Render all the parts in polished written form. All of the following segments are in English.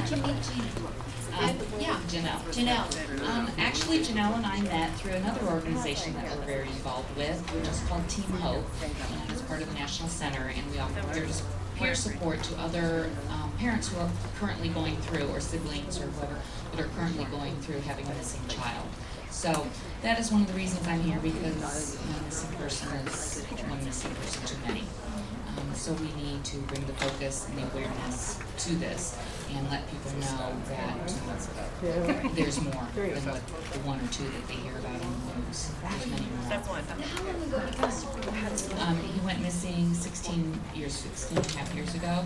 did you meet Gina? Yeah, Jannel. Jannel. Actually, Jannel and I met through another organization that we're very involved with, which is called Team Hope. It's part of the National Center, and we offer peer support to other parents who are currently going through, or siblings, or whoever, that are currently going through having a missing child. So that is one of the reasons I'm here, because one missing person is one missing person too many. So we need to bring the focus and the awareness to this and let people know that there's more than what the one or two that they hear about on the news. There's many more. How long ago did you pass away? He went missing 16 and a half years ago,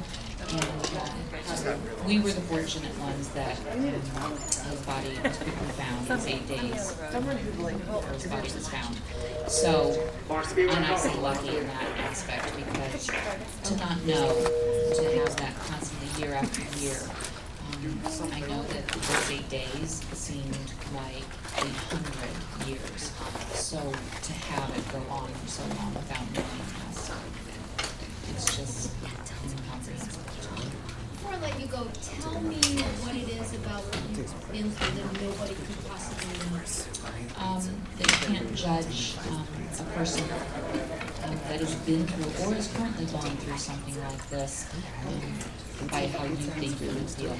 and we were the fortunate ones that his body was quickly found. It was 8 days before his body was found. So I'm actually lucky in that aspect, because to not know, to have that constantly year after year, I know that those 8 days seemed like 800 years. So to have it go on for so long without knowing us, it's just incomprehensible. Before I let you go, tell me what it is about what you've been through that nobody could possibly know. That you can't judge a person that has been through or is currently going through something like this by how you think you would feel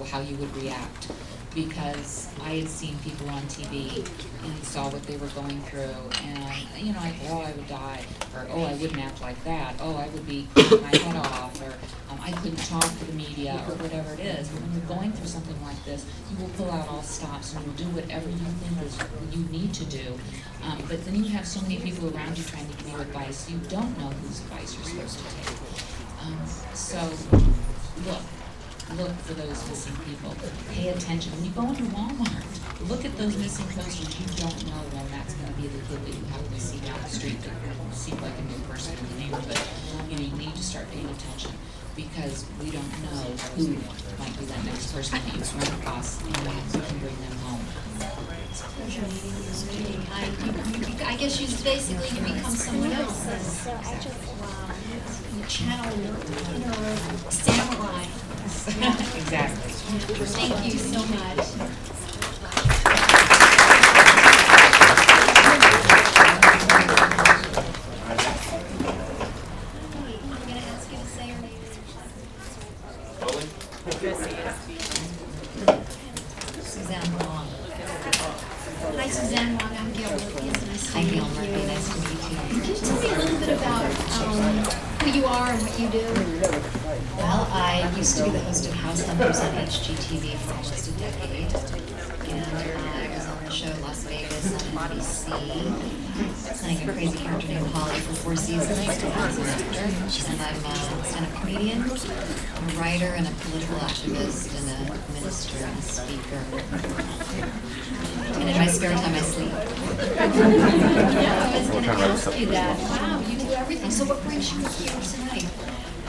or how you would react. Because I had seen people on TV and saw what they were going through, and I thought, oh, I would die, or oh, I wouldn't act like that, oh, I would be cutting my head off, or I couldn't talk to the media, or whatever it is. But when you're going through something like this, you will pull out all stops and you'll do whatever you think is you need to do. But then you have so many people around you trying to give you advice, you don't know whose advice you're supposed to take. So look for those missing people. Pay attention. When you go into Walmart, look at those missing posters. You don't know when that's going to be the kid that you happen to see down the street that seems like a new person in the neighborhood. You need to start paying attention, because we don't know who might be that next person that you run across, and you can bring them home. I guess you basically become someone else. You channel your inner samurai. Exactly. Thank you so much. I'm going to ask you to say your name. Suzanne Whang. Hi, Suzanne Whang. I'm Gayl. Hi, Gayl. Nice to meet you. Can you tell me a little bit about who you are and what you do? Well, I used to be the host of House Hunters on HGTV for almost a decade, and I was on the show Las Vegas on NBC, playing a crazy character named Holly for 4 seasons as an actor. And I'm a stand-up comedian, I'm a writer, and a political activist, and a minister, and a speaker. And in my spare time, I sleep. I was going to ask you that. Wow, you do everything. So what brings you here tonight?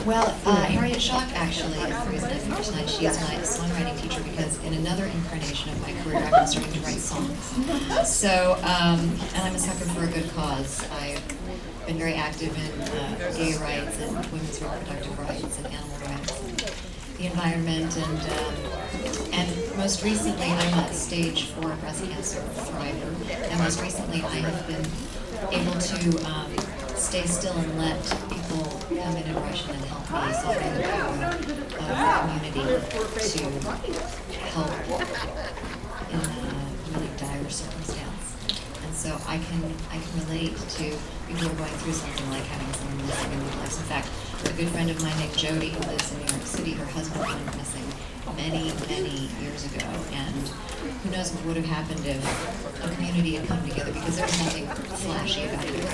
Well, Harriet Schock actually is the reason I'm here tonight. She is my songwriting teacher, because in another incarnation of my career, I've been starting to write songs. So, and I'm a sucker for a good cause. I've been very active in gay rights and women's reproductive rights and animal rights and the environment, and most recently I'm a stage 4 breast cancer thriver, and most recently I have been able to stay still and let people come in and rush in and help me, so I'm the power of the community to help in a really dire circumstance. And so I can relate to people who are going through something like having someone missing in their lives. In fact, a good friend of mine named Jody, who lives in New York City, her husband went missing many, many years ago, and who knows what would have happened if a community had come together, because there was nothing flashy about it. It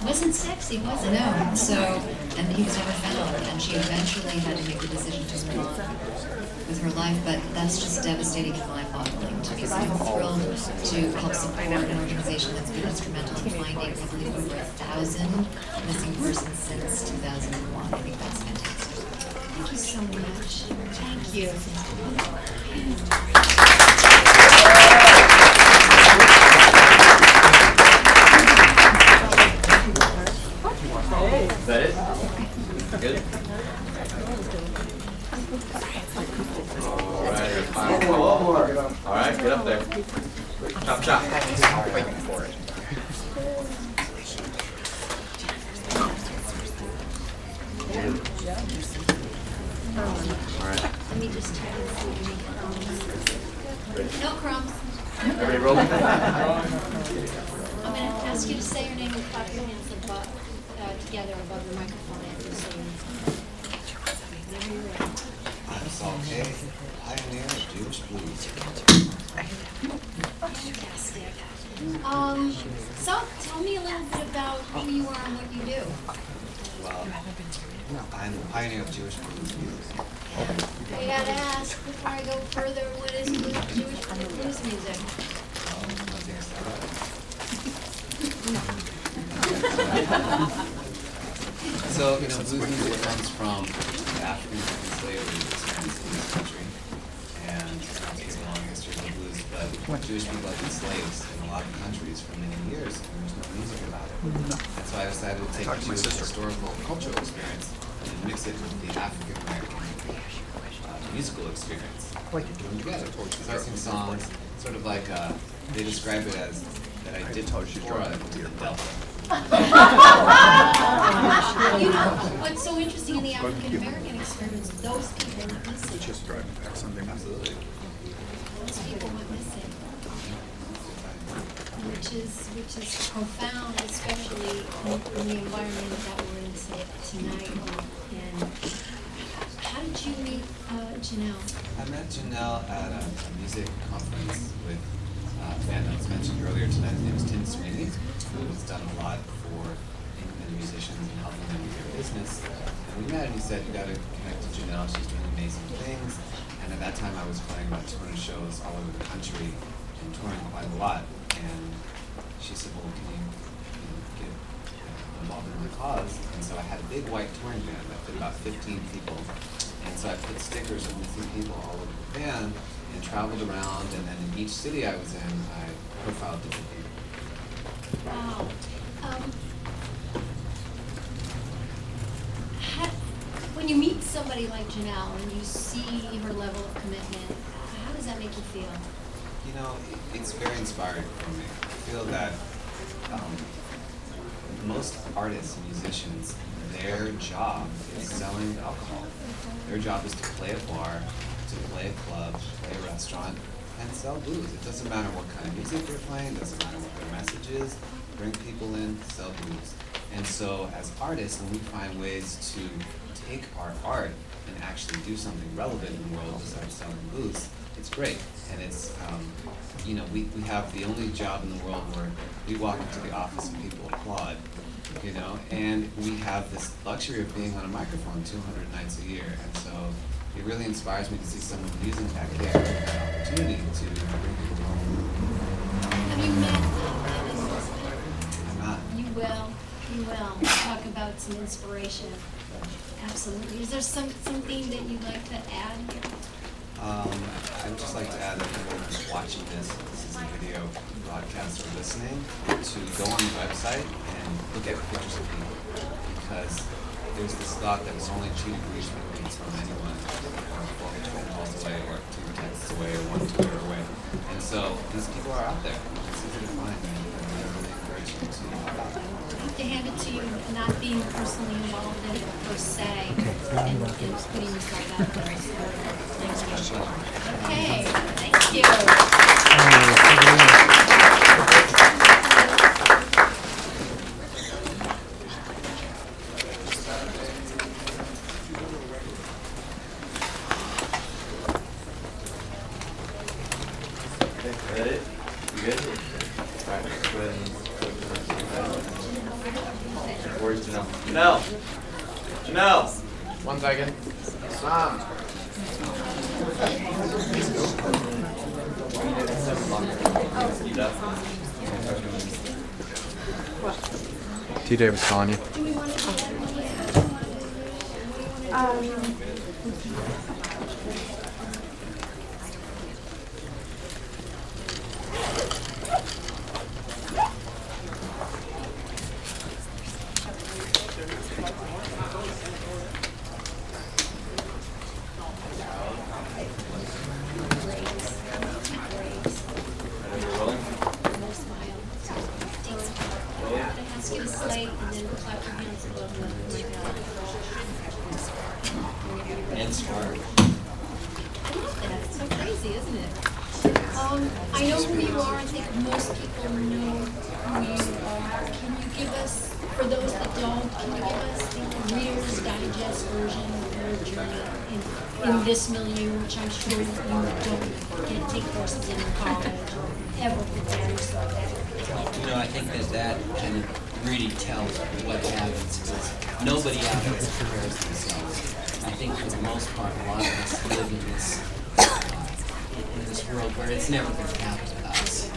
wasn't sexy, was it? No. So, and he was never found, and she eventually had to make the decision to move on with her life, but that's just devastating and mind-boggling to me. So I'm thrilled to help support an organization that's been instrumental in finding, I believe, over 1,000 missing persons since 2001. I think that's fantastic. Thank you so much. Thank you. Is that it? Good? get up there. Chop, chop. Alright. Let me just check and see any crumbs. No crumbs. Everybody roll. I'm going to ask you to say your name and clap your hands above, together above the microphone after saying whenever you're ready. I'm Saul, pioneer of Jewish blues. Fantastic. So, tell me a little bit about who you are and what you do. Well, I'm the pioneer of Jewish blues music. I gotta ask before I go further, what is Jewish blues music? So, blues music comes from the African slavery experience in this country, and it's a long history of the blues, but Jewish people have been slaves in a lot of countries for many years, and there's no music about it. And so I decided to take a Jewish historical cultural experience and mix it with the African American musical experience. Put them together. So I sing songs, sort of like, they describe it as that I did Torah to the Delta. You know, what's so interesting in the African American experience, those people went missing. Just driving back Sunday. Absolutely. Those people went missing. Which is profound, especially in the environment that we're in tonight. And how did you meet Jannel? I met Jannel at a music conference with a man that was mentioned earlier tonight. His name is Tim Sweeney, who has done a lot for independent musicians and helping them with their business. And we met and he said, you got to connect to Jannel, she's doing amazing things. And at that time I was playing about 200 shows all over the country and touring quite a lot. And she said, well, can you get involved in my cause? And so I had a big white touring band that fit about 15 people. And so I put stickers of missing people all over the band and traveled around, and then in each city I was in, I profiled different people. Wow. When you meet somebody like Jannel and you see her level of commitment, how does that make you feel? It's very inspiring for me. I feel that most artists and musicians, their job is selling alcohol. Their job is to play a bar, to play a club, play a restaurant, and sell booze. It doesn't matter what kind of music they're playing, it doesn't matter what their message is, bring people in, sell booze. And so as artists, when we find ways to take our art and actually do something relevant in the world besides selling booze, it's great. And it's, we have the only job in the world where we walk into the office and people applaud, and we have this luxury of being on a microphone 200 nights a year. And so it really inspires me to see someone using that gift, that opportunity to bring people home. Have you met I'm not. You will. Talk about some inspiration. Absolutely. Is there something that you'd like to add here? I'd just like to add that everyone who's watching this is a video broadcast or listening, to go on the website and look at pictures of people, because there's this thought that it's only 2 degrees from anyone, 4 phone calls away, or 2 texts away, or 1 Twitter away. And so these people are out there. It's easy to find, and I really encourage you to I have to hand it to you, not being personally involved in it per se, and putting yourself out there. So, okay, thank you. Ready? You good? Alright, go ahead and where's Jannel? Jannel! 1 second. TJ was calling you. Do we want to do dance hard. I love that. It's so crazy, isn't it? I know who you are. I think most people know who you are. Can you give us, for those that don't, can you give us the Reader's Digest version of your journey in this milieu, which I'm sure you don't take courses in college or ever prepare yourself for? You know, I think that kind of really tells what happens, because nobody out there prepares themselves. I think for the most part, a lot of us live in this world where it's never going to happen to us.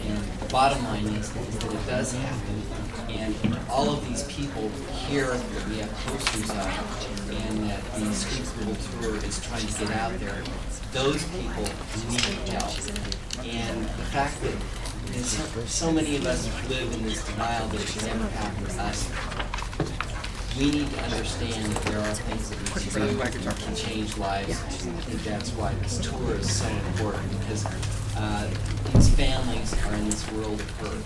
And the bottom line is that it does happen. And all of these people here that we have posters of, and that the Squeaky tour is trying to get out there, those people need help. And the fact that so many of us live in this denial that it should never happen to us, we need to understand that there are things that we can do to change lives. I think that's why this tour is so important, because these families are in this world of hurt.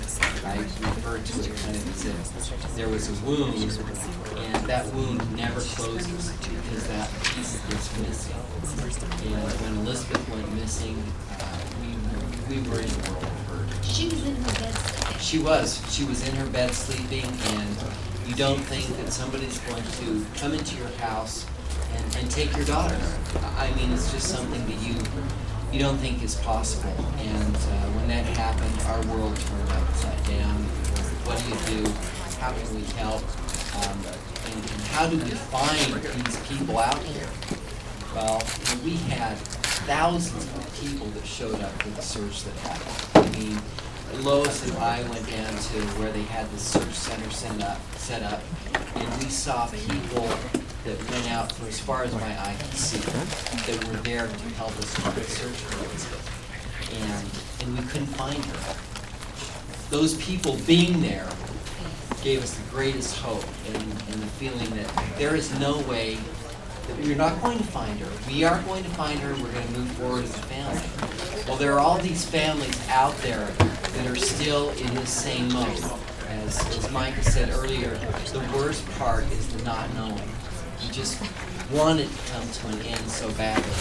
I refer to it kind of as if there was a wound, and that wound never closes because that piece is missing. And when Elizabeth went missing, we were in a world of hurt. She was in her bed sleeping. She was. She was in her bed sleeping, and you don't think that somebody's going to come into your house and take your daughter. I mean, it's just something that you don't think is possible. And when that happened, our world turned upside down. What do you do? How can we help? And how do we find these people out here? Well, we had thousands of people that showed up for the search that happened. I mean, Lois and I went down to where they had the search center set up, and we saw people that went out for as far as my eye could see, that were there to help us search for Elizabeth. And we couldn't find her. Those people being there gave us the greatest hope and the feeling that there is no way that we're not going to find her. We are going to find her, we're going to move forward as a family. Well, there are all these families out there that are still in the same mode. As Mika said earlier, the worst part is the not knowing. You just want it to come to an end so badly.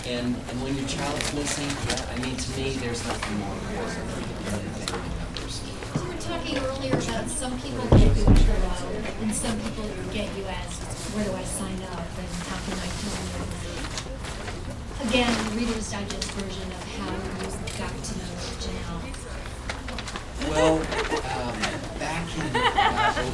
And when your child's missing, I mean, to me, there's nothing more important than family members. So we were talking earlier about some people get you as hello, and some people get you as, where do I sign up, and how can I join you? Again, the Reader's Digest version of how you got to know Jannel. Well, back in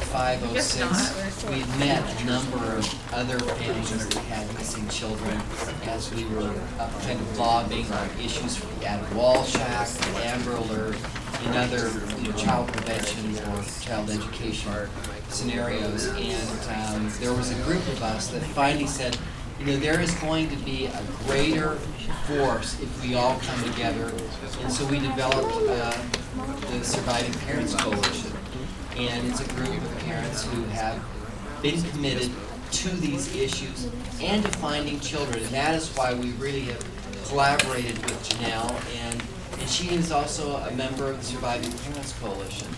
05, 06, we met a number of other families that had missing children as we were kind of lobbying on issues at Wall Shack, Amber Alert, and other child prevention or child education scenarios. And there was a group of us that finally said, there is going to be a greater force if we all come together. And so we developed the Surviving Parents Coalition. And it's a group of parents who have been committed to these issues and to finding children. And that is why we really have collaborated with Jannel. And she is also a member of the Surviving Parents Coalition.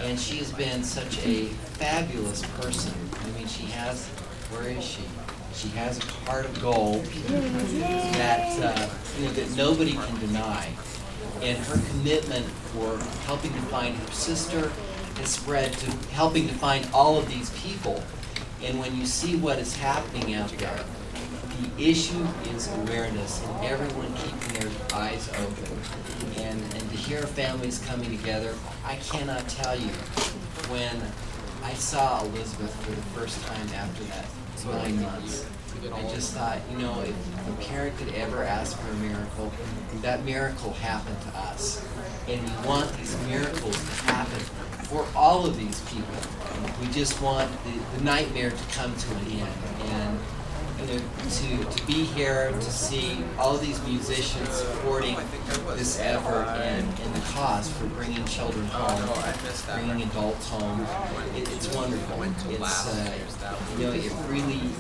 And she has been such a fabulous person. I mean, she has, where is she? She has a heart of gold that that nobody can deny, and her commitment for helping to find her sister has spread to helping to find all of these people. And when you see what is happening out there, the issue is awareness and everyone keeping their eyes open, and to hear families coming together. I cannot tell you when I saw Elizabeth for the first time after that 9 months. I just thought, if a parent could ever ask for a miracle, that miracle happened to us. And we want these miracles to happen for all of these people. We just want the nightmare to come to an end. And to be here, to see all of these musicians supporting this effort and the cause for bringing children home, bringing adults home, it's wonderful. It's, it really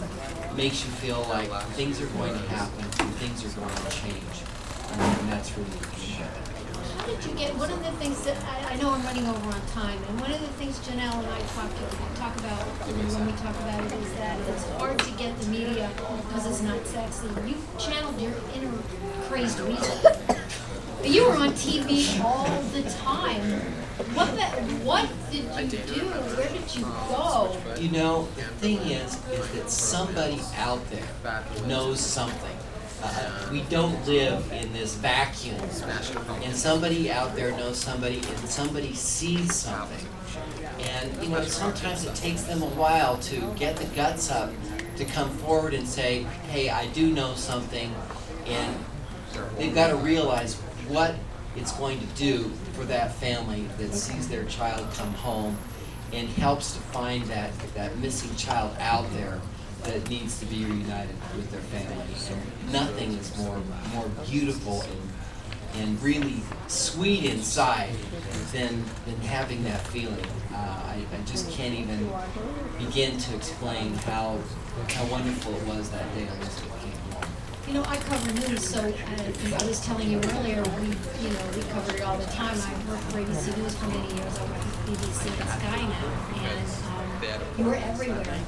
makes you feel like things are going to happen and things are going to change. And that's really appreciated. How did you get, one of the things that, I know I'm running over on time, and one of the things Jannel and I talk about when we talk about it is that it's hard to get the media because it's not sexy. You channeled your inner crazed weasel. You were on TV all the time. What did you do? Where did you go? You know, the thing is that somebody out there knows something. We don't live in this vacuum. And somebody out there knows somebody, and somebody sees something. And, you know, sometimes it takes them a while to get the guts up to come forward and say, hey, I do know something, and they've got to realize what it's going to do for that family that sees their child come home and helps to find that missing child out there that needs to be reunited with their family. And nothing is more beautiful and really sweet inside than having that feeling. I just can't even begin to explain how wonderful it was that day Elizabeth came home. You know, I cover news, so I was telling you earlier, we cover it all the time. I worked for ABC News for many years. I work for BBC and Sky now, and you were everywhere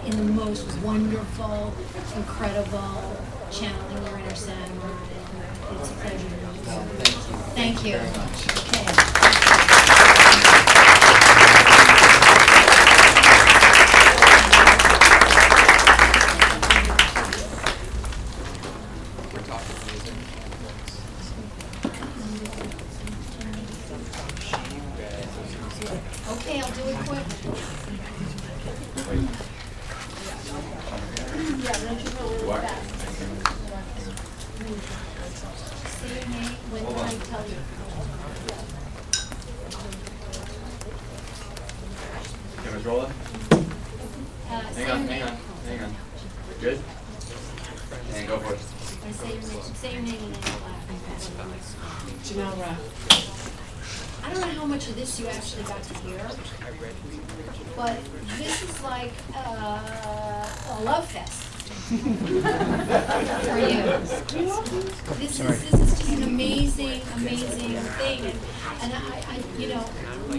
in the most wonderful, incredible channeling your inner Sandra. It's a pleasure to meet you. Well, thank you. Thank you. Very much. Okay. Okay, I'll do it quick. What? Say your name when I tell you. Camera's rolling? Hang on. Good? And go for it. Say your name and then you'll laugh. Jannel. I don't know how much of this you actually got to hear, but this is like a love fest for you. This is just an amazing thing, and I you know,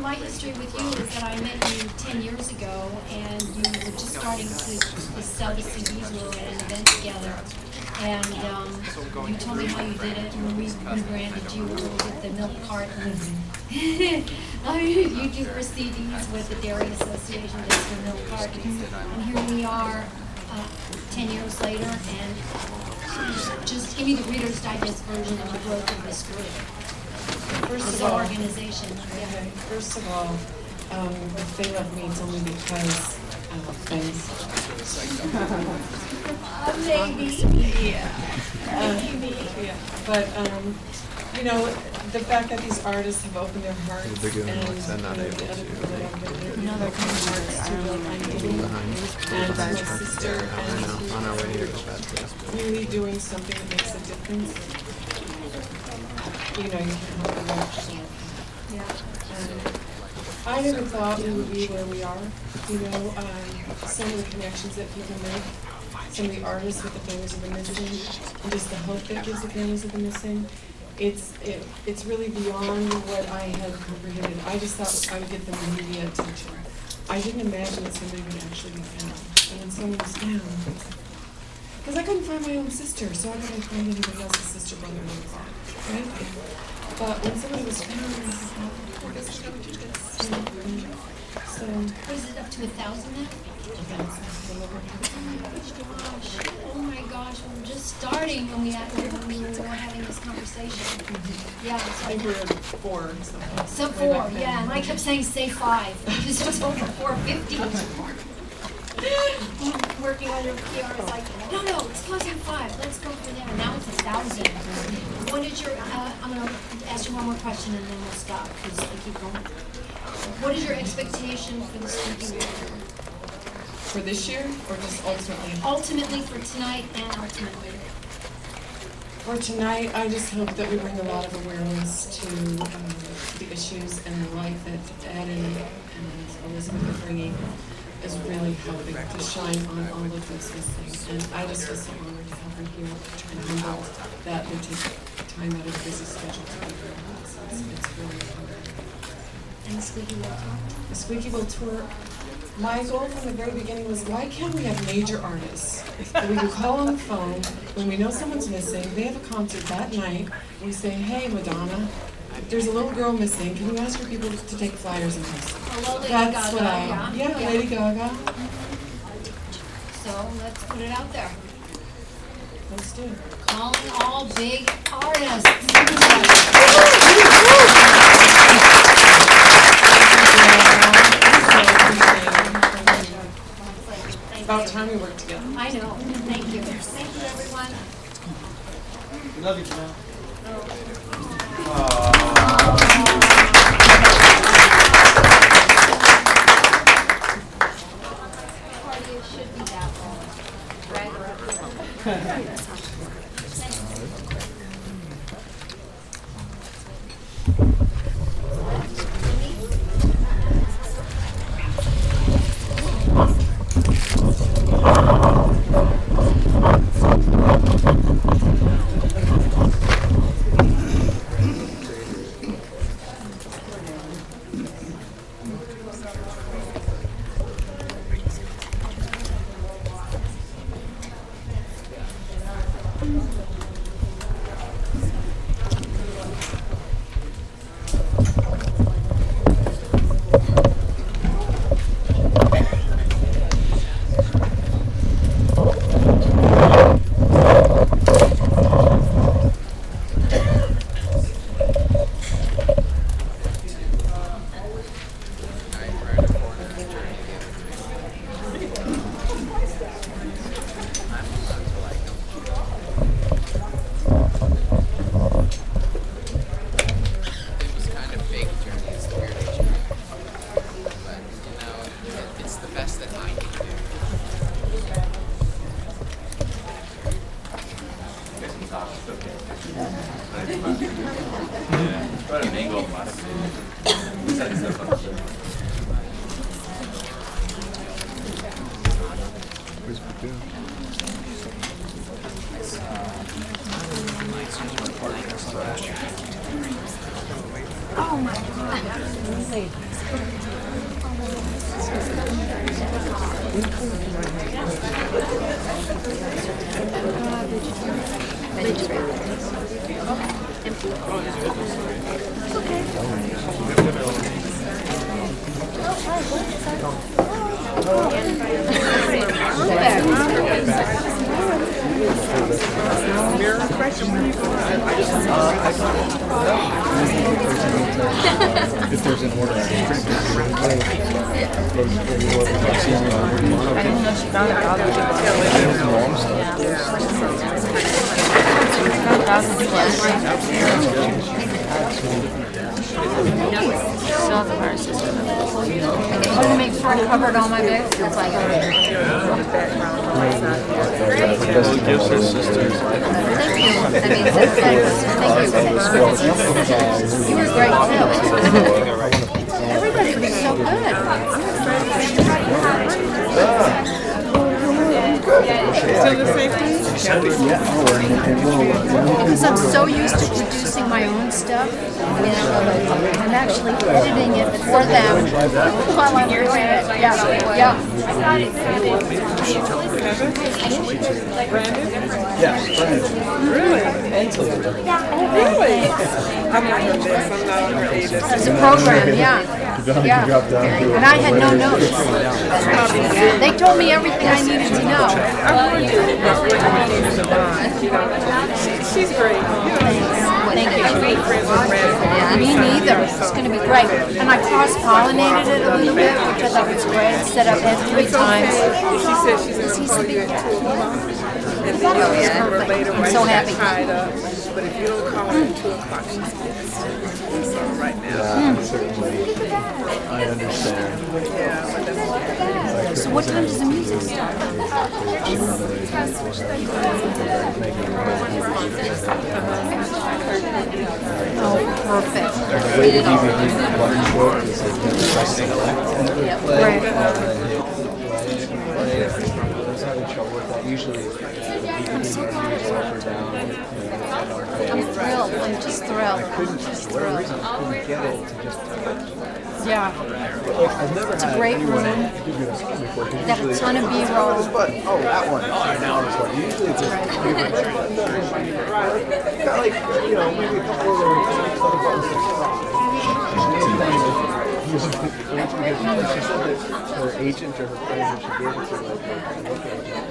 my history with you is that I met you 10 years ago, and you were just starting to sell the CDs. We were at an event together. And you told me how you did it, and we branded you with the milk cart. You do for CDs with the Dairy Association, just the milk cart. And here we are 10 years later, and just give me the Reader's Digest version of the growth of this group. First This of all, organization. okay, first of all, they love me, it's only because I love things. Maybe. Yeah. But, you know, the fact that these artists have opened their hearts and They're doing the what's not other able people that to I've been other hearts to what I'm doing, and my sister, and on our way here to that. really doing something that makes a difference. You know, you can help them out. I never thought we would be where we are. You know, some of the connections that people make, some of the artists with the families of the missing, and just the hope that gives the families of the missing. It's really beyond what I had comprehended. I just thought I would get them immediate attention. I didn't imagine that somebody would actually be found. And when someone was found, because I couldn't find my own sister, so how could I find anybody else's sister, brother, or father, right? But when somebody was found, I thought, oh, this is how we do this. So, What is it, up to 1,000 now? Oh my gosh, we were just starting when we were having this conversation. Yeah, I think we're at 4 or something. sub 4, yeah, and I kept saying say 5, because it's over 450. Working on your PR, it's like, no, it's closing 5, let's go for there. Now it's 1,000. What is your, I'm going to ask you one more question and then we'll stop, because I keep going. What is your expectation for the Squeaky Week? For this year, or just ultimately? Ultimately for tonight and ultimately. For tonight, I just hope that we bring a lot of awareness to the issues and the light that Ed and Elizabeth are bringing is really helping to shine on all of those things. And I just feel so honored to have her here and humbled that they take time out of a busy schedule to be here with us. It's really honoring. And the Squeaky will tour? The Squeaky will tour My goal from the very beginning was, why can't we have major artists that we can call on the phone when we know someone's missing, they have a concert that night, we say, hey Madonna, there's a little girl missing, can you ask your people to take flyers and post them? Hello, Lady That's Gaga. what yeah, Lady Gaga. So let's put it out there. Let's do it. Calling all big artists. About time we work together. I know. Thank you. Thank you, everyone. We love you, Jannel. Party, it should be that long. Right? If there's an order, I want to make sure I covered all my bases. That's why I got it. gives her sisters. Thank you. I mean, thank you. You were great too. Everybody was so good. Because I'm so used to producing my own stuff, you know, I'm actually editing it for them while I'm doing it. Yeah, yeah. Yes, Really? Really? I'm not on this. I'm not on her either. It's a program, yeah. Yeah. And I had no notes. They told me everything I needed to know. She's great. Thank you. Yeah, me neither. It's going to be great. And I cross-pollinated it a little bit, which I thought was great. Set up Ed 3 times. She said she's going to call you at 2 o'clock. And then you'll ask her later I'm why so she got happy. tied up. But if you don't call her at 2 o'clock, she's getting so right now. yeah, certainly. I understand. Yeah, but that's So what time does the music start? Oh, perfect. The way the DVD button short is like Right. There's having trouble with that. Usually, I'm so proud of you. I'm thrilled. I'm just thrilled. I'm just thrilled. I couldn't get it to just Yeah. I've never It's a had great anyone room. give me a song before. They have a ton of B-roll. Oh, that one. Oh, now this one. Usually it's just favorite. Got like, you know, maybe a couple of other buttons. She said that her agent or her friend that she gave it to, like her work agent,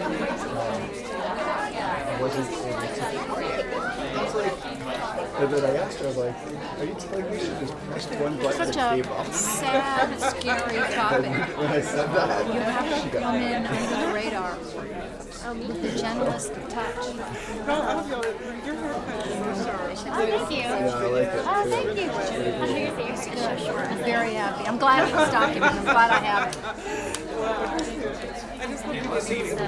wasn't able to. It's like, and then I asked her, I was like, are you telling me she just pressed one button and Such it came a up? sad, scary topic. When I said that, You have she to got come in under the radar with the gentlest touch. Thank you. Yeah, I like it. Oh, thank you. I'm very happy. I'm glad I have this document. I'm glad I have it.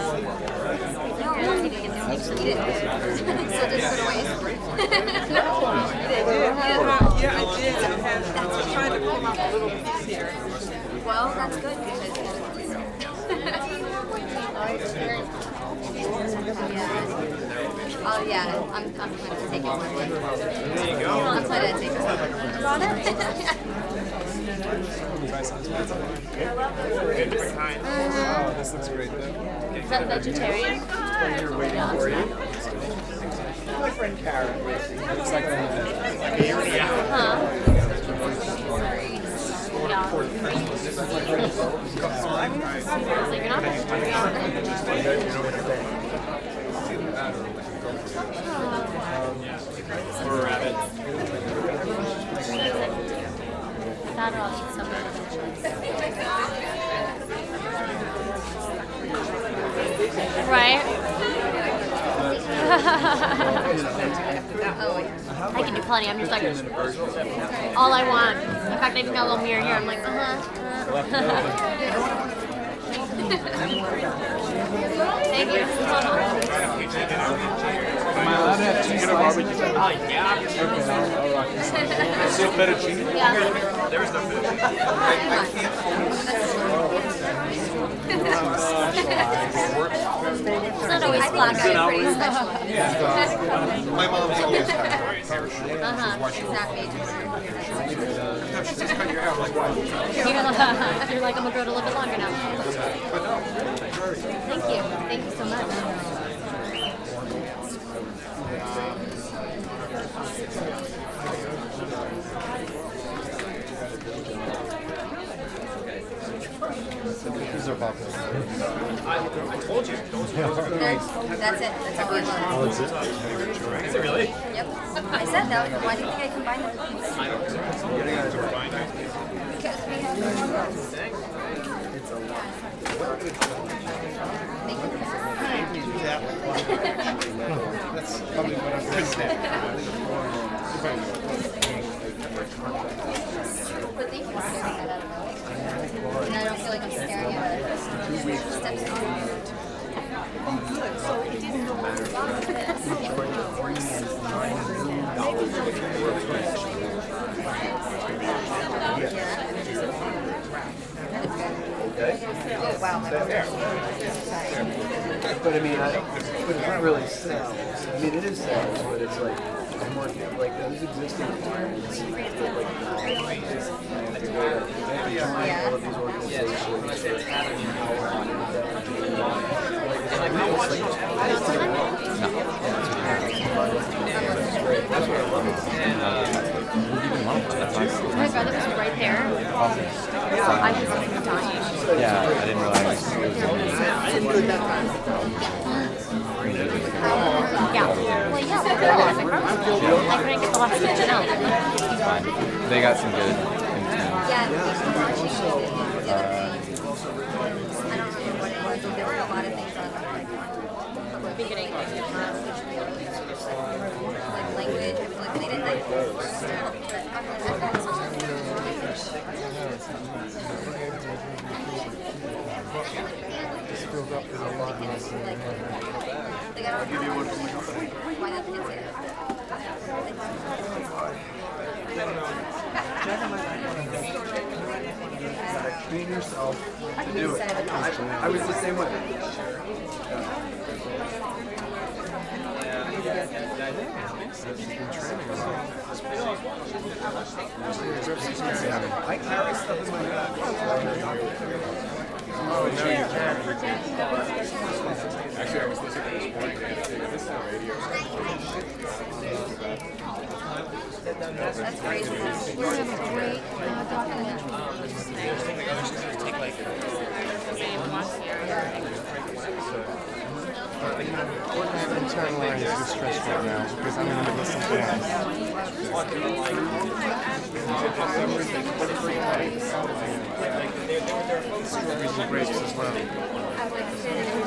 No, I don't need to get this. Eat it. So just put away. Yeah, I did. I was trying to pull out a little piece here. Well, that's good because oh yeah, I'm planning to take it one day. There you go. I'm planning to take it. You want it? Oh, this looks great though. Is that vegetarian? Here waiting for you. My friend Karen. Looks like a Huh? You're not Or a rabbit. that or I'll eat some of it. Right? I can do plenty. I'm just like all I want. In fact, I even got a little mirror here. I'm like, Thank you. Am I allowed to have cheese slices? Oh, yeah. Still fettuccine? Yeah. There's no fettuccine. It's not always flashy. Pretty special. My mom's always had Exactly. She's just cut your hair. I'm like, why? You're like, I'm gonna go to a little bit longer now. Thank you. Thank you so much. These are popular. I told you. That's it. That's all I want. Oh, that's it? Is it really? Yep. I said that. Why do you think I combined the points? I don't know. Because we have It's a lot. That's probably what I'm going to say. But thank you for getting that out of the way. And I don't feel like I'm staring at it. Steps on. So it didn't go back. Okay. Oh, wow. But I mean, but it's not really sales. I mean, it is sales, but it's like more like those existing clients. That, like, all of these organizations. My brother was right there. I was dying. Yeah, I didn't realize it was Yeah. Well, yeah, we're good. I couldn't get the last of Jannel. it's fine. They got some good content. Yeah, I don't remember what it was. There were a lot of things on the beginning. Like language, like late at night. They got all the why not kids here? Train yourself to do it. I was the same way. that she's been training around. I carry stuff in my bag. Oh, no, you can't. Actually, I was listening to this morning. This is the radio. That's crazy. We're gonna have a great documentary. What I've internalized is stress right now because I'm in the middle of something else. Strawberries and grapes as well.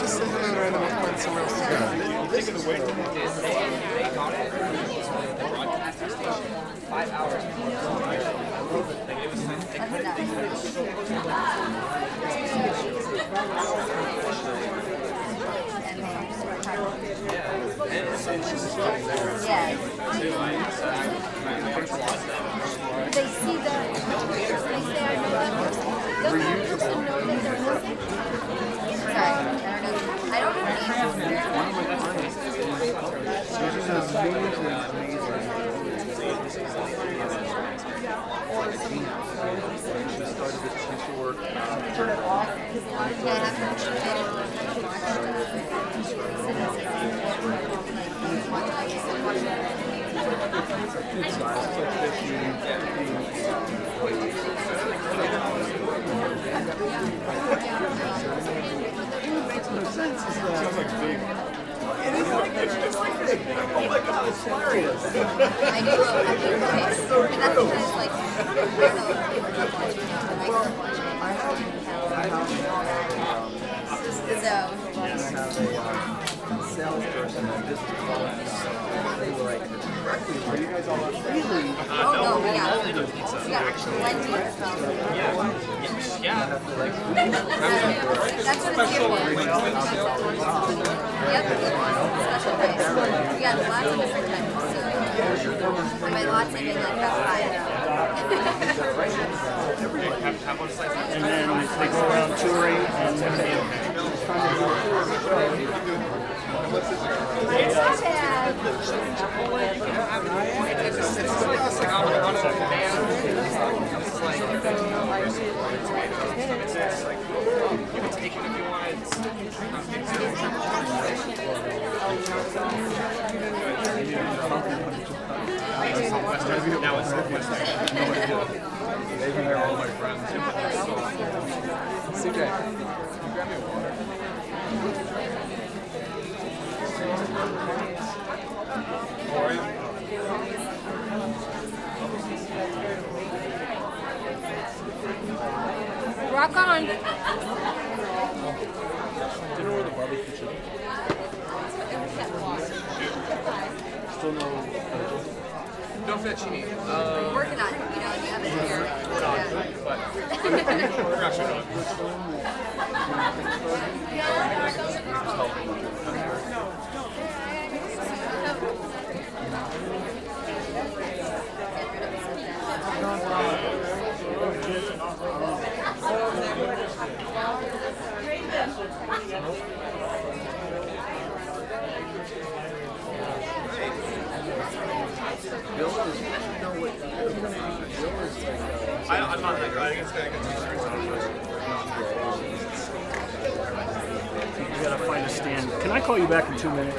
Just sit down and find somewhere else to go. Think of the way they got it. The broadcasting station 5 hours before the premiere. Like it was they couldn't think of it. Yeah. They see that. They say I know that person. Does that person know that they're missing? Sorry, I don't know. Turn it off. Sounds like big. It is like big. It's like big. Oh my god, it's hilarious. I do. That's because, like, I have a salesperson that just they were like, are you guys all really? oh no, we got plenty of stuff. Yeah. That's what it's here for. Yep. Special price. We got lots of different types. So, I mean, lots of like about 5. And then they go around touring and then they Now it's they've been there, all my friends. CJ, grab me a water. Rock on. Do you know where the barbecue chicken is? Still no. No fettuccine. Working on it, you know, you have it here. But we're actually not. I'm not that good. I think it's going to get You gotta find a stand. Can I call you back in 2 minutes?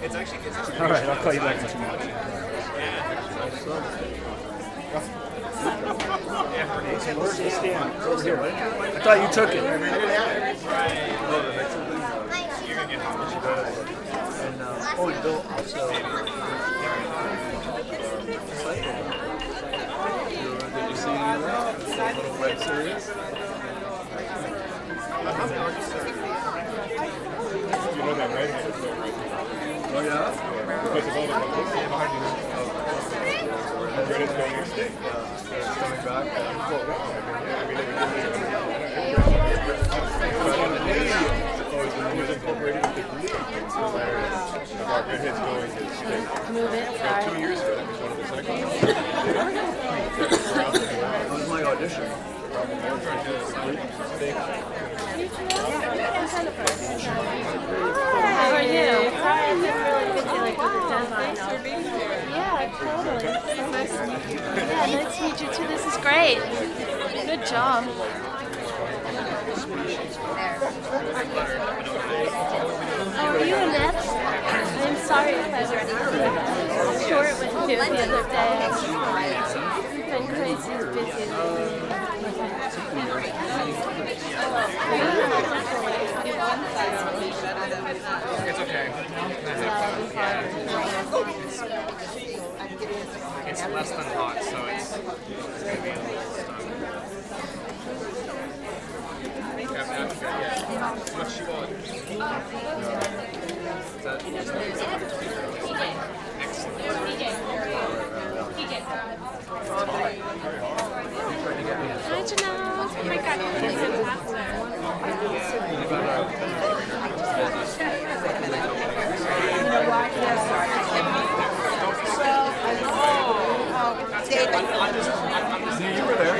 It's actually All right, I'll call you back in 2 minutes. Where's the stand? Over here. I thought you took it. You're going to get how much you got. And, oh, and Bill also. Did you see any of that? Little web series? You know that, right? Oh, yeah? Because of all the publicity behind you. Where it's going next day. It's coming back. It was incorporated with the glee. It's hilarious. Our good hits going to state. Move it. 2 years ago, that was one of the cycles. That was my audition. How are you? Sorry, I couldn't really fit you like with the deadline. Totally. So nice to meet you. Yeah, nice to meet you too. This is great. Good job. Oh, are you Annette? I'm sorry if I was short with you the other day. You've been crazy busy. It's okay. It's less than hot, so it's going to be a little stuck. What you want? Hi, Jannel. Oh my God, you're really See, you were there.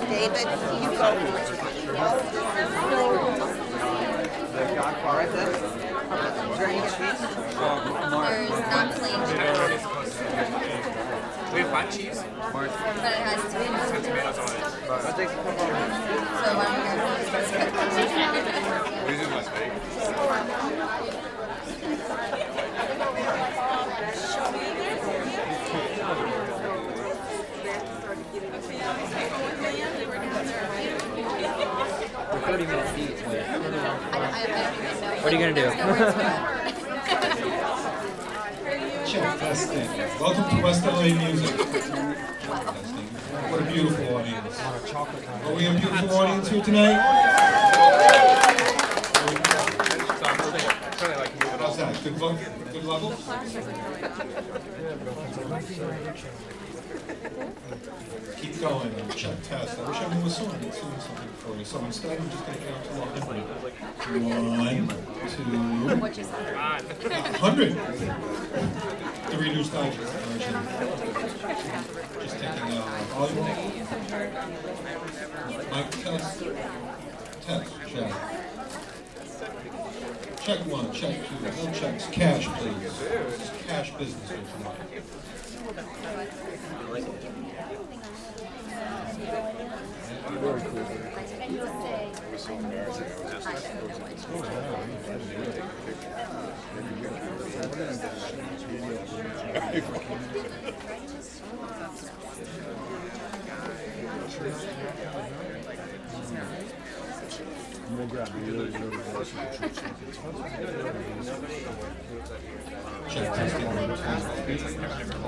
David, you go. They've got car then. There's not plain cheese. We have black cheese? But it has tomatoes. It's got tomatoes on it. I think So why don't We do Las Vegas. We're 30 minutes deep. What are you going to do? Check, testing. Welcome to West LA Music. What a beautiful audience. Are we a beautiful audience here tonight? How's that? Good look? Good level? Keep going. Check, test. I wish I knew a song. It's doing something for you. So instead, I'm just going to count to 100. 1, 2, 100. The Reader's Digest version. Just taking volume. Mic test. Test. Check. Check 1, check 2. No checks. Cash, please. This is cash business here tonight. Check testing.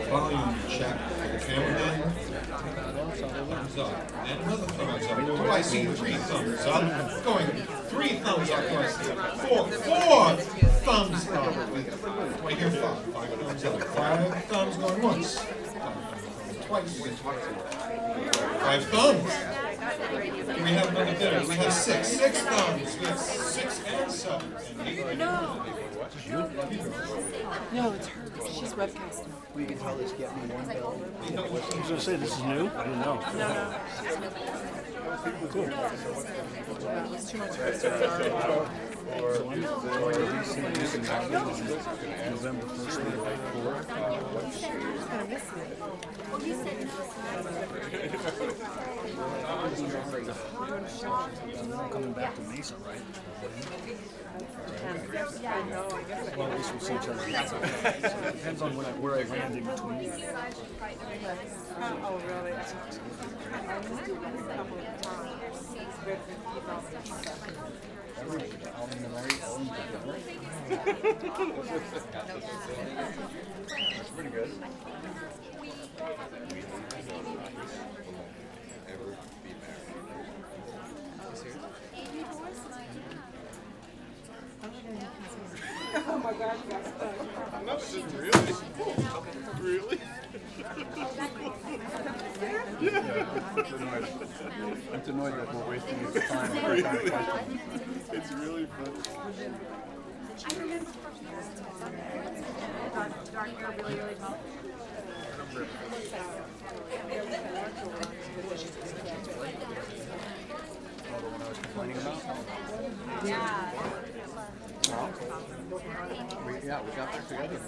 Volume check for the cameraman. Thumbs up. And another thumbs up. Do I see 3 thumbs up? Going 3 thumbs up. Do I see 4 thumbs up? Do I hear 5? 5 thumbs up. 5 thumbs going once. 5 twice. 5 thumbs. Do we have another dinner? Do we have 6? 6 thumbs. We have 6 and 7. And 8. No. No, it's her. She's webcasting. Well, you can tell this get me one bill. I was going to say, this is new? I didn't know. No. Cool. It's too much. So I'm going to DC November 1st, like 4. I'm coming back to Mesa, right? Well, at least we'll see each other. So it depends on where I land in between. Oh, really? I've moved a couple of times. That's pretty good. Oh my gosh, you got stuck. No, really? Really? Yeah. I'm annoyed that we're wasting his time. Really? It's really fun. Dark hair really, really tall. Oh, the one I was complaining about? Yeah. Yeah, we got there together.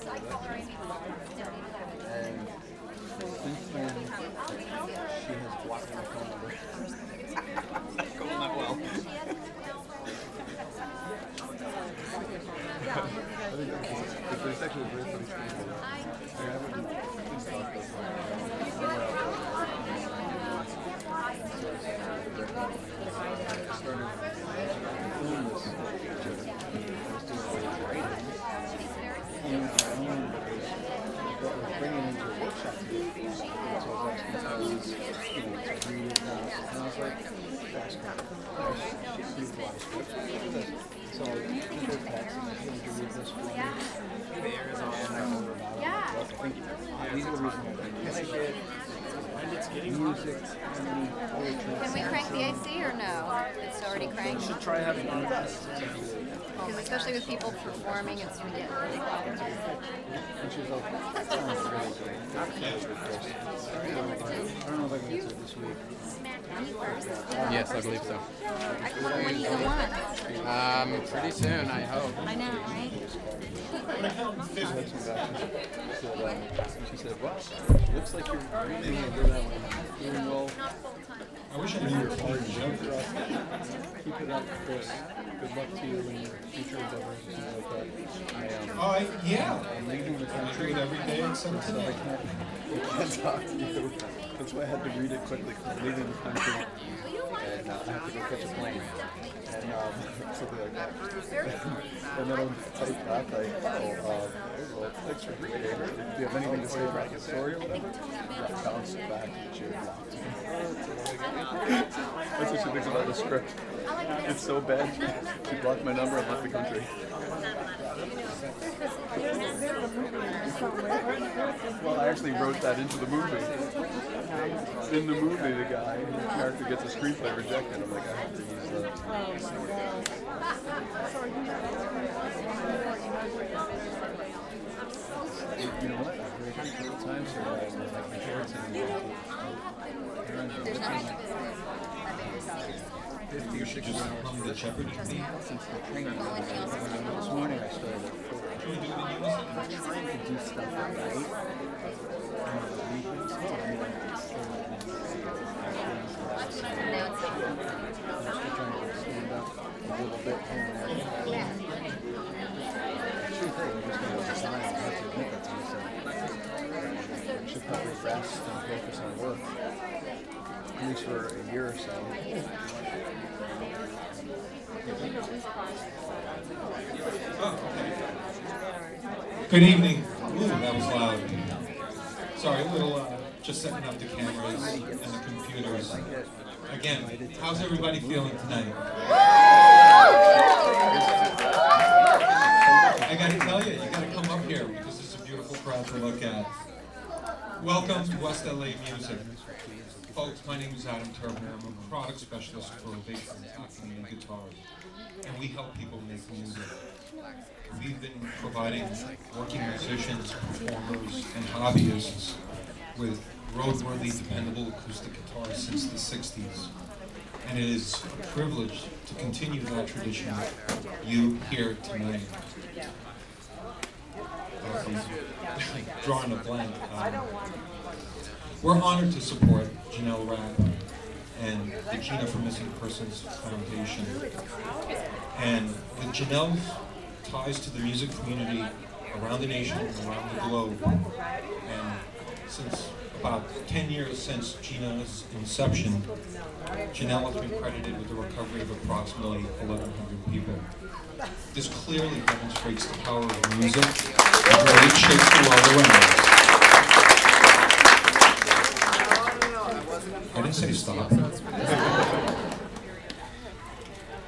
And since then, she has blocked my phone number. Not going that well. I think there's actually a very funny story. I haven't been talked about bringing into a workshop to do. So I was asking how to read it, and I was like, so I think there's text, and I think you read this for me. And I know about it. I think these are the reasons why I like it. Music, Can we crank the AC or no? It's already cranked? You should try having one of this. Because especially with people performing, it's going to get really loud. And she was like, that sounds really great. I don't know if I can get to it this week. Yes, I believe so. When do you want? Pretty soon, I hope. I know, right? She said, well, looks like you're reading and doing that one. Doing well. I wish I knew you were part of the show. Keep it up, Chris. Good luck to you in your future endeavors and things like that. Yeah. I'm leaving the country every day except so I can't talk to you. That's why I had to read it quickly because I'm leaving the country and I have to go catch a plane. And something like that. And then I'm typed back like, well, thanks for reading. Do you have anything to say about the story or whatever? That bounced back and she blocked me. That's what she thinks about the script. It's so bad. She blocked my number and left the country. Well, I actually wrote that into the movie. In the movie, the character gets a screenplay rejected. I'm like, I have to use that. You know what? I've read it a couple times here. There's nothing. 50 or 60 hours the Jeopardy since the training. This morning I started at 4. I'm trying to do stuff at night. And the weekends. I mean, I'm still trying to stand up a little bit here and there. Actually, I'm just going to design. I have to admit that to myself. I should probably rest and focus on work. At least for a year or so. Good evening. Ooh, that was loud. Sorry, a little, just setting up the cameras and the computers. Again, how's everybody feeling tonight? I gotta tell you, you gotta come up here because it's a beautiful crowd to look at. Welcome to West LA Music. Folks, my name is Adam Turner. I'm a product specialist for bass and guitars, and we help people make music. We've been providing working musicians, performers, and hobbyists with roadworthy, dependable acoustic guitars since the 60s. And it is a privilege to continue that tradition with you here tonight. Drawing a blank. We're honored to support Jannel and the GINA for Missing Persons Foundation. And with Jannel's ties to the music community around the nation and around the globe, and since about 10 years since GINA's inception, Jannel has been credited with the recovery of approximately 1,100 people. This clearly demonstrates the power of music and how it shapes the world around us. I didn't say stop.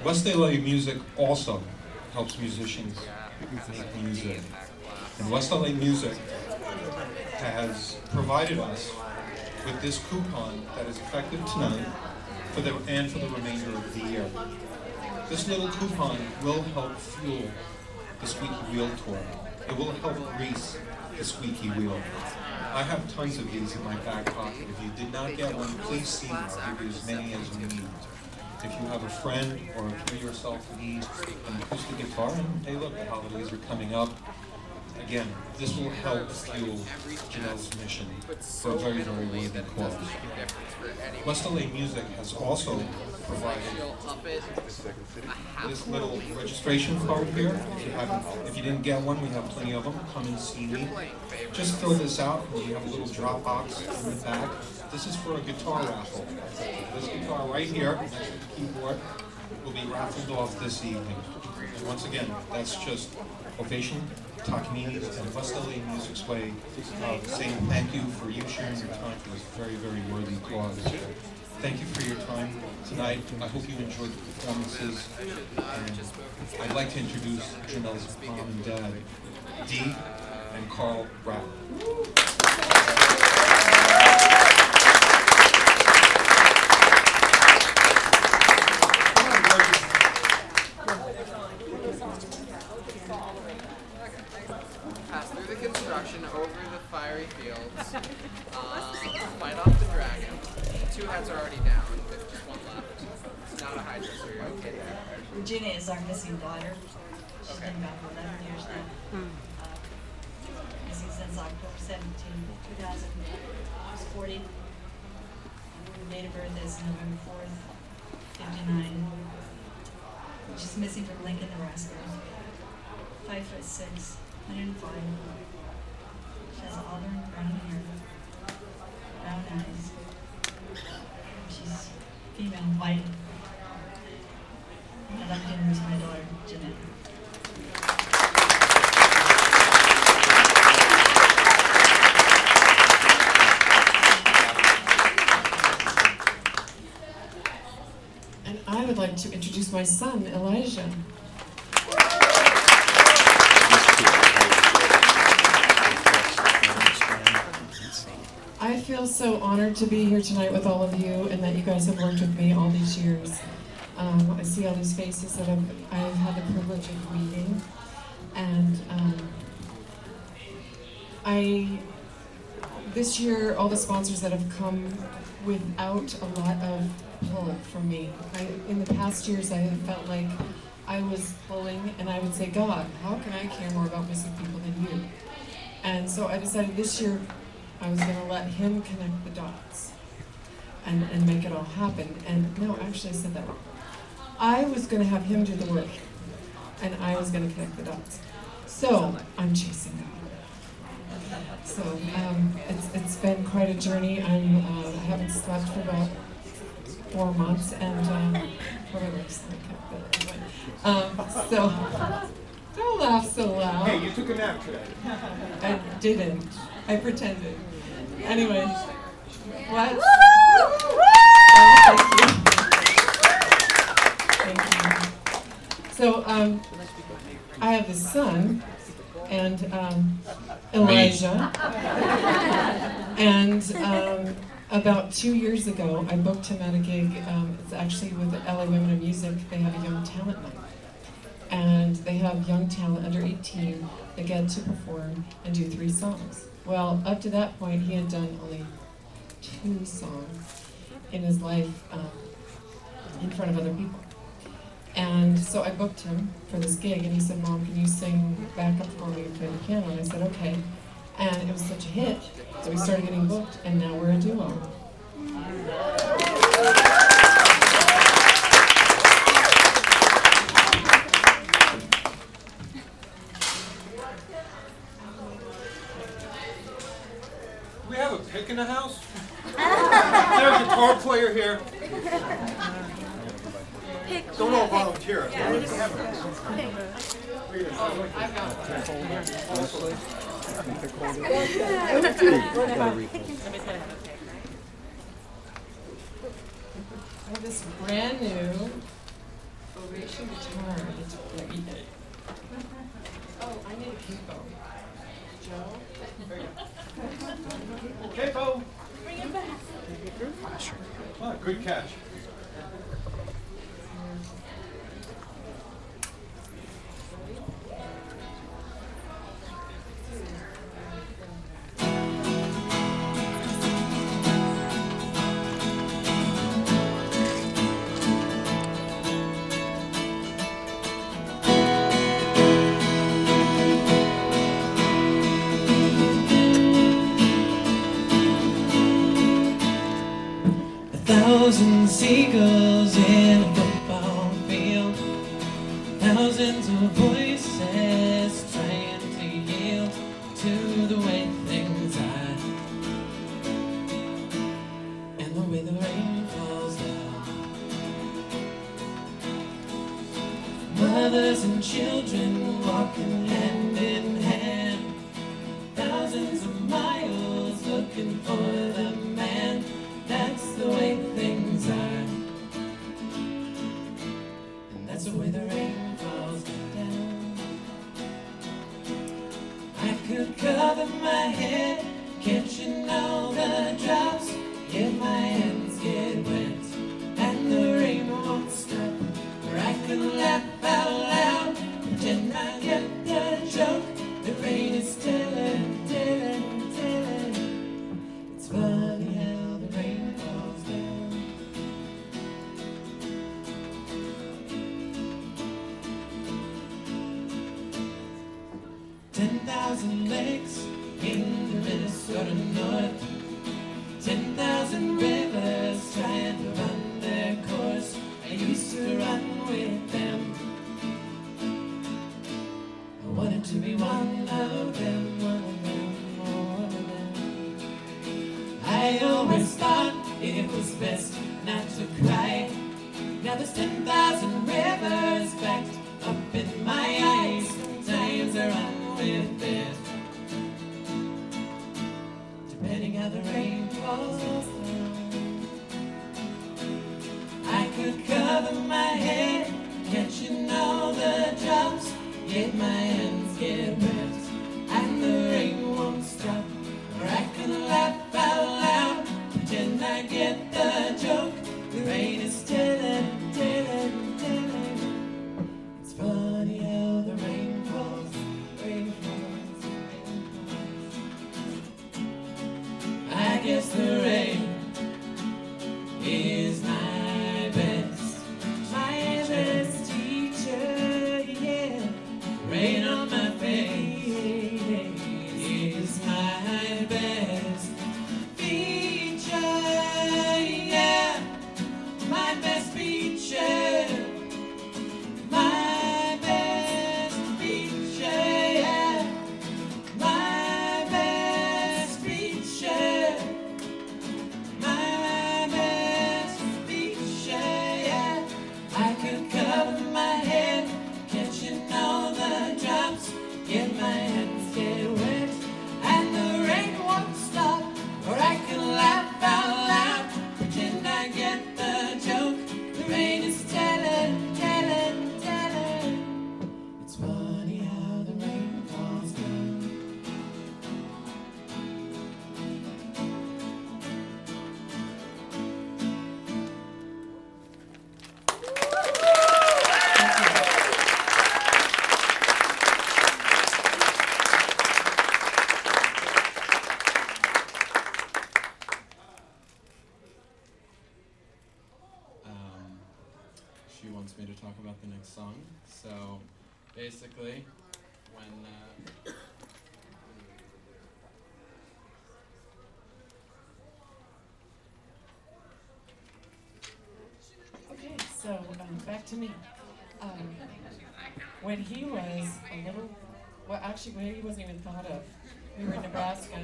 West LA Music also helps musicians make music. And West LA Music has provided us with this coupon that is effective tonight for the remainder of the year. This little coupon will help fuel the Squeaky Wheel tour. It will help grease the squeaky wheel. I have tons of these in my back pocket. If you did not get one, please see me. I'll give you as many as you need. if you have a friend or if you yourself need an acoustic guitar, and hey look, the holidays are coming up. Again, this will help fuel Jannel's mission for a very, very worthy cause. West LA Music has also provided this little registration card here. If you didn't get one, we have plenty of them. Come and see me. Just fill this out, and we have a little drop box in the back. This is for a guitar raffle. This guitar right here, next to the keyboard, will be raffled off this evening. And once again, that's just Ovation Takamini and West LA Music's way of saying thank you for you sharing your time for this very, very worthy cause. Thank you for your time tonight. I hope you enjoyed the performances. And I'd like to introduce Jannel's mom and dad, Dee and Carl Rapp. Pass through the construction, over the fiery fields, fight off the dragon. 2 heads are already down, with just 1 left. It's not a Hydra, so you're okay there. Regina is our missing daughter. She's been about 11 years now. Missing since October 17, 2000. She was 40. Her date of birth is November 4th, 59. She's missing from Lincoln, Nebraska. 5'6", 105. She has auburn brown hair, brown eyes. She's female, white. I'd like to introduce my daughter, Jannel. And I would like to introduce my son, Elijah. I feel so honored to be here tonight with all of you and that you guys have worked with me all these years. I see all these faces that I've had the privilege of meeting, and this year all the sponsors that have come without a lot of pull from me. In the past years I have felt like I was pulling and I would say, God, how can I care more about missing people than you? And so I decided this year I was going to let him connect the dots and make it all happen. And no, actually I said that wrong. I was going to have him do the work, and I was going to connect the dots. So I'm chasing that. So it's been quite a journey. I haven't slept for about 4 months, and probably sleep so don't laugh so loud. Hey, you took a nap today. I didn't. I pretended. Anyway, what? Thank you. Thank you. So I have this son, and Elijah, and about 2 years ago, I booked him at a gig. It's actually with LA Women in Music. They have a young talent night, and they have young talent under 18 that get to perform and do 3 songs. Well, up to that point, he had done only 2 songs in his life in front of other people. And so I booked him for this gig, and he said, Mom, can you sing backup for me and play the piano? And I said, okay. And it was such a hit, so we started getting booked, and now we're a duo. Do we have a pick in the house? Is there a guitar player here? Don't all volunteer. I have this brand new Ovation guitar. It's great. Oh, I need a capo. Joe? Capo! Bring it back. Ah, good catch. 1,000 seagulls in a football field, thousands of voices trying to yield to the way things are, and the way the rain falls down. Mothers and children walking hand in hand, thousands of miles looking for the man. That's the way things are, and that's the way the rain falls down. I could cover my head, catching all the drops, if my hands get wet, and the rain won't stop. Or I could laugh out loud, pretend I get the joke. The rain is telling, telling, telling. It's funny how the rain falls down. "10,000 lakes in the Minnesota north, 10,000 rivers trying to run their course. I used to run with them. I wanted to be one of them, one of them, one of them. I always thought it was best not to cry. Now there's 10,000 rivers backed up in my eyes. Sometimes I run with it, depending how the rain falls down. I could cover my head, catching all the drops, yet my hands get wet, and the rain won't stop. Or I could laugh out loud, pretend I get the joke. The rain is telling, telling, telling. It's funny how the rain falls, rain falls, rain falls. I guess the rain is my best teacher, yeah. Rain on my face is my best feature, yeah. My best feature, my best feature, yeah. My best feature, my best feature, yeah. I could cover my head, catching all the drops, yet my hands get wet, and the rain won't stop. Or I can laugh out loud, pretend I get the joke. The rain is telling, telling, telling. It's funny how the rain falls down. She wants me to talk about the next song. So basically, when Okay, so back to me. When he was a little, well, actually, when he wasn't even thought of, we were in Nebraska.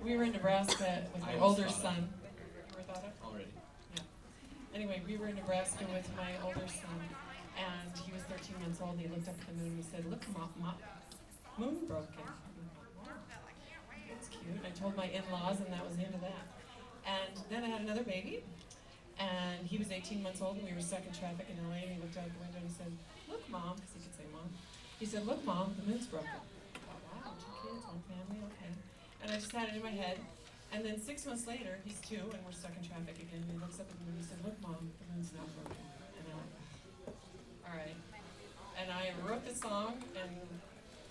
We were in Nebraska with my older son. You were thought of? already. Anyway, we were in Nebraska with my older son, and he was 13 months old, and he looked up at the moon and he said, "Look, Mom, moon broken." That's cute. I told my in-laws, and that was the end of that. And then I had another baby, and he was 18 months old, and we were stuck in traffic in LA, and he looked out the window and he said, "Look, Mom," because he could say Mom. He said, "Look, Mom, the moon's broken." I thought, wow, 2 kids, 1 family, okay. And I just had it in my head. And then 6 months later, he's 2, and we're stuck in traffic again. And he looks up at the moon and he said, "Look, Mom, the moon's not broken." And I'm like, all right. And I wrote the song and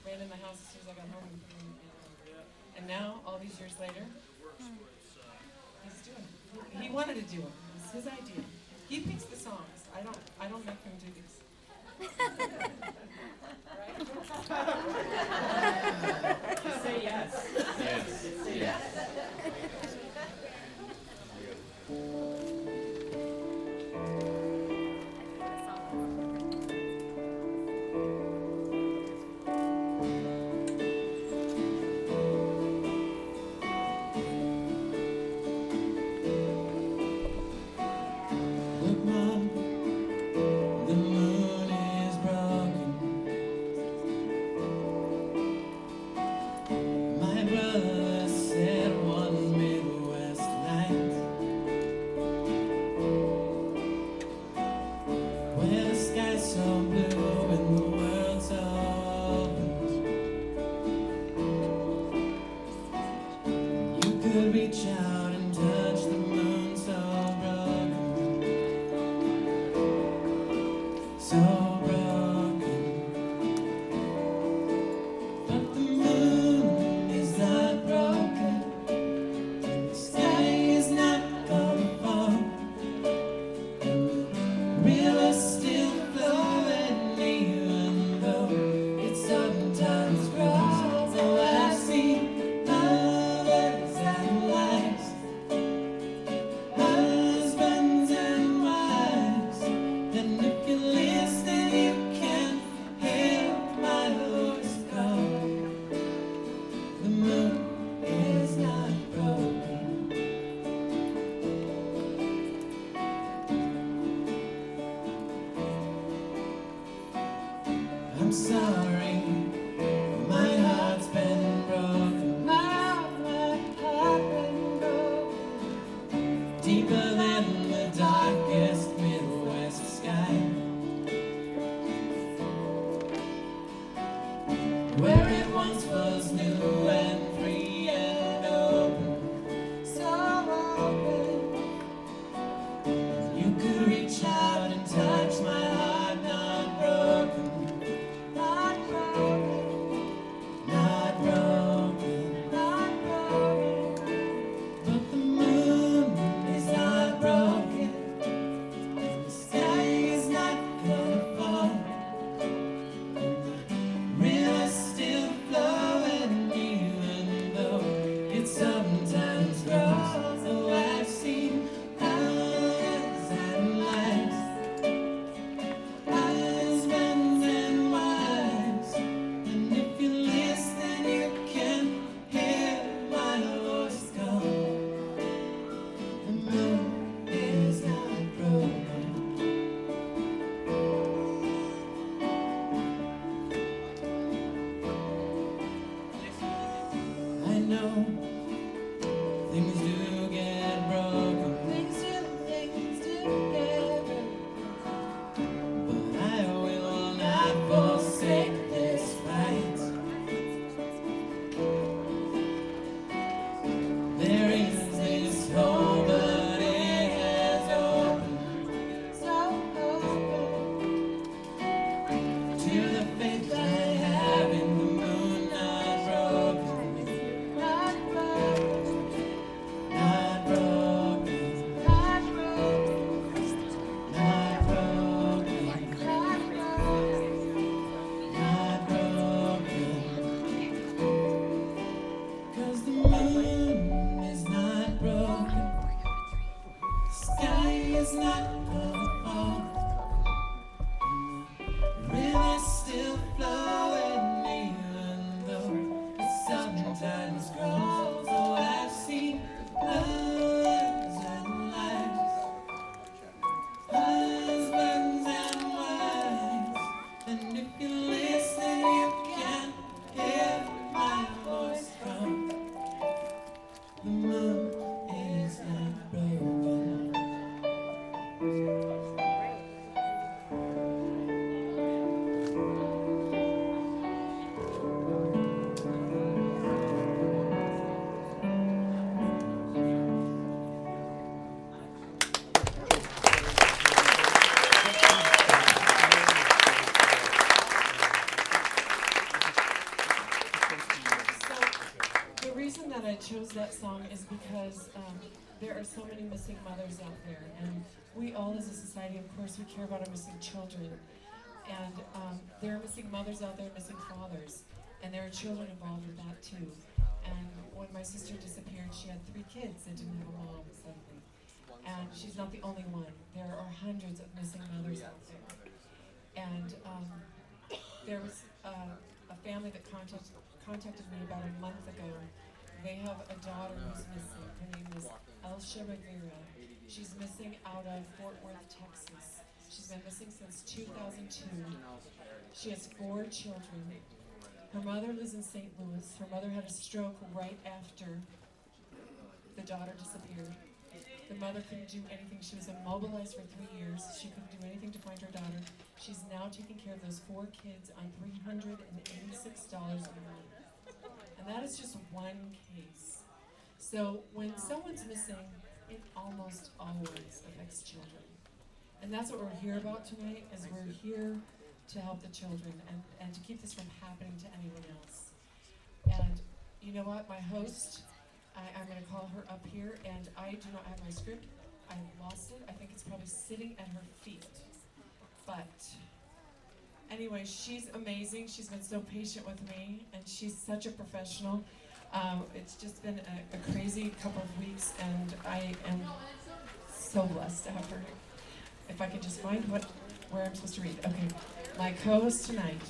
ran in the house as soon as I got home. And now, all these years later, he's doing it. He wanted to do it. It's his idea. He picks the songs. I don't make him do these. Say yes. Yes. Yes. could reach out and touch the moon so broken, so broken. But the moon is not broken, and the sky is not gonna fall, and the river's still flowing even though it sometimes grows. So I've seen lovers and wives, husbands and wives, and if you listen you can hear my voice call. The moon is not broken. I'm sorry, my heart's been broken. My heart been broken. Deeper than the darkest Midwest sky, where it once was new and free and open, so open. You could reach out and touch my heart, not broken. Not broken, not broken, not broken. But the moon is not broken, and the sky is not gonna fall, and the river's still flowing even though it sometimes grows. So I've seen husbands and wives, husbands and wives, and if you listen you can hear my voice call. The moon is not broken. I know things do get broken, things do get broken, but I will not forsake this fight. There is this hole, but it has opened, so open, to the faith I have in the moon, not broken, not broken, not broken, not broken, not broken, not broken. 'Cause the moon is not broken, the sky is not gonna fall, and the river's still flowing even though it sometimes grows. Oh, I've seen lovers and wives, husbands and wives, and if you listen you can hear my voice from. The moon is not broken. So the reason that I chose that song is because there are so many missing mothers out there, and we all as a society, of course, we care about our missing children, and there are missing mothers out there, missing fathers, and there are children involved with that too. And when my sister disappeared, she had 3 kids that didn't have a mom suddenly, and she's not the only one. There are hundreds of missing mothers out there, and there was a family that contacted me about a month ago. They have a daughter who's missing. Her name is Elsha Rivera. She's missing out of Fort Worth, Texas. She's been missing since 2002. She has 4 children. Her mother lives in St. Louis. Her mother had a stroke right after the daughter disappeared. The mother couldn't do anything. She was immobilized for 3 years. She couldn't do anything to find her daughter. She's now taking care of those 4 kids on $386 a month. And that is just one case. So when someone's missing, it almost always affects children. And that's what we're here about tonight, is we're here to help the children and to keep this from happening to anyone else. And you know what, my host, I'm gonna call her up here, and I do not have my script. I lost it. I think it's probably sitting at her feet. But anyway, she's amazing. She's been so patient with me, and she's such a professional. It's just been a crazy couple of weeks, and I am so blessed to have her. If I could just find where I'm supposed to read. Okay, my co-host tonight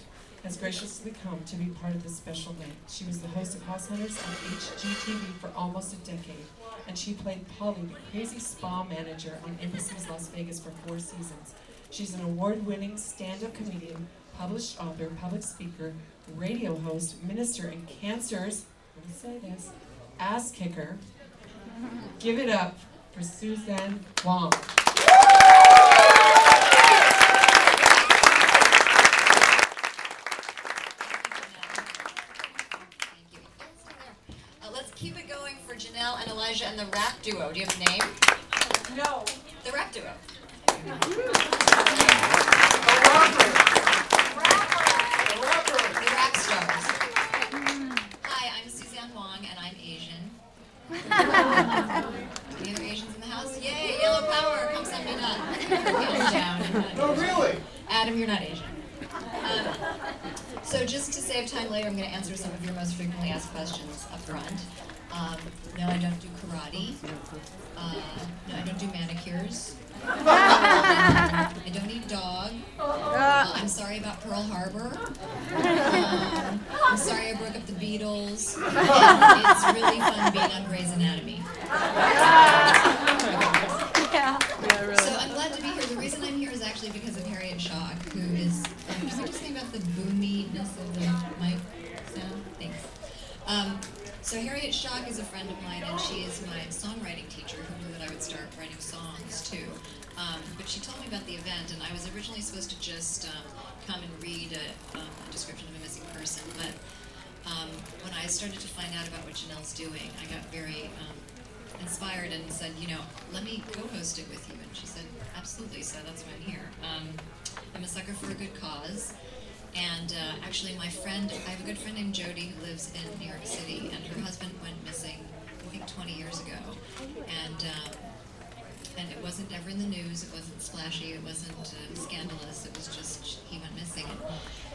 has graciously come to be part of this special night. She was the host of House Hunters on HGTV for almost a decade, and she played Polly, the crazy spa manager on NBC's Las Vegas for 4 seasons. She's an award-winning stand-up comedian, published author, public speaker, radio host, minister, and cancer's, let me say this, ass kicker. Give it up for Suzanne Whang. Keep it going for Jannel and Elijah and the rap duo. Do you have a name? No. The rap duo. The rap stars. Hi, I'm Suzanne Whang, and I'm Asian. Any other Asians in the house? Yay, yellow power. Come send me down. No, really? Adam, you're not Asian. So just to save time later, I'm going to answer some of your most frequently asked questions up front. No, I don't do karate. No, I don't do manicures. I don't eat dog. I'm sorry about Pearl Harbor. I'm sorry I broke up the Beatles. And it's really fun being on Grey's Anatomy. So I'm glad to be here. The reason I'm here is actually because of Harriet Schock, who is, can you just think about the boominess of the mic sound? Thanks. So Harriet Schock is a friend of mine, and she is my songwriting teacher who knew that I would start writing songs too. But she told me about the event, and I was originally supposed to just come and read a description of a missing person. But when I started to find out about what Jannel's doing, I got very inspired and said, you know, let me co-host it with you. And she said, absolutely. So that's why I'm here. I'm a sucker for a good cause. And actually, my friend, I have a good friend named Jody who lives in New York City, and her husband went missing, I think 20 years ago. And it wasn't ever in the news, it wasn't splashy, it wasn't scandalous, it was just, he went missing.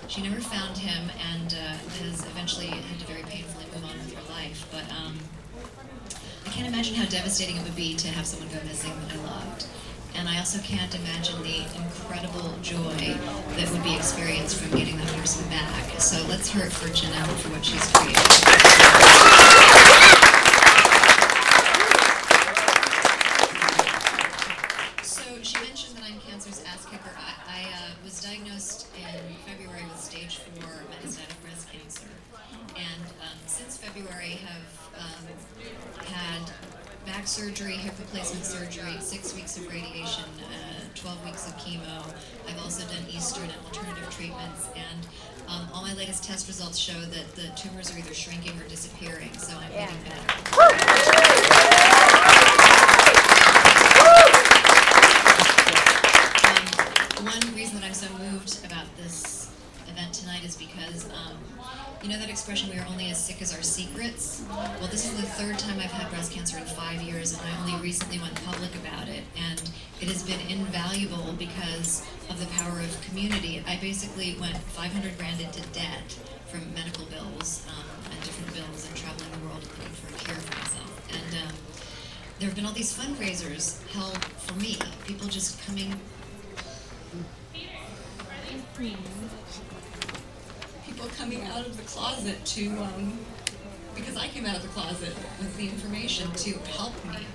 And she never found him, and has eventually had to very painfully move on with her life. But I can't imagine how devastating it would be to have someone go missing that I loved. And I also can't imagine the incredible joy that would be experienced from getting that person back. So let's hear it for Jannel for what she's created. So she mentioned that I'm cancer's ass kicker. I was diagnosed in February with stage 4 metastatic breast cancer. And since February have had back surgery, hip replacement surgery, 6 weeks of radiation, 12 weeks of chemo. I've also done Eastern and alternative treatments, and all my latest test results show that the tumors are either shrinking or disappearing, so I'm getting better. One reason that I'm so moved about this event tonight is because you know that expression, we are only as sick as our secrets? Well, this is the 3rd time I've had breast cancer in 5 years, and I only recently went public about it. And it has been invaluable because of the power of community. I basically went 500 grand into debt from medical bills and different bills and traveling the world looking for a cure for myself. And there have been all these fundraisers held for me, people just coming. People coming out of the closet to, because I came out of the closet with the information to help me.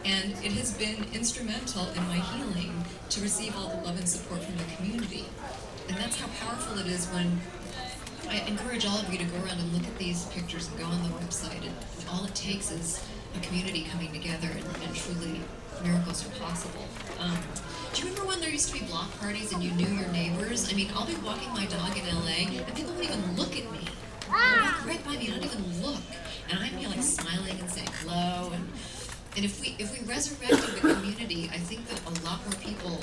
And it has been instrumental in my healing to receive all the love and support from the community. And that's how powerful it is when I encourage all of you to go around and look at these pictures and go on the website. And all it takes is a community coming together, and truly miracles are possible. Do you remember when there used to be block parties and you knew your neighbors? I mean, I'll be walking my dog in LA and people won't even look at me. They'll walk right by me and I don't even look. And I'm here like smiling and saying hello. And if we resurrected the community, I think that a lot more people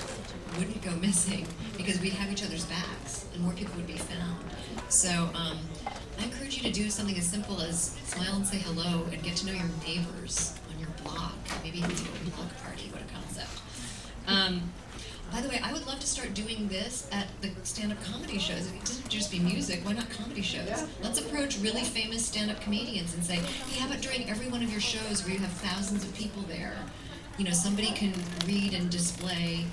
wouldn't go missing because we'd have each other's backs and more people would be found. So I encourage you to do something as simple as smile and say hello and get to know your neighbors on your block. Maybe even do a block party. What a concept. By the way, I would love to start doing this at the stand-up comedy shows. It doesn't just be music, why not comedy shows? Yeah. Let's approach really famous stand-up comedians and say, hey, how about during every one of your shows where you have thousands of people there, you know, somebody can read and display,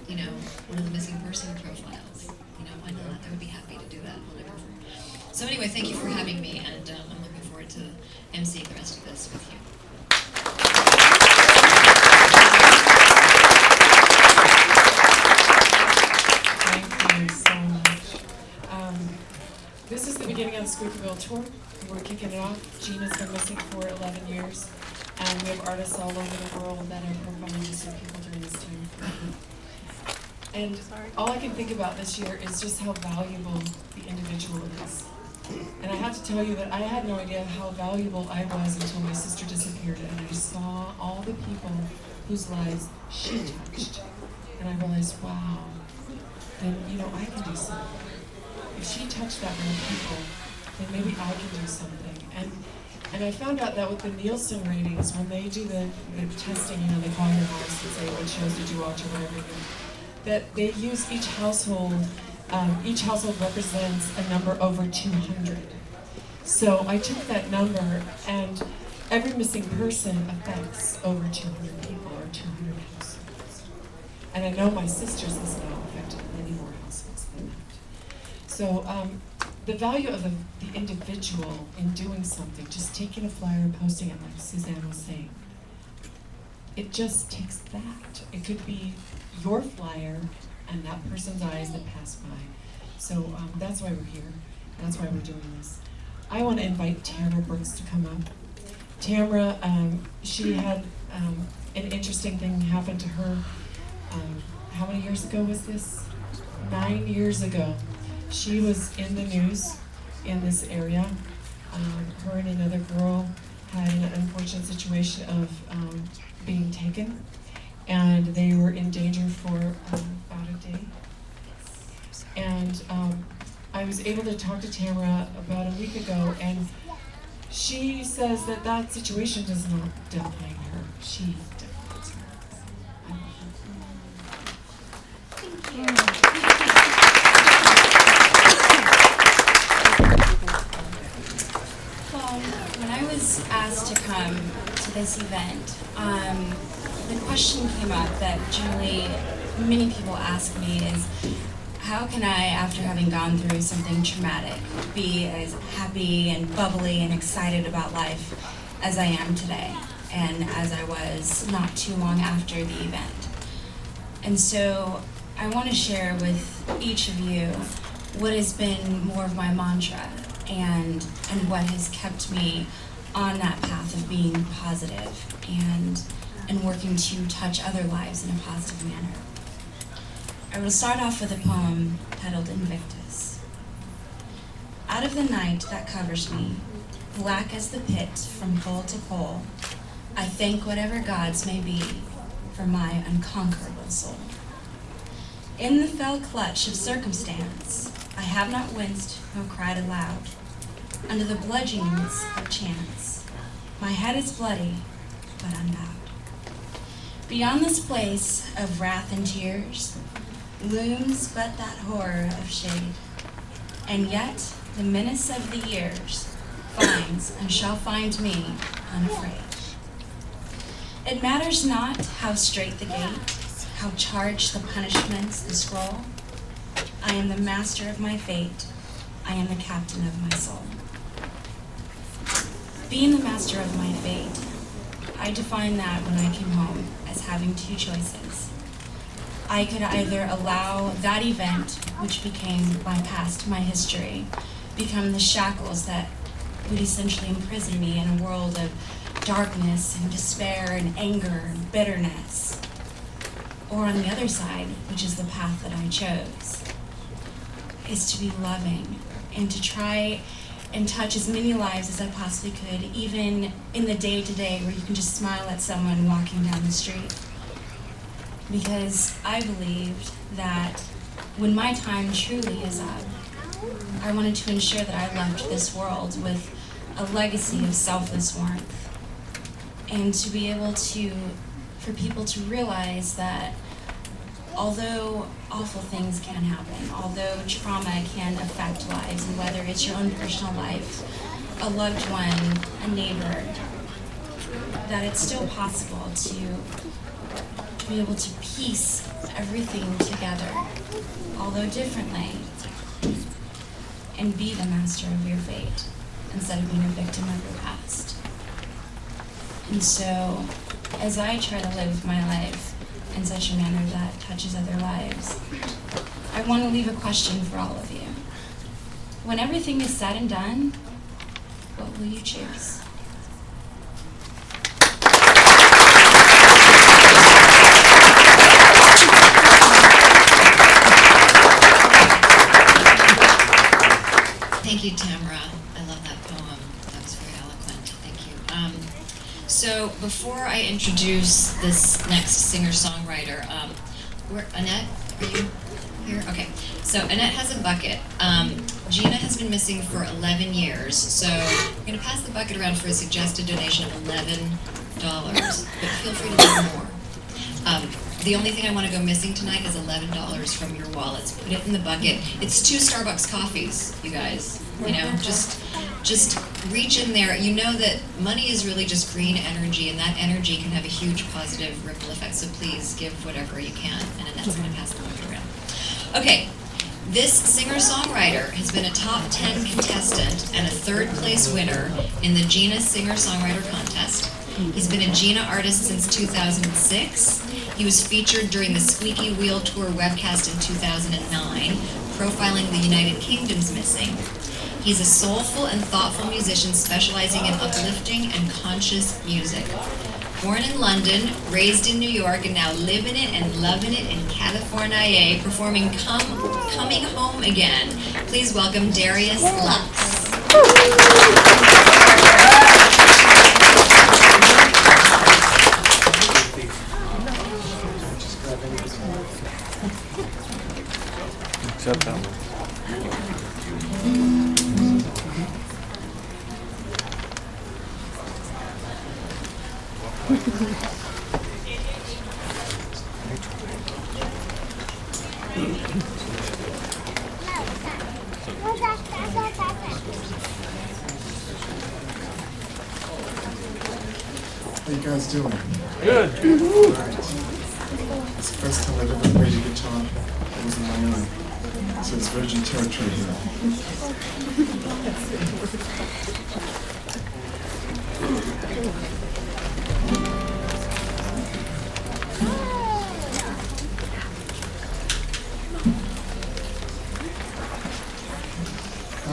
you know, one of the missing person profiles. You know, why not? I would be happy to do that when I perform. So anyway, thank you for having me, and I'm looking forward to emceeing the rest of this with you. This is the beginning of the Squeaky tour. We're kicking it off. GINA's been missing for 11 years, and we have artists all over the world that are performing to see people during this time. And all I can think about this year is just how valuable the individual is. And I have to tell you that I had no idea how valuable I was until my sister disappeared, and I saw all the people whose lives she touched. And I realized, wow, then, you know, I can do something. If she touched that many people, then maybe I can do something. And I found out that with the Nielsen ratings, when they do the testing, you know, they call your house and say, what shows did you watch or whatever, that they use each household represents a number over 200. So I took that number, and every missing person affects over 200 people or 200 households. And I know my sister's has now affected many more households than that. So the value of the individual in doing something, just taking a flyer and posting it, like Suzanne was saying, it just takes that. It could be your flyer and that person's eyes that pass by. So that's why we're here. That's why we're doing this. I want to invite Tamara Brooks to come up. Tamara, she had an interesting thing happen to her. How many years ago was this? 9 years ago. She was in the news in this area. Her and another girl had an unfortunate situation of being taken, and they were in danger for about a day. And I was able to talk to Tamara about a week ago, and she says that that situation does not define her. She defines her. I love her. Thank you. When I was asked to come to this event, the question came up that generally many people ask me is, how can I, after having gone through something traumatic, be as happy and bubbly and excited about life as I am today, and as I was not too long after the event? And so I want to share with each of you what has been more of my mantra, and what has kept me on that path of being positive and working to touch other lives in a positive manner. I will start off with a poem titled Invictus. Out of the night that covers me, black as the pit from pole to pole, I thank whatever gods may be for my unconquerable soul. In the fell clutch of circumstance, I have not winced nor cried aloud. Under the bludgeonings of chance, my head is bloody, but unbowed. Beyond this place of wrath and tears, looms but that horror of shade, and yet the menace of the years finds and shall find me unafraid. It matters not how straight the gate, how charged the punishments, the scroll. I am the master of my fate, I am the captain of my soul. Being the master of my fate, I define that when I came home as having two choices. I could either allow that event, which became my past, my history, become the shackles that would essentially imprison me in a world of darkness and despair and anger and bitterness. Or on the other side, which is the path that I chose, is to be loving and to try and touch as many lives as I possibly could, even in the day-to-day where you can just smile at someone walking down the street. Because I believed that when my time truly is up, I wanted to ensure that I left this world with a legacy of selfless warmth. And to be able to, for people to realize that although awful things can happen, although trauma can affect lives, and whether it's your own personal life, a loved one, a neighbor, that it's still possible to be able to piece everything together, although differently, and be the master of your fate instead of being a victim of your past. And so, as I try to live my life in such a manner that touches other lives, I want to leave a question for all of you. When everything is said and done, what will you choose? Thank you, Tamara. I love that poem. That was very eloquent. Thank you. So before I introduce this next singer-songwriter, Annette, are you here? Okay. So Annette has a bucket. GINA has been missing for 11 years, so we're going to pass the bucket around for a suggested donation of $11, but feel free to do more. The only thing I want to go missing tonight is $11 from your wallets. Put it in the bucket. It's 2 Starbucks coffees, you guys. You know, just reach in there. You know that money is really just green energy, and that energy can have a huge positive ripple effect. So please give whatever you can, and Annette's going to pass the bucket around. Okay, this singer-songwriter has been a top 10 contestant and a 3rd place winner in the GINA Singer-Songwriter Contest. He's been a GINA artist since 2006. He was featured during the Squeaky Wheel Tour webcast in 2009, profiling the United Kingdom's missing. He's a soulful and thoughtful musician specializing in uplifting and conscious music. Born in London, raised in New York, and now living it and loving it in California, performing Coming Home Again. Please welcome Darius Lux. Shut down. How you guys doing? Good. Alright. It's the first time I've ever played a guitar that wasn't my own. So it's virgin territory here.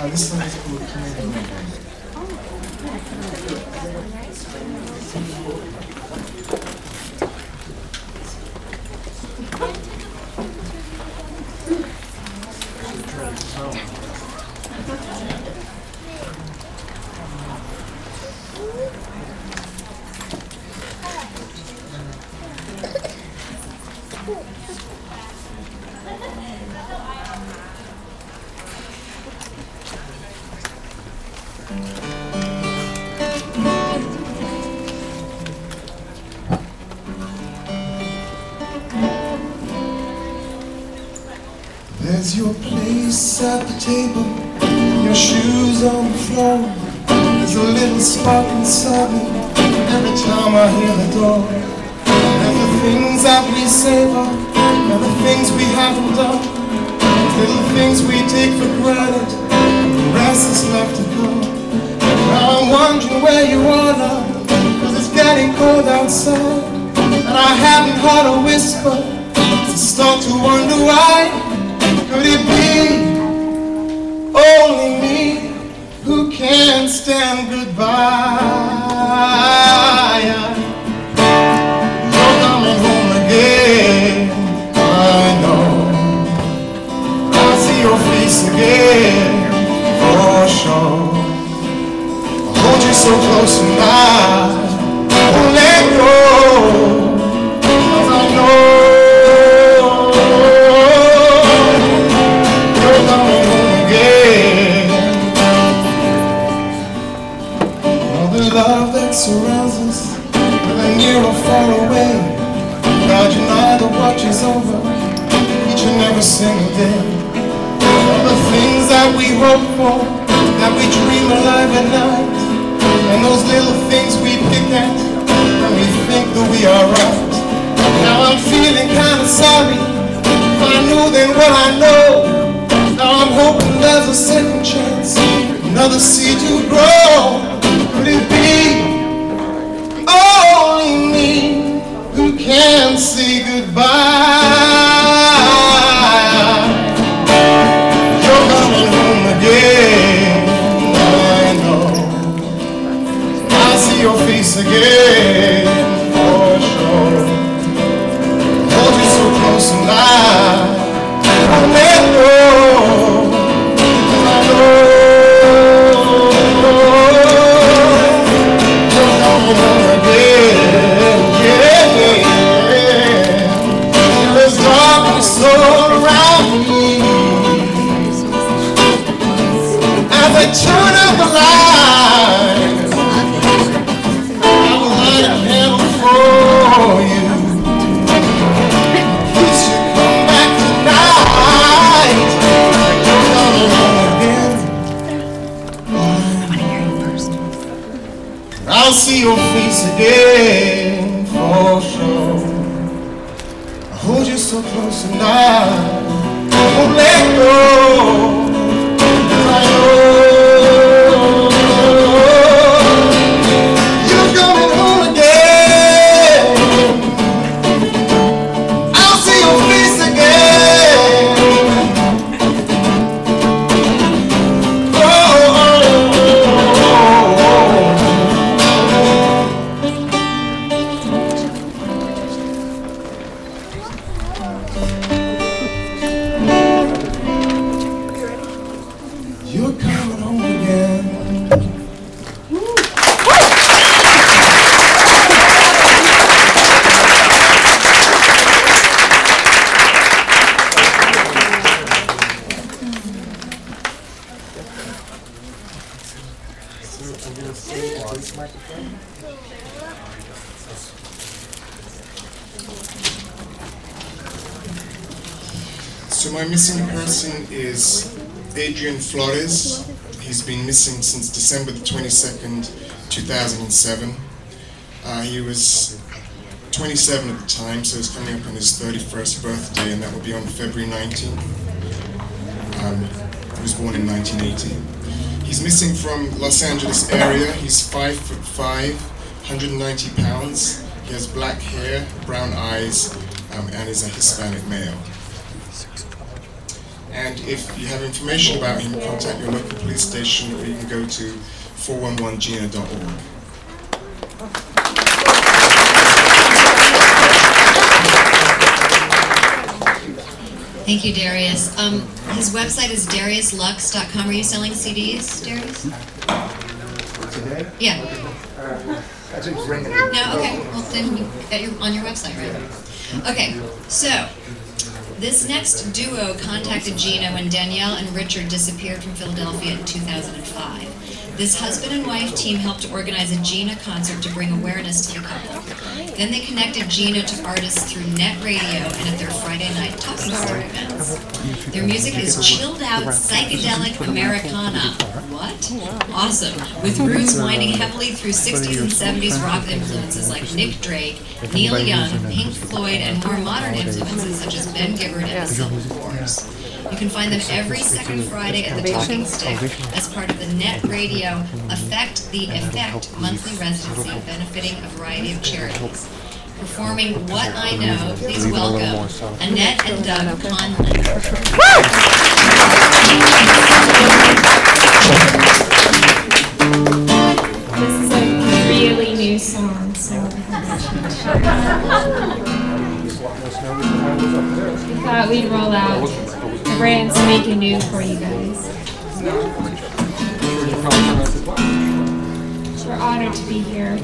This song is called Coming Home Again. There's your place at the table, your shoes on the floor. There's a little spark inside me every time I hear the door. There's the things that we savor, and the things we haven't done. There's little things we take for granted, and the rest is left to go. And now I'm wondering where you are now, 'cause it's getting cold outside, and I haven't heard a whisper, so start to wonder why. Could it be only me who can't stand goodbye? You're coming home again, I know. I'll see your face again, for sure. so close and I won't let go, 'cause I know you're coming home again. All the love that surrounds us, whether near or far away, God, you know the watch is over each and every single day. All the things that we hope for, that we dream alive at night, and those little things we pick at when we think that we are right. Now I'm feeling kind of sorry. If I knew then what I know, now I'm hoping there's a second chance, another seed to grow. Could it be only me who can say goodbye? You're coming home again, I know. I'll see your face again, for sure. Hold you so close and I won't let go, 'cause I know you're coming home again, yeah. And there's darkness all around me. As I turn up the light, I will light a candle for you. Please you come back tonight. You're coming home again. I'll see your face again, for sure. I hold you so close and I won't let go. You're coming home again. I'll see your face again. You're coming home again. So my missing person is Adrian Flores. He's been missing since December the 22nd, 2007. He was 27 at the time, so he's coming up on his 31st birthday, and that will be on February 19th. He was born in 1980. He's missing from Los Angeles area. He's 5'5", 190 pounds. He has black hair, brown eyes, and is a Hispanic male. And if you have information about him, contact your local police station, or you can go to 411gina.org. Thank you, Darius. His website is dariuslux.com. Are you selling CDs, Darius? Today? Yeah. I didn't bring it. No, okay. Well, then on your website, right? Okay, so this next duo contacted GINA when Danielle and Richard disappeared from Philadelphia in 2005. This husband and wife team helped to organize a GINA concert to bring awareness to the couple. Then they connected GINA to artists through net radio and at their Friday night Talking Star events. Their music is chilled out, psychedelic Americana. What? Awesome. With roots winding heavily through 60s and 70s rock influences like Nick Drake, Neil Young, Pink Floyd, and more modern influences such as Ben Gibbard and the Civil Wars. You can find them every second Friday at the Talking Stick as part of the net radio Affect the Effect monthly residency benefiting a variety of charities. Performing What I Know, please welcome Annette and Doug Conlons. This is a really new song, so we thought we'd roll out a brand spanking new for you guys. We're honored to be here.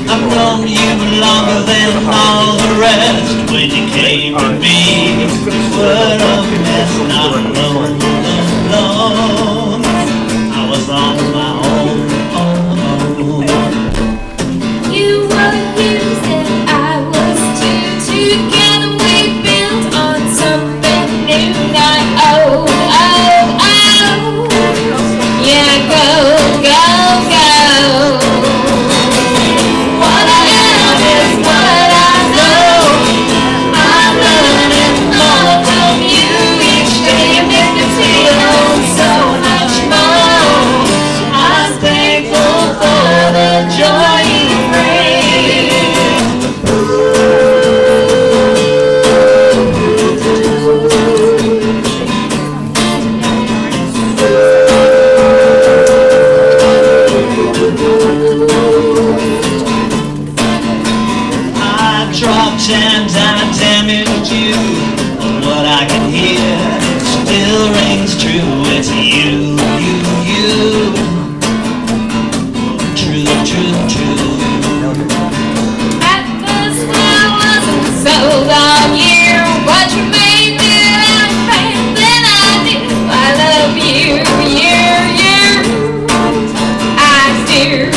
I've known you longer than all the rest. When you came to me, you were a mess, not alone, alone. I was on my own. You were used and I was too. Together we built on something new. Not oh, oh, oh. Yeah, go, go, go. What I am is what I know. I'm learning more from you each day. You make me feel so much more. I'm thankful for the joy you bring. I dropped and I damaged you. What I can hear still rings true. It's you, you. True, true, true. At first I wasn't sold on you, but you made me understand that I do. I love you, you. I do.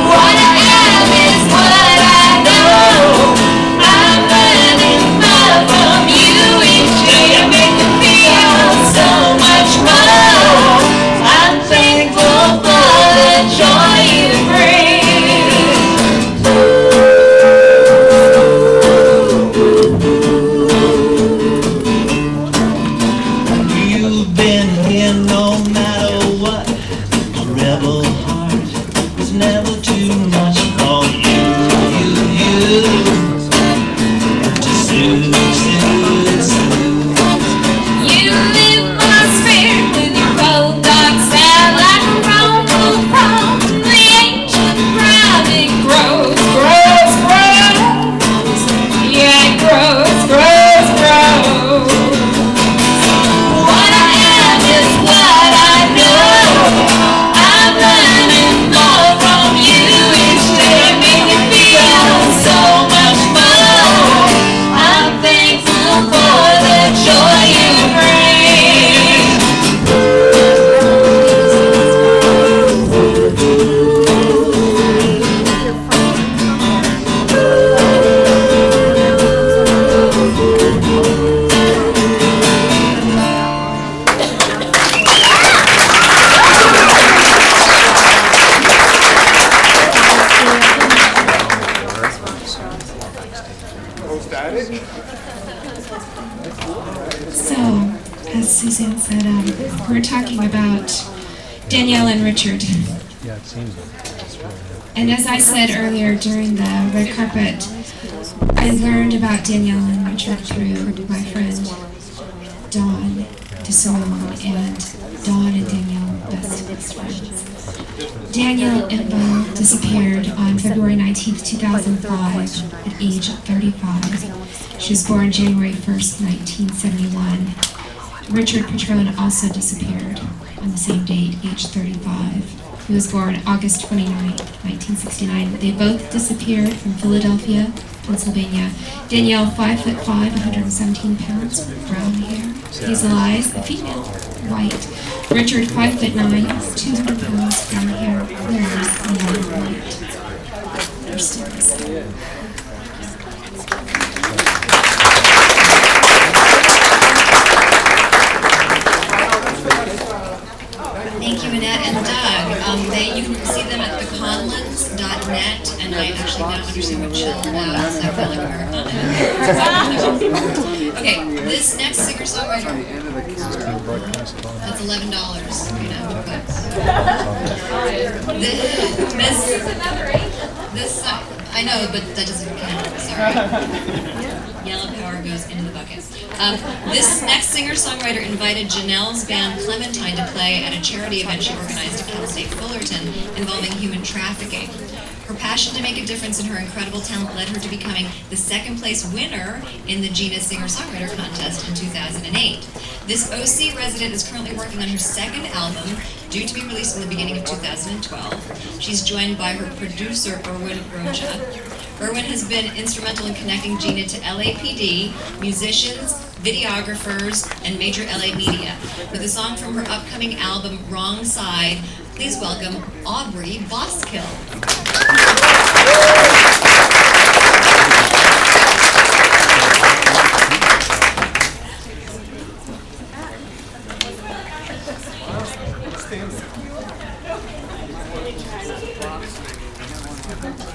What I am is what I know. I'm learning more from you each day. You make me feel so much more. I'm thankful for the joy you bring. You've been here no matter what. A rebel heart was never too much for you. To soothe. You lift my spirit with your cold dark sound like a rumble from the ancient ground. It grows. Yeah, it grows. What I am is what I know. I'm learning more from you each day. Make me feel so much more. I'm thankful for the joy you bring. So, as Suzanne said, we're talking about Danielle and Richard. Yeah, it seems like And as I said earlier during the red carpet, I learned about Danielle and Richard through my friend Dawn DeSolomon, and Dawn and Danielle were best friends. Danielle Imbo disappeared on February 19th, 2005 at age 35. She was born January 1st, 1971. Richard Patrone also disappeared on the same date, age 35. He was born August 29th, 1969. They both disappeared from Philadelphia, Pennsylvania. Danielle, 5'5", 117 pounds, brown hair. Hazel eyes, a female, white. Richard, 5'9", 200 pounds, brown hair, clears, and white. They're still missing. Thank you, Annette and Doug. You can see them at theconlons.net, and I actually now understand what chill was, so I feel like a marathon. Okay, this next singer-songwriter, that's $11, you know, this, I know, but that doesn't count, sorry. Yellow power goes into the bucket. This next singer-songwriter invited Jannel's band Clementine to play at a charity event she organized at Cal State Fullerton involving human trafficking. Her passion to make a difference and her incredible talent led her to becoming the second-place winner in the GINA Singer-Songwriter Contest in 2008. This OC resident is currently working on her second album, due to be released in the beginning of 2012. She's joined by her producer, Erwin Rocha. Erwin has been instrumental in connecting GINA to LAPD, musicians, videographers, and major LA media. With a song from her upcoming album, Wrong Side, please welcome Aubrey Bouskill.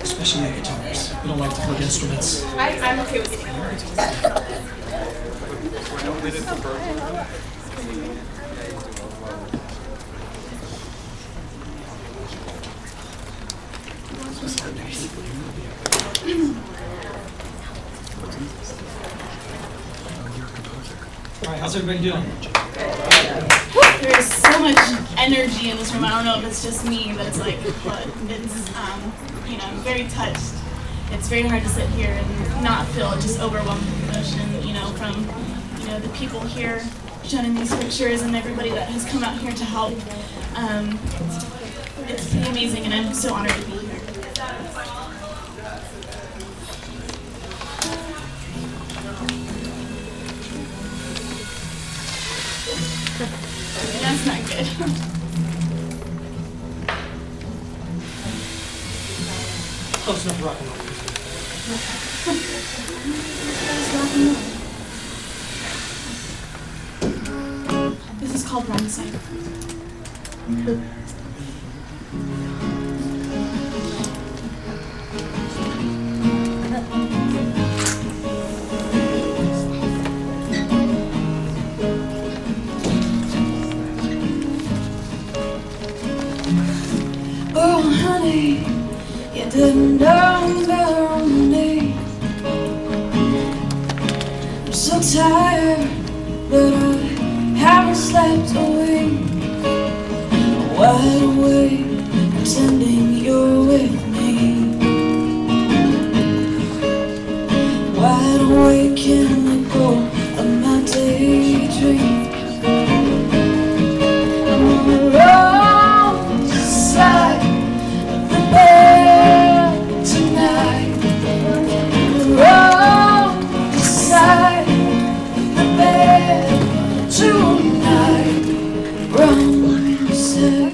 Especially guitars. We don't like to plug instruments. I'm okay with getting Alright, how's everybody doing? There is so much energy in this room. I don't know if it's just me, but it's like, but it's, you know, I'm very touched. It's very hard to sit here and not feel just overwhelmed with emotion, you know, from, you know, the people here shown in these pictures and everybody that has come out here to help. It's pretty amazing, and I'm so honored to be here. That's not good. Close enough rock and roll. This is called Wrong Side. Oh, honey, you didn't know better on me. I'm so tired, but I haven't slept a wink. Wide awake, pretending you're with me. Wide awake, can't let go of my daydream. I'm on the wrong side of the bed tonight. The wrong side of the bed tonight. Wrong side.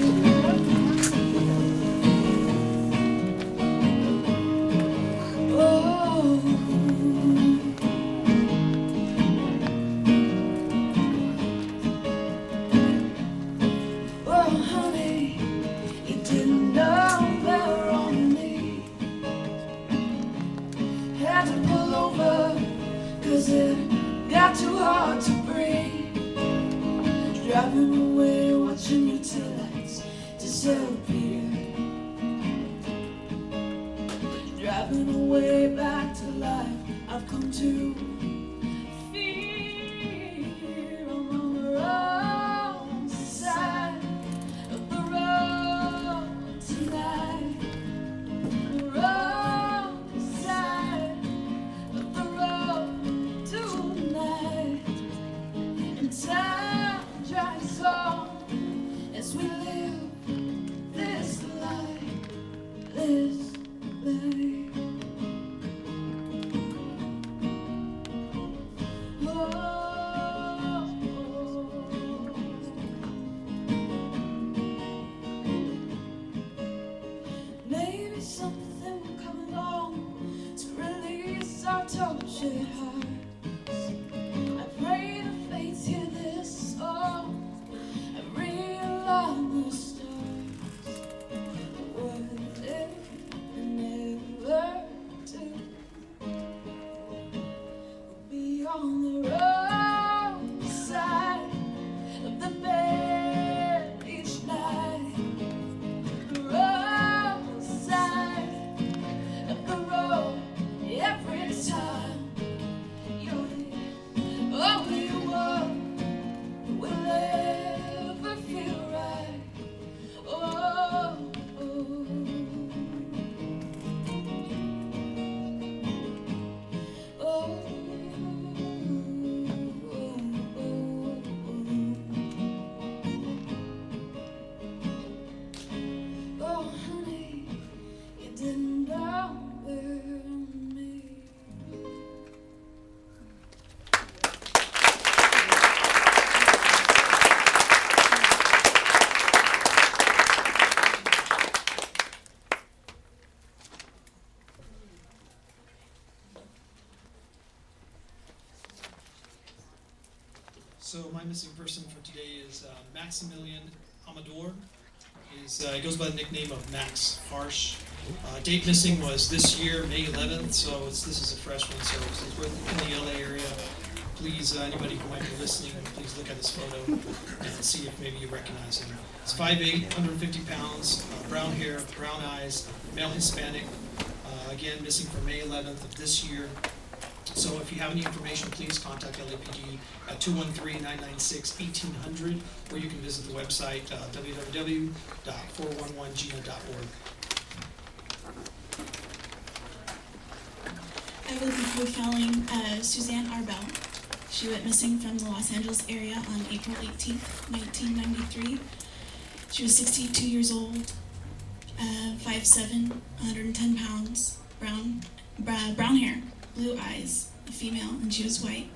Oh, honey, you didn't know better on me. Had to pull over, 'cause it got too hard to breathe. Driving away, watching your taillights disappear. Driving away back to life, I've come to fear. I'm on the wrong side of the road tonight. The wrong side of the road tonight. And time drags on as we live this life, this life. Maybe something will come along to release our tortured hearts. I pray the fates hear this song and realign the stars. Worth it and never do. We'll be on the wrong side of the bed each night. The wrong side of the road every time. So my missing person for today is Maximilian Amador. He goes by the nickname of Max Harsh. Date missing was this year, May 11th, so this is a fresh one, so since we're in the LA area, please, anybody who might be listening, please look at this photo and see if maybe you recognize him. He's 5'8", 150 pounds, brown hair, brown eyes, male Hispanic, again missing from May 11th of this year. So if you have any information, please contact LAPD at 213-996-1800, or you can visit the website www.411gina.org. I will be profiling Suzanne Arbel. She went missing from the Los Angeles area on April 18th, 1993. She was 62 years old, 5'7", 110 pounds, brown hair, blue eyes, a female, and she was white.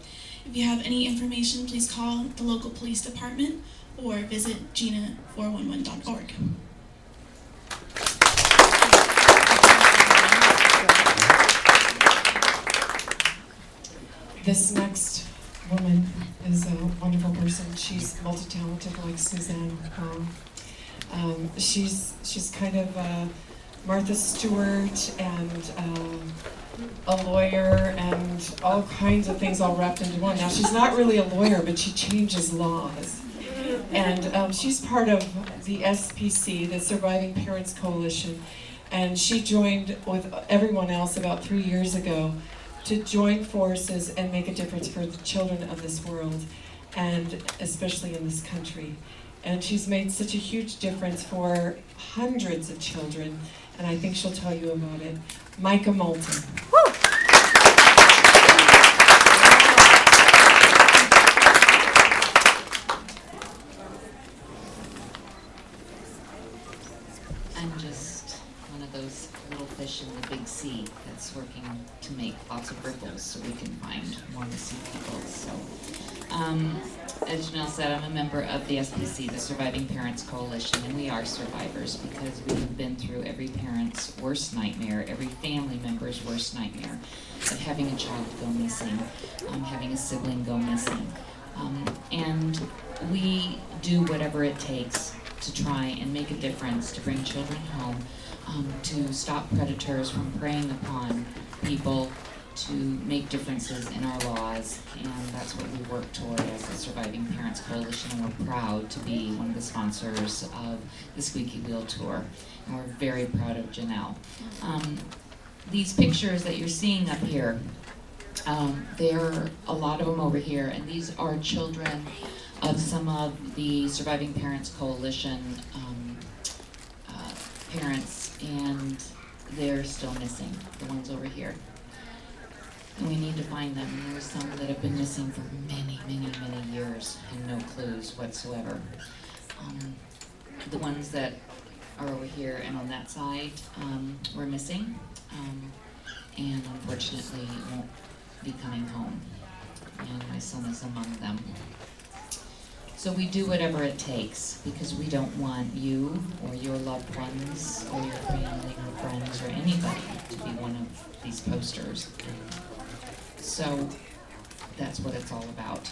If you have any information, please call the local police department or visit GINA411.org. This next woman is a wonderful person. She's multi-talented like Suzanne. She's kind of Martha Stewart and a lawyer and all kinds of things all wrapped into one. Now she's not really a lawyer, but she changes laws. And she's part of the SPC, the Surviving Parents Coalition, and she joined with everyone else about 3 years ago to join forces and make a difference for the children of this world, and especially in this country. And she's made such a huge difference for hundreds of children, and I think she'll tell you about it. Mika Moulton. I'm just one of those little fish in the big sea that's working to make lots of ripples so we can find more missing people. So, as Jannel said, I'm a member of the SPC, the Surviving Parents Coalition, and we are survivors because we have been through every parent's worst nightmare, every family member's worst nightmare of having a child go missing, having a sibling go missing. And we do whatever it takes to try and make a difference, to bring children home, to stop predators from preying upon people, to make differences in our laws, and that's what we work toward as the Surviving Parents Coalition, and we're proud to be one of the sponsors of the Squeaky Wheel Tour, and we're very proud of Jannel. These pictures that you're seeing up here, there are a lot of them over here, and these are children of some of the Surviving Parents Coalition parents, and they're still missing, the ones over here. And we need to find them, and there's some that have been missing for many, many, many years, and no clues whatsoever. The ones that are over here and on that side were missing, and unfortunately won't be coming home, and my son is among them. So we do whatever it takes, because we don't want you or your loved ones or your family or friends or anybody to be one of these posters. So that's what it's all about.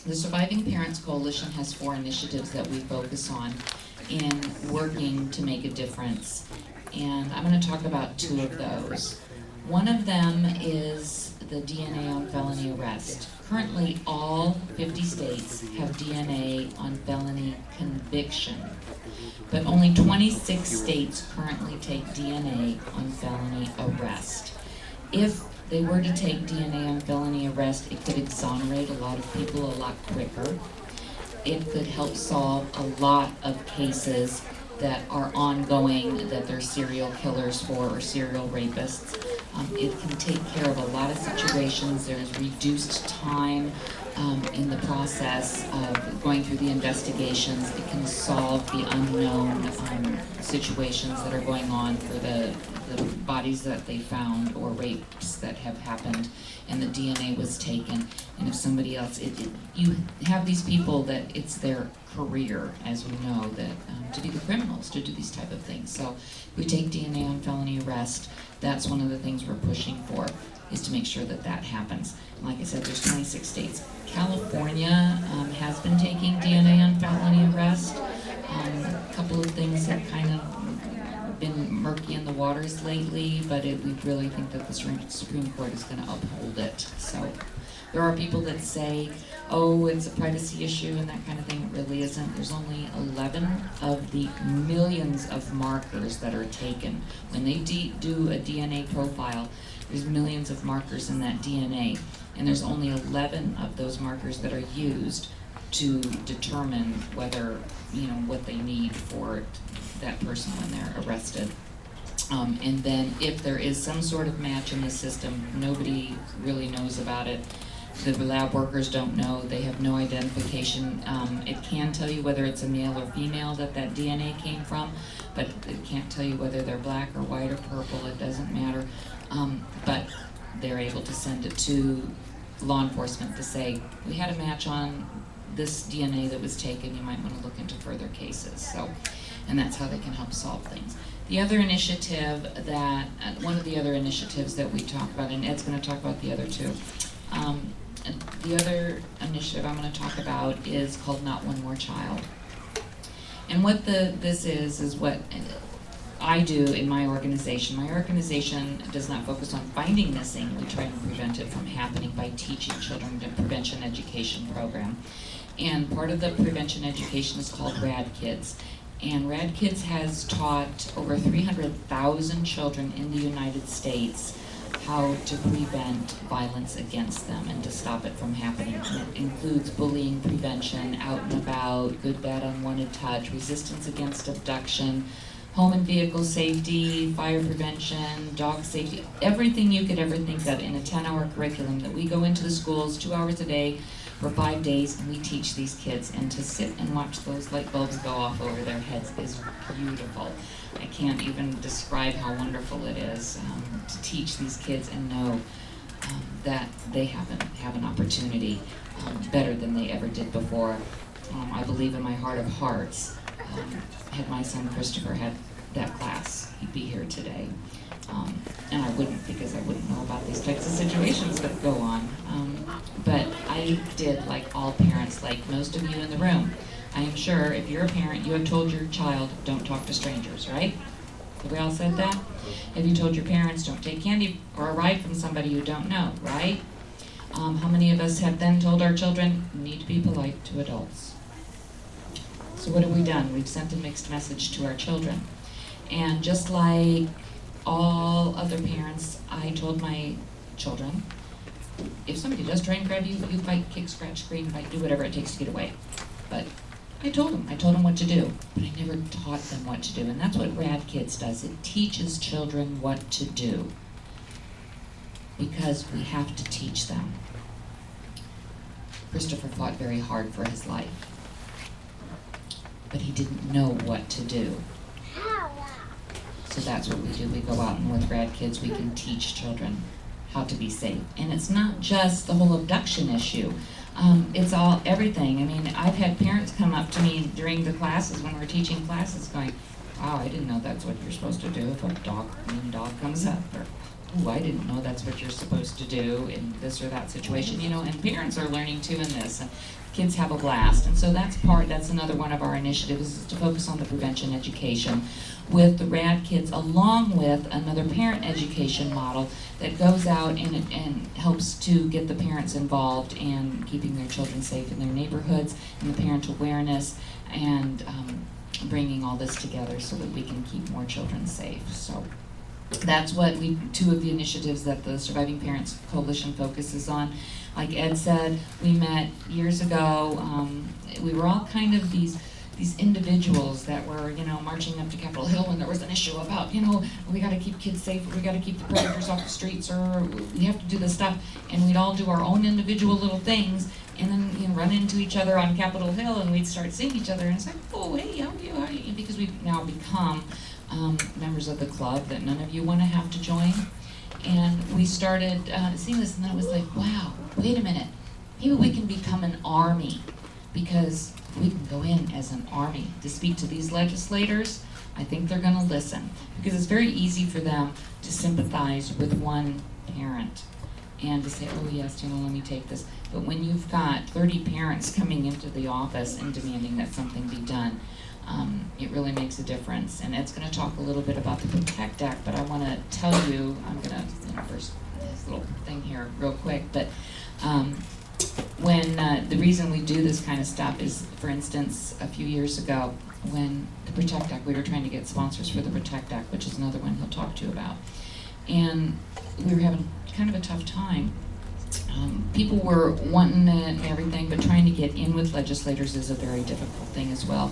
The Surviving Parents Coalition has 4 initiatives that we focus on in working to make a difference. And I'm going to talk about 2 of those. One of them is the DNA on felony arrest. Currently, all 50 states have DNA on felony conviction, but only 26 states currently take DNA on felony arrest. If they were to take DNA on felony arrest, it could exonerate a lot of people a lot quicker. It could help solve a lot of cases that are ongoing, that they're serial killers for or serial rapists. It can take care of a lot of situations. There's reduced time in the process of going through the investigations. It can solve the unknown situations that are going on for the bodies that they found or rapes that have happened and the DNA was taken. And if somebody else, you have these people that it's their career, as we know, that to be the criminals, to do these type of things. So we take DNA on felony arrest. that's one of the things we're pushing for, is to make sure that that happens. And like I said, there's 26 states. California has been taking DNA on felony arrest. A couple of things have kind of been murky in the waters lately, but we really think that the Supreme Court is going to uphold it. So there are people that say, oh, it's a privacy issue and that kind of thing. It really isn't. There's only 11 of the millions of markers that are taken. When they do a DNA profile, there's millions of markers in that DNA, and there's only 11 of those markers that are used to determine whether, what they need for that person when they're arrested. And then if there is some sort of match in the system, nobody really knows about it. The lab workers don't know. They have no identification. It can tell you whether it's a male or female that DNA came from, but it can't tell you whether they're black or white or purple. It doesn't matter. But they're able to send it to law enforcement to say, we had a match on this DNA that was taken. You might want to look into further cases. So, and that's how they can help solve things. The other initiative that, one of the other initiatives that we talk about, and Ed's going to talk about the other two. The other initiative I'm going to talk about is called Not One More Child. And what this is what I do in my organization. My organization does not focus on finding missing. We try to prevent it from happening by teaching children the prevention education program. And part of the prevention education is called RAD Kids. And RAD Kids has taught over 300,000 children in the United States how to prevent violence against them and to stop it from happening. And it includes bullying prevention, out and about, good, bad, unwanted touch, resistance against abduction, home and vehicle safety, fire prevention, dog safety, everything you could ever think of in a 10-hour curriculum that we go into the schools 2 hours a day for 5 days, and we teach these kids. And to sit and watch those light bulbs go off over their heads is beautiful. I can't even describe how wonderful it is to teach these kids and know that they have an opportunity better than they ever did before. I believe in my heart of hearts, had my son Christopher had that class, he'd be here today. And I wouldn't, because I wouldn't know about these types of situations that go on. But I did, like all parents, like most of you in the room. I am sure if you're a parent, you have told your child, don't talk to strangers, right? Have we all said that? Have you told your parents, don't take candy or a ride from somebody you don't know, right? How many of us have then told our children, you need to be polite to adults? So what have we done? We've sent a mixed message to our children. And just like all other parents, I told my children, if somebody does try and grab you, you fight, kick, scratch, scream, fight, do whatever it takes to get away. But I told them what to do, but I never taught them what to do. And that's what RAD Kids does. It teaches children what to do, because we have to teach them. Christopher fought very hard for his life, but he didn't know what to do. So that's what we do. We go out, and with RAD Kids, we can teach children how to be safe. And it's not just the whole abduction issue. It's everything. I mean, I've had parents come up to me during the classes when we're teaching classes going, wow, I didn't know that's what you're supposed to do if a mean dog comes up. Or, ooh, I didn't know that's what you're supposed to do in this or that situation. And parents are learning too in this. And kids have a blast. And so that's another one of our initiatives, is to focus on the prevention education with the RAD Kids, along with another parent education model that goes out and helps to get the parents involved in keeping their children safe in their neighborhoods, and the parent awareness, and bringing all this together so that we can keep more children safe. So that's what two of the initiatives that the Surviving Parents Coalition focuses on. Like Ed said, we met years ago. We were all kind of these individuals that were, marching up to Capitol Hill when there was an issue about, we got to keep kids safe, we got to keep the predators off the streets, or we have to do this stuff, and we'd all do our own individual little things, and then run into each other on Capitol Hill, and we'd start seeing each other, and it's like, oh, hey, how are you? Because we've now become members of the club that none of you want to have to join. And we started seeing this, and then it was like, wow, wait a minute, maybe we can become an army, because we can go in as an army to speak to these legislators I think they're going to listen, because it's very easy for them to sympathize with one parent and to say, oh yes, you know, let me take this. But when you've got 30 parents coming into the office and demanding that something be done, it really makes a difference. And Ed's going to talk a little bit about the Protect Act, but I want to tell you, I'm going to, first this little thing here real quick, but when the reason we do this kind of stuff is, for instance, a few years ago when the Protect Act, we were trying to get sponsors for the Protect Act, which is another one he'll talk to you about. And we were having kind of a tough time. People were wanting it and everything, but trying to get in with legislators is a very difficult thing as well.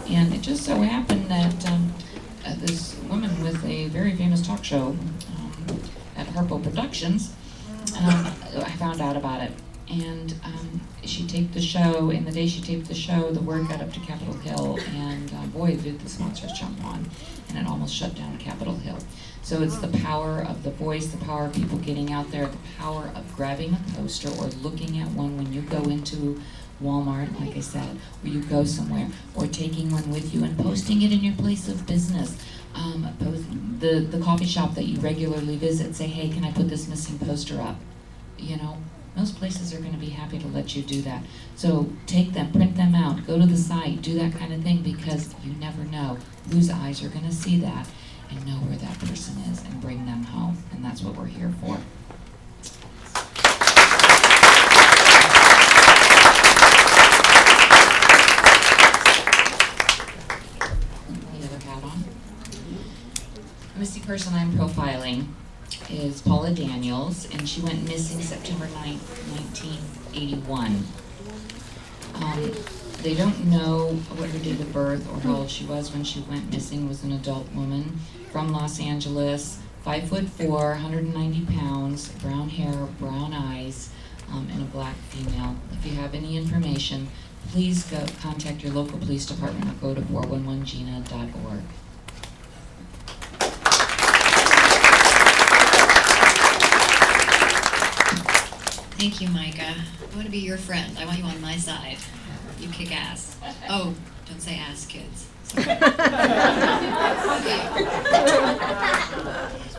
And it just so happened that this woman with a very famous talk show at Harpo Productions, I found out about it. And she taped the show, and the day she taped the show, the word got up to Capitol Hill, and boy, did the sponsors jump on, and it almost shut down Capitol Hill. So it's the power of the voice, the power of people getting out there, the power of grabbing a poster or looking at one when you go into Walmart, like I said, or you go somewhere, or taking one with you and posting it in your place of business. The coffee shop that you regularly visit, say, hey, can I put this missing poster up? You know, most places are going to be happy to let you do that. So take them, print them out, go to the site, do that kind of thing, because you never know whose eyes are going to see that and know where that person is and bring them home. And that's what we're here for. The other hat on. The missing person I'm profiling is Paula Daniels, and she went missing September 9th, 1981. They don't know what her date of birth or how old she was when she went missing. Was an adult woman from Los Angeles, 5'4", 190 pounds, brown hair, brown eyes, and a black female. If you have any information, please go contact your local police department or go to 411gina.org. Thank you, Mika. I want to be your friend. I want you on my side. You kick ass. Oh, don't say ass, kids.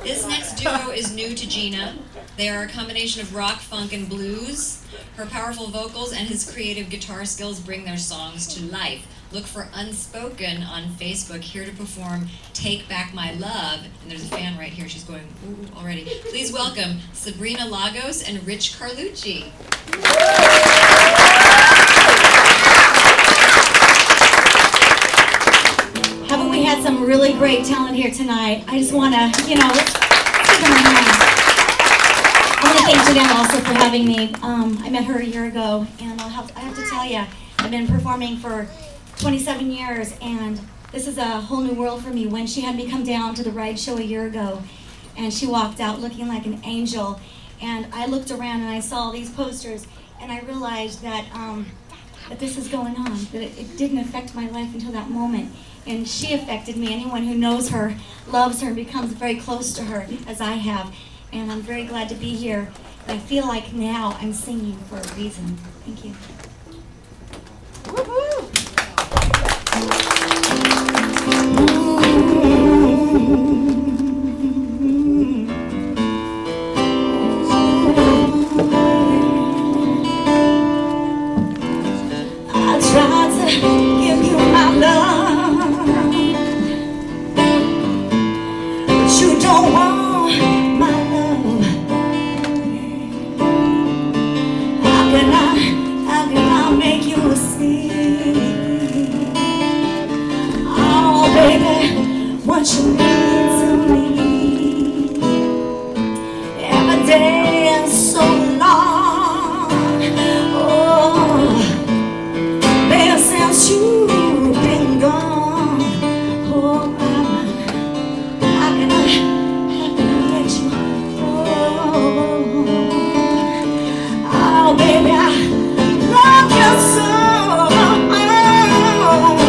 This next duo is new to GINA. They are a combination of rock, funk, and blues. Her powerful vocals and his creative guitar skills bring their songs to life. Look for Unspoken on Facebook, here to perform Take Back My Love. And there's a fan right here, she's going, ooh, already. Please welcome Sabrina Lagos and Rich Carlucci. Haven't we had some really great talent here tonight? I just want to, let's give them a hand. I want to thank Jannel also for having me. I met her a year ago, and I have to tell you, I've been performing for 27 years, and this is a whole new world for me. When she had me come down to the Ride Show a year ago, and she walked out looking like an angel, and I looked around and I saw these posters, and I realized that that this is going on, that it didn't affect my life until that moment. And she affected me. Anyone who knows her loves her and becomes very close to her, as I have. And I'm very glad to be here. And I feel like now I'm singing for a reason. Thank you. Woo-hoo! I tried to give you my love, but you don't want my love. How can I make you see? Oh baby, what you mean to me? Every day is so long. Oh, baby, since you've been gone. Oh, how can I let you go? Oh, baby, I love you so.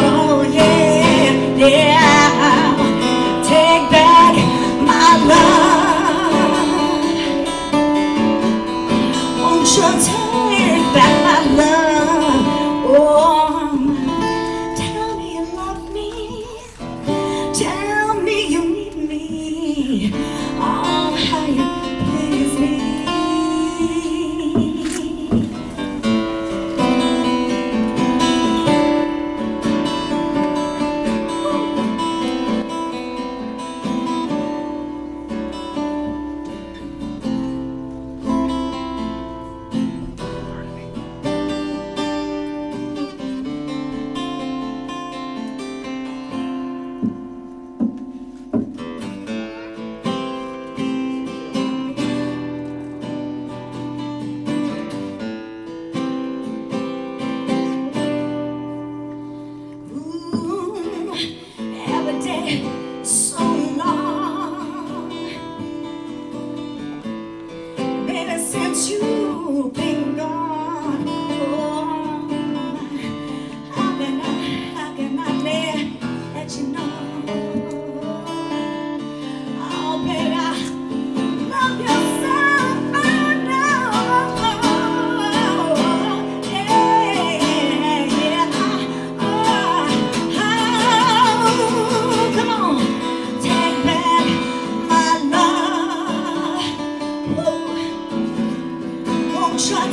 Oh, yeah, yeah. Take back my love. Won't you take back my love? Oh, tell me you love me. since you've been gone. Oh, how can I let you know? Oh, baby, I love you so.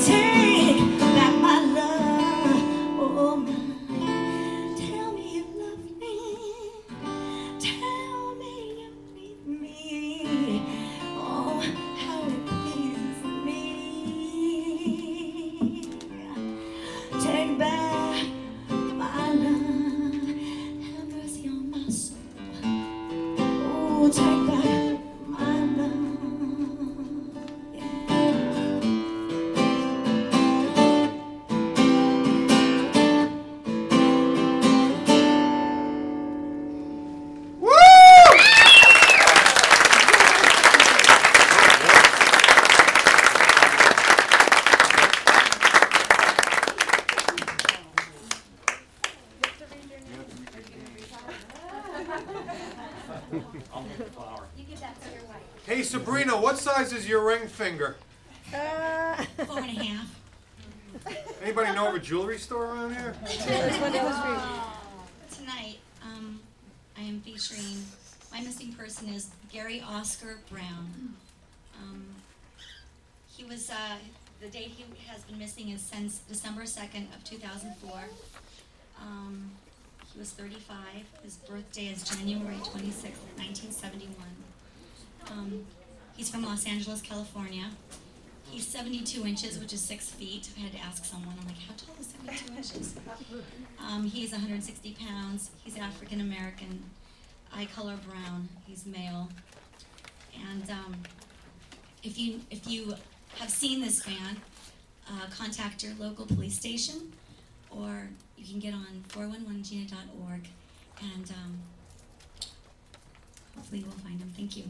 Take back my love, oh my. Tell me you love me, tell me you need me, oh how it pleases me. Take back my love, have mercy on my soul, oh take back my love. Hey Sabrina, what size is your ring finger? 4.5. Anybody know of a jewelry store around here? Tonight, I am featuring, my missing person is Gary Oscar Brown. He was, the date he has been missing is since December 2nd of 2004. He was 35. His birthday is January 26th, 1971. He's from Los Angeles, California. He's 72 inches, which is 6 feet. I had to ask someone, I'm like, how tall is 72 inches? He's 160 pounds. He's African American, eye color brown. He's male. And if you have seen this man, contact your local police station, or you can get on 411gina.org, and hopefully we'll find him. Thank you.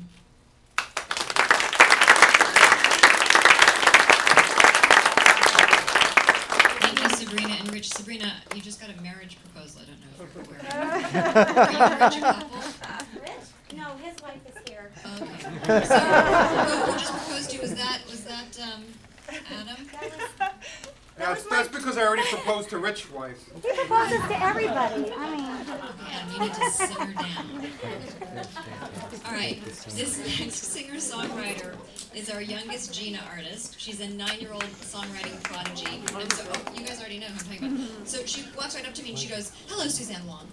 Sabrina and Rich. Sabrina, you just got a marriage proposal. I don't know if you're aware. Are you a rich couple? Rich? No, his wife is here. Okay. So, who just proposed to you? Was that Adam? Yeah, that's because I already proposed to Rich twice. He proposes to everybody. I mean, Adam, you need to simmer down. All right, this next singer-songwriter is our youngest GINA artist. She's a 9-year-old songwriting prodigy. You guys already know who I'm talking about. So she walks right up to me and she goes, "Hello, Suzanne Whang.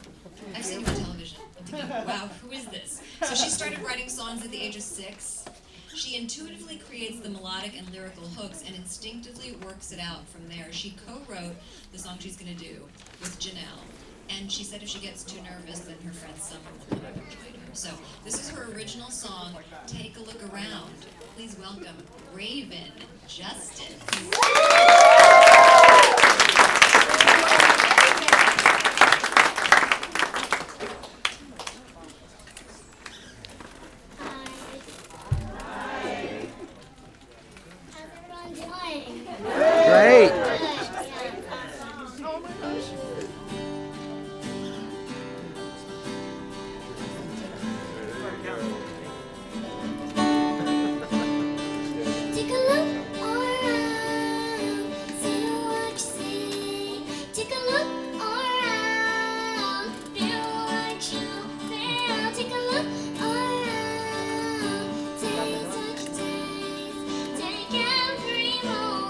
I've seen you on television." I'm thinking, wow, who is this? So she started writing songs at the age of 6. She intuitively creates the melodic and lyrical hooks and instinctively works it out from there. She co-wrote the song she's going to do with Jannel. And she said if she gets too nervous, then her friend Summer will come up and join her. So this is her original song, Take a Look Around. Please welcome Raevyn Justice. Great. Take a look around, see what you see. Take a look around, feel what you feel. Take a look around, taste what you taste. Take every moment.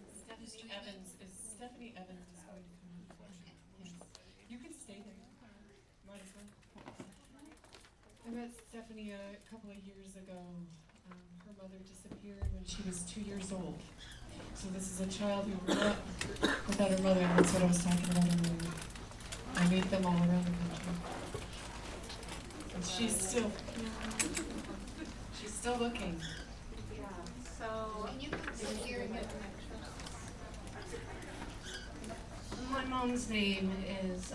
Stephanie Evans is going to come up. Yes. You can stay there. Might as well. I met Stephanie a couple of years ago. Her mother disappeared when she was 2 years old. So this is a child who grew up without her mother, and that's what I was talking about earlier. I meet them all around the country. And she's still looking. Yeah. So can you come here and get the next My mom's name is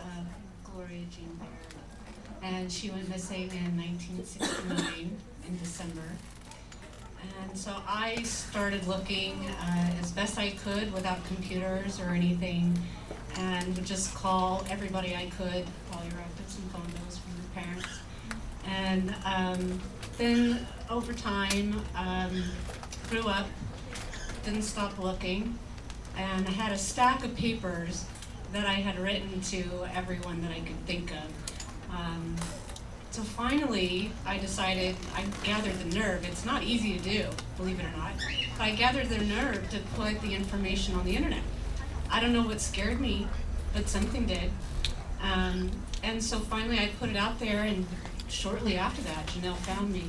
Gloria Jean Baird, and she went missing in 1969 in December. And so I started looking as best I could without computers or anything, and would just call everybody I could, call your relatives and condos from your parents. And then over time, grew up, didn't stop looking, and I had a stack of papers that I had written to everyone that I could think of. So finally, I decided, I gathered the nerve. It's not easy to do, believe it or not, but I gathered the nerve to put the information on the internet. I don't know what scared me, but something did. And so finally I put it out there, and shortly after that, Jannel found me.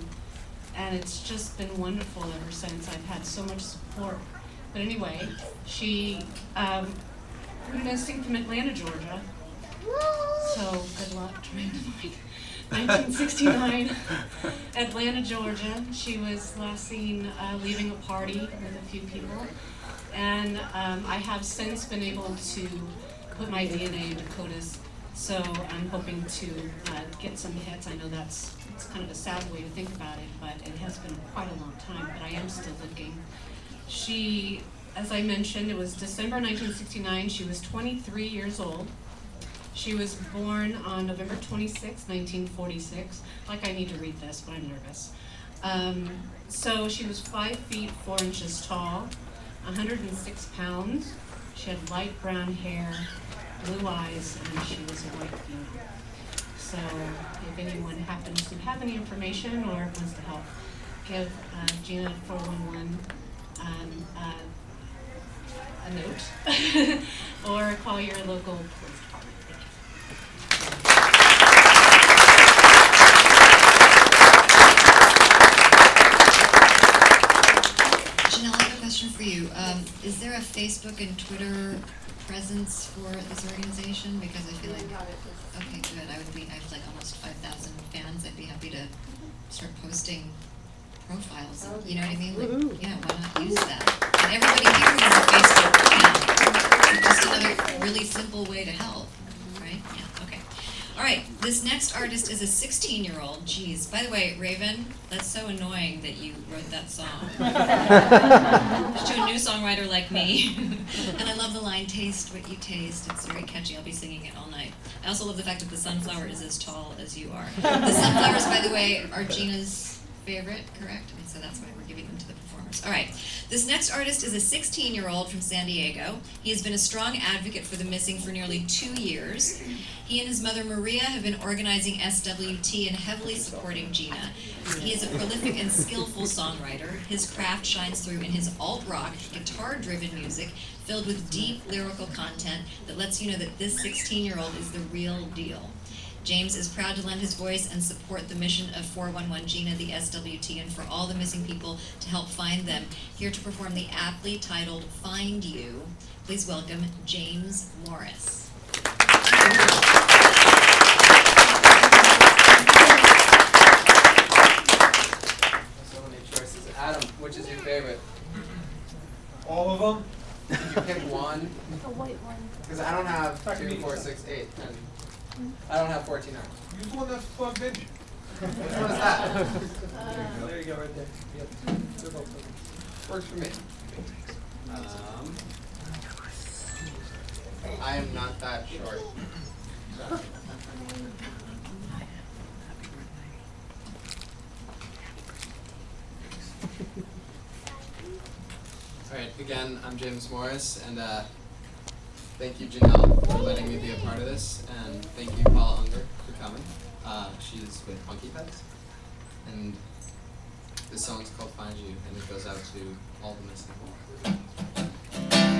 And it's just been wonderful ever since. I've had so much support. But anyway, she went missing from Atlanta, Georgia. So good luck trying to find 1969, Atlanta, Georgia. She was last seen leaving a party with a few people. And I have since been able to put my DNA into CODIS. So I'm hoping to get some hits. I know it's kind of a sad way to think about it, but it has been quite a long time, but I am still looking. She, as I mentioned, it was December 1969. She was 23 years old. She was born on November 26, 1946. Like, I need to read this, but I'm nervous. So she was 5 feet 4 inches tall, 106 pounds. She had light brown hair, blue eyes, and she was a white female. So if anyone happens to have any information or wants to help, give GINA 411 a note or call your local police department. Jannel, I have a question for you. Is there a Facebook and Twitter presence for this organization? Because I feel like, okay, good. I have like almost 5,000 fans. I'd be happy to start posting profiles. You know what I mean? Like, yeah, why not use that? And everybody here has a Facebook account. It's just another really simple way to help, right? Yeah. Okay. All right. This next artist is a 16-year-old. Jeez. By the way, Raevyn, that's so annoying that you wrote that song. Just to a new songwriter like me. And I love the line, "Taste what you taste." It's very catchy. I'll be singing it all night. I also love the fact that the sunflower is as tall as you are. The sunflowers, by the way, are GINA's favorite, correct? And so that's why we're giving them to the performers. All right. This next artist is a 16-year-old from San Diego. He has been a strong advocate for the missing for nearly 2 years. He and his mother Maria have been organizing SWT and heavily supporting GINA. He is a prolific and skillful songwriter. His craft shines through in his alt-rock, guitar-driven music filled with deep lyrical content that lets you know that this 16-year-old is the real deal. James is proud to lend his voice and support the mission of 411 GINA, the SWT, and for all the missing people to help find them. Here to perform the aptly titled Find You, please welcome James Morris. So many choices. Adam, which is your favorite? All of them? Did you pick one? A white one. Because I don't have 2, 4, 6, 8, and I don't have 14. Use one that's plugged in. Which one is that? There you go, right there. Yep. Works for me. I am not that short. So. Alright, again, I'm James Morris, and thank you, Jannel, for letting me be a part of this, and thank you, Paula Unger, for coming. She's with Monkey Pets, and this song's called Find You, and it goes out to all the missing people.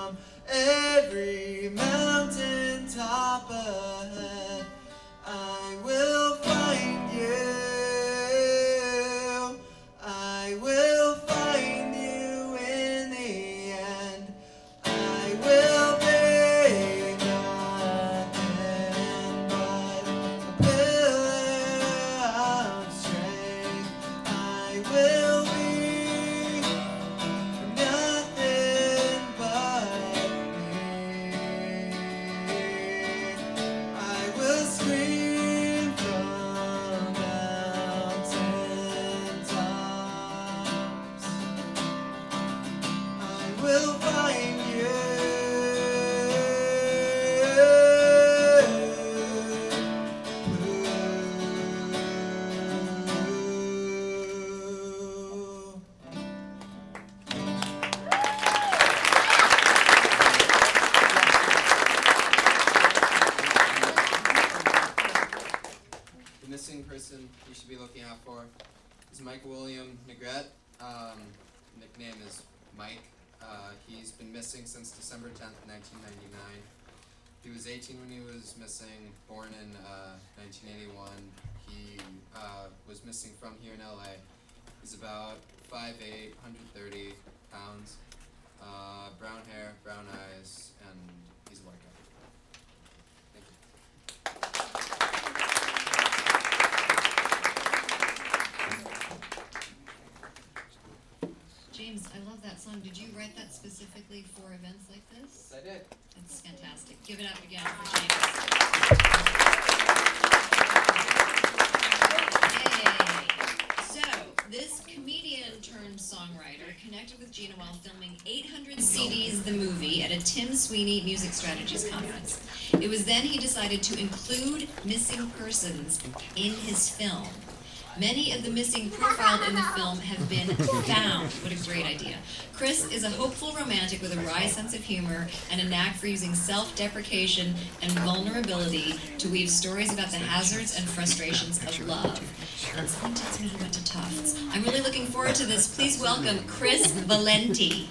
from every mountain top ahead. I will find you. I will find you in the end. I will be nothing but a pillar of strength. I will be nothing but me. I will scream from mountain tops. I will find you. The missing person you should be looking out for is Mike William Negrete. Nickname is Mike. He's been missing since December 10th, 1999. He was 18 when he was missing, born in 1981. He was missing from here in LA. He's about 5'8", 130 pounds, brown hair, brown eyes, and he's a white guy. Thank you. James, I love that song. Did you write that specifically for events like this? Yes, I did. That's fantastic. Give it up again for James. Hey. So, this comedian turned songwriter connected with GINA while filming 800 CDs the movie at a Tim Sweeney Music Strategies conference. It was then he decided to include missing persons in his film. Many of the missing profiled in the film have been found. What a great idea. Chris is a hopeful romantic with a wry sense of humor and a knack for using self-deprecation and vulnerability to weave stories about the hazards and frustrations of love. And something tells me he went to Tufts. I'm really looking forward to this. Please welcome Chris Valenti.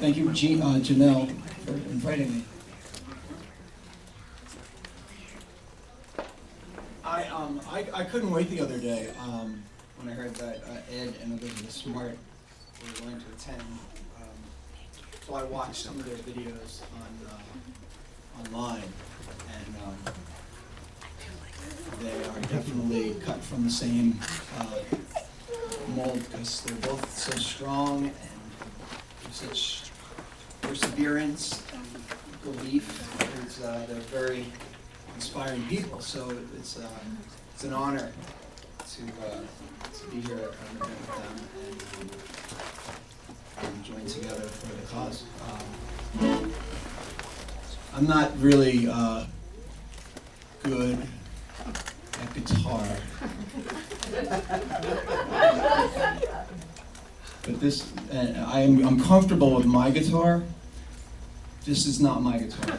Thank you, Jannel, for inviting me. I couldn't wait the other day when I heard that Ed and Elizabeth Smart were going to attend. So I watched some of their videos online, and they are definitely cut from the same mold because they're both so strong and such perseverance and belief. They're very inspiring people, so it's an honor to be here at an event with them and join together for the cause. I'm not really good at guitar. But this, I'm comfortable with my guitar. This is not my guitar.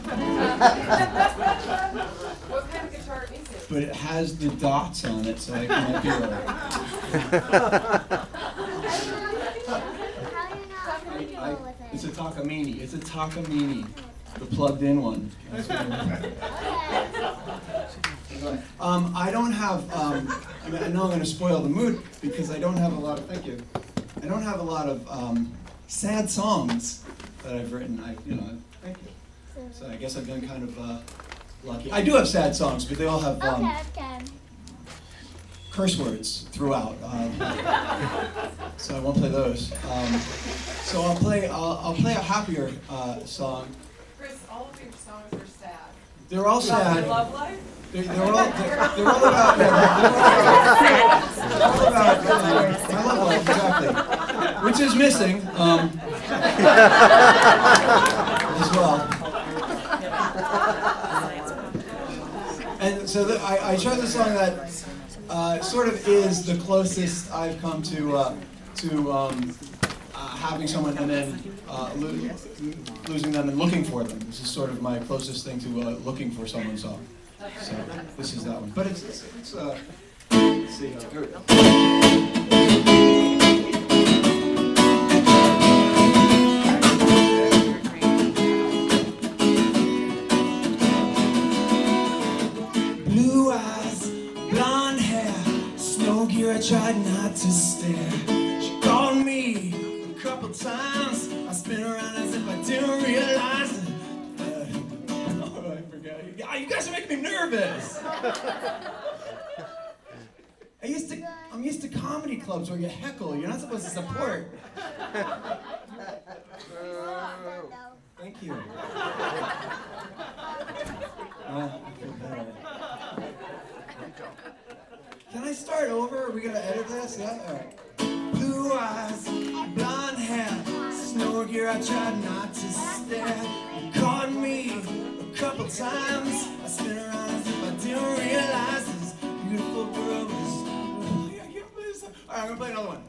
What kind of guitar is it? But it has the dots on it, so I can't do it. It's a Takamine. It's a Takamine, the plugged-in one. I don't have. I know I'm going to spoil the mood because I don't have a lot of. Thank you. I don't have a lot of sad songs that I've written. Thank you. So I guess I've been kind of lucky. I do have sad songs, but they all have curse words throughout. So I won't play those. So I'll play a happier song. Chris, all of your songs are sad. They're all sad. Your love life? They're all about my love life, exactly, which is missing as well. And so I chose a song that sort of is the closest I've come to having someone and then losing them and looking for them. This is sort of my closest thing to looking for someone's song. So this is that one. But it's let's see, here we go. Blue eyes, blonde hair, snow gear, I tried not to stare. She called me a couple times, I spin around as if I didn't realize it. Oh, I forgot. You guys are making me nervous. I'm used to comedy clubs where you heckle, you're not supposed to support. Thank you. I feel better. Can I start over? Are we gonna edit this? Yeah? Alright. Blue eyes, blonde hair, snow gear, I tried not to stare. You caught me a couple times, I spin around as if I didn't realize this beautiful girl was... Alright, I'm gonna play another one.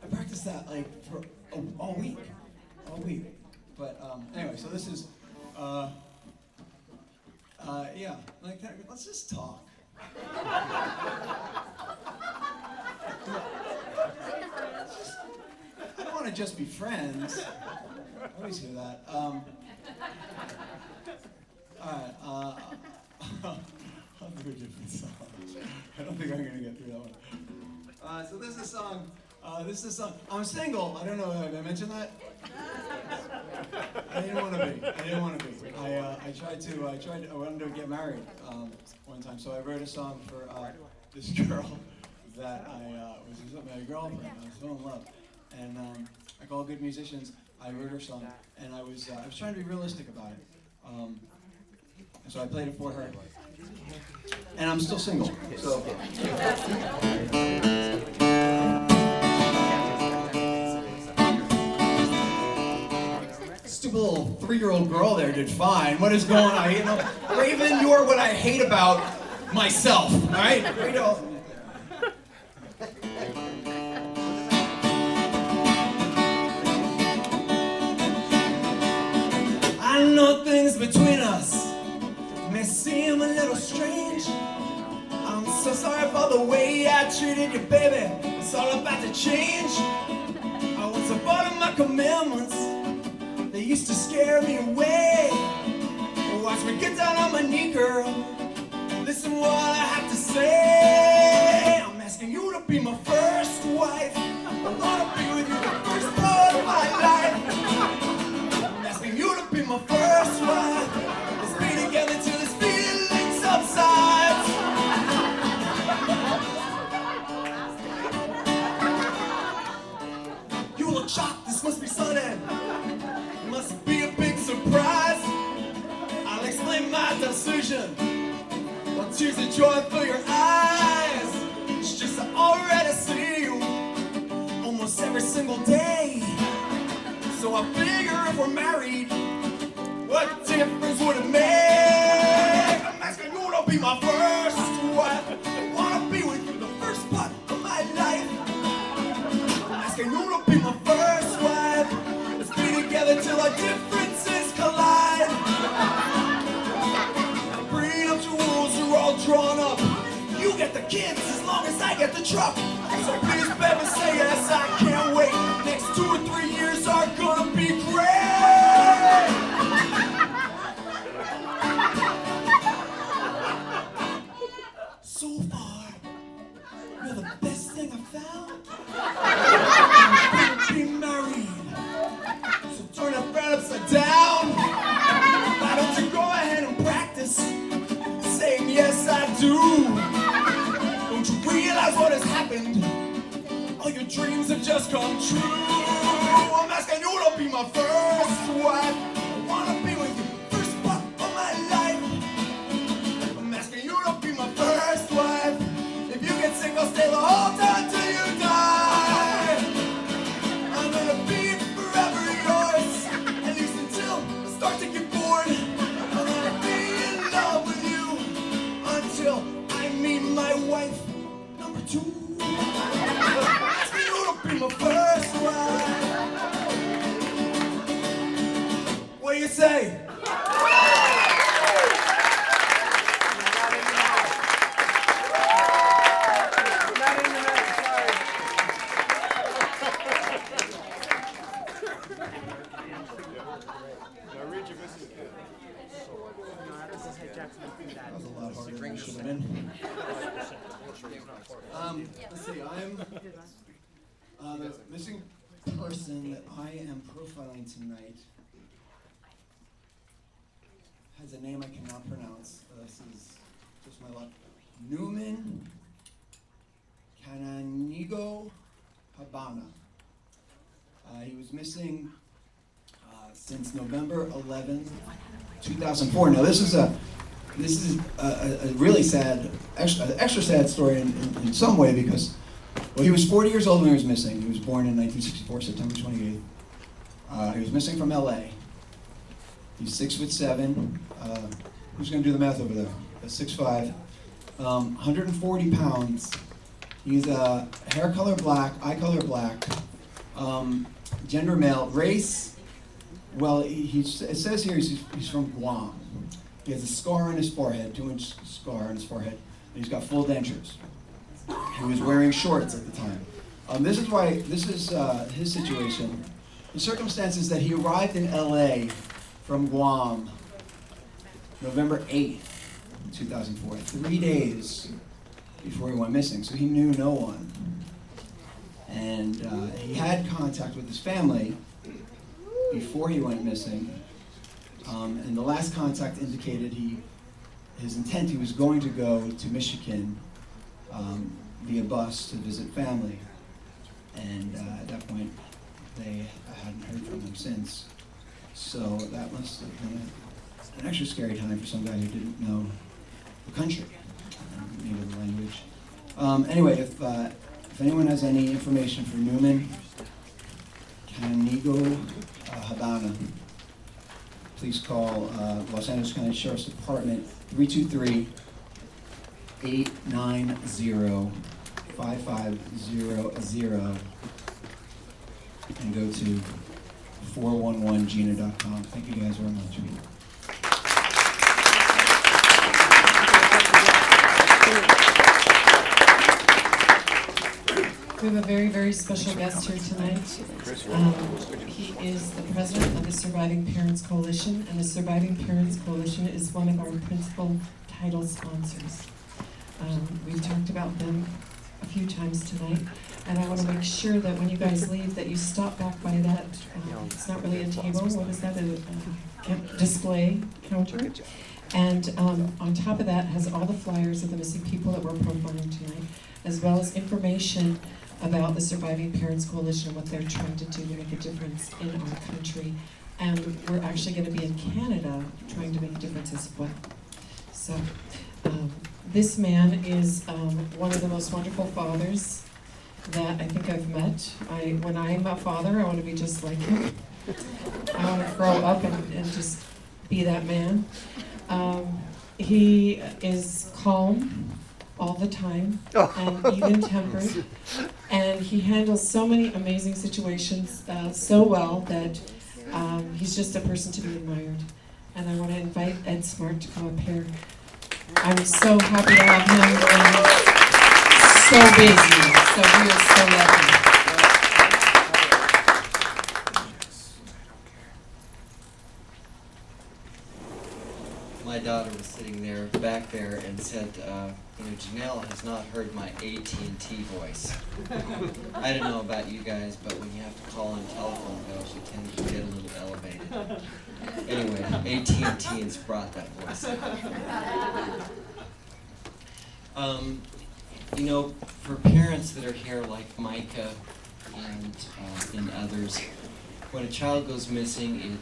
I practiced that like for all week. But anyway, so this is, yeah, like that. Let's just talk. I don't want to just be friends. I always hear that. All right, I'll do a different song. I don't think I'm gonna get through that one. So this is a song. I'm single. I don't know. Have I mentioned that? I didn't want to be. I wanted to get married one time, so I wrote a song for this girl that I was my girlfriend. I was so in love, and like all good musicians, I wrote her song, and I was trying to be realistic about it. So I played it for her, and I'm still single. So. Stupid little 3-year-old girl there did fine. What is going on? You know, Raevyn, you are what I hate about myself. All right? I know things between us may seem a little strange. I'm so sorry for the way I treated you, baby. It's all about to change. I was a part of my commitments. They used to scare me away. Watch me get down on my knee, girl. Listen what I have to say. I'm asking you to be my first wife. I wanna be with you the first part of my life. I'm asking you to be my first wife. Let's be together till this feeling subsides. You look shocked, this must be sudden. Must be a big surprise. I'll explain my decision. While tears of joy fill your eyes. It's just I already see you almost every single day. So I figure if we're married, what difference would it make? I'm asking you to be my first wife. I wanna be with you the first part of my life. I'm asking you to be my first wife. Together till our differences collide. The prenup rules are all drawn up. You get the kids as long as I get the truck. So please, baby, say yes, I can't wait. Next 2 or 3 years are gonna be great. So far, you're the best thing I've found. I'm gonna be married. Turn that brand upside down. Why don't you go ahead and practice saying yes I do? Don't you realize what has happened? All your dreams have just come true. I'm asking you to be my first wife. I wanna be with you first part of my life. I'm asking you to be my first wife. If you get sick, I'll stay the whole time till you die. I'm gonna be forever yours, at least until I start to get bored. I'm gonna be in love with you until I meet my wife number 2. Asking you to be my first wife. What do you say? That was a lot harder than it should have been. Let's see, I'm the missing person that I am profiling tonight has a name I cannot pronounce. This is just my luck. Newman Cananigo Habana. He was missing since November 11, 2004. Now this is a really sad, extra sad story in some way because, well, he was 40 years old when he was missing. He was born in 1964, September 28th. He was missing from LA. He's 6'7". Who's going to do the math over there? 6'5", 140 pounds. He's hair color black, eye color black, gender male, race. Well, it says here he's from Guam. He has a scar on his forehead, 2-inch scar on his forehead, and he's got full dentures. He was wearing shorts at the time. This is his situation. The circumstance is that he arrived in LA from Guam November 8th, 2004, 3 days before he went missing, so he knew no one. And he had contact with his family before he went missing, and the last contact indicated his intent. He was going to go to Michigan via bus to visit family, and at that point they hadn't heard from him since. So that must have been an extra scary time for some guy who didn't know the country, maybe the language. Anyway, if anyone has any information for Newman Cananigo Habana, please call Los Angeles County Sheriff's Department 323-890-5500 and go to 411gina.com. Thank you guys very much. We have a very, very special guest here tonight. He is the president of the Surviving Parents Coalition, and the Surviving Parents Coalition is one of our principal title sponsors. We've talked about them a few times tonight, and I want to make sure that when you guys leave that you stop back by that, it's not really a table, what is that, a display counter? And on top of that has all the flyers of the missing people that we're profiling tonight, as well as information about the Surviving Parents Coalition and what they're trying to do to make a difference in our country. And we're actually going to be in Canada trying to make a difference as well. So this man is one of the most wonderful fathers that I think I've met. When I'm a father, I want to be just like him. I want to grow up and just be that man. He is calm all the time and even-tempered, and he handles so many amazing situations so well that he's just a person to be admired. And I want to invite Ed Smart to come up here. I'm so happy to have him, and so busy, so we are so lucky. My daughter was sitting there, back there, and said, Jannel has not heard my AT&T voice. I don't know about you guys, but when you have to call on telephone bills, you tend to get a little elevated. Anyway, AT&T has brought that voice. For parents that are here, like Mika and others, when a child goes missing,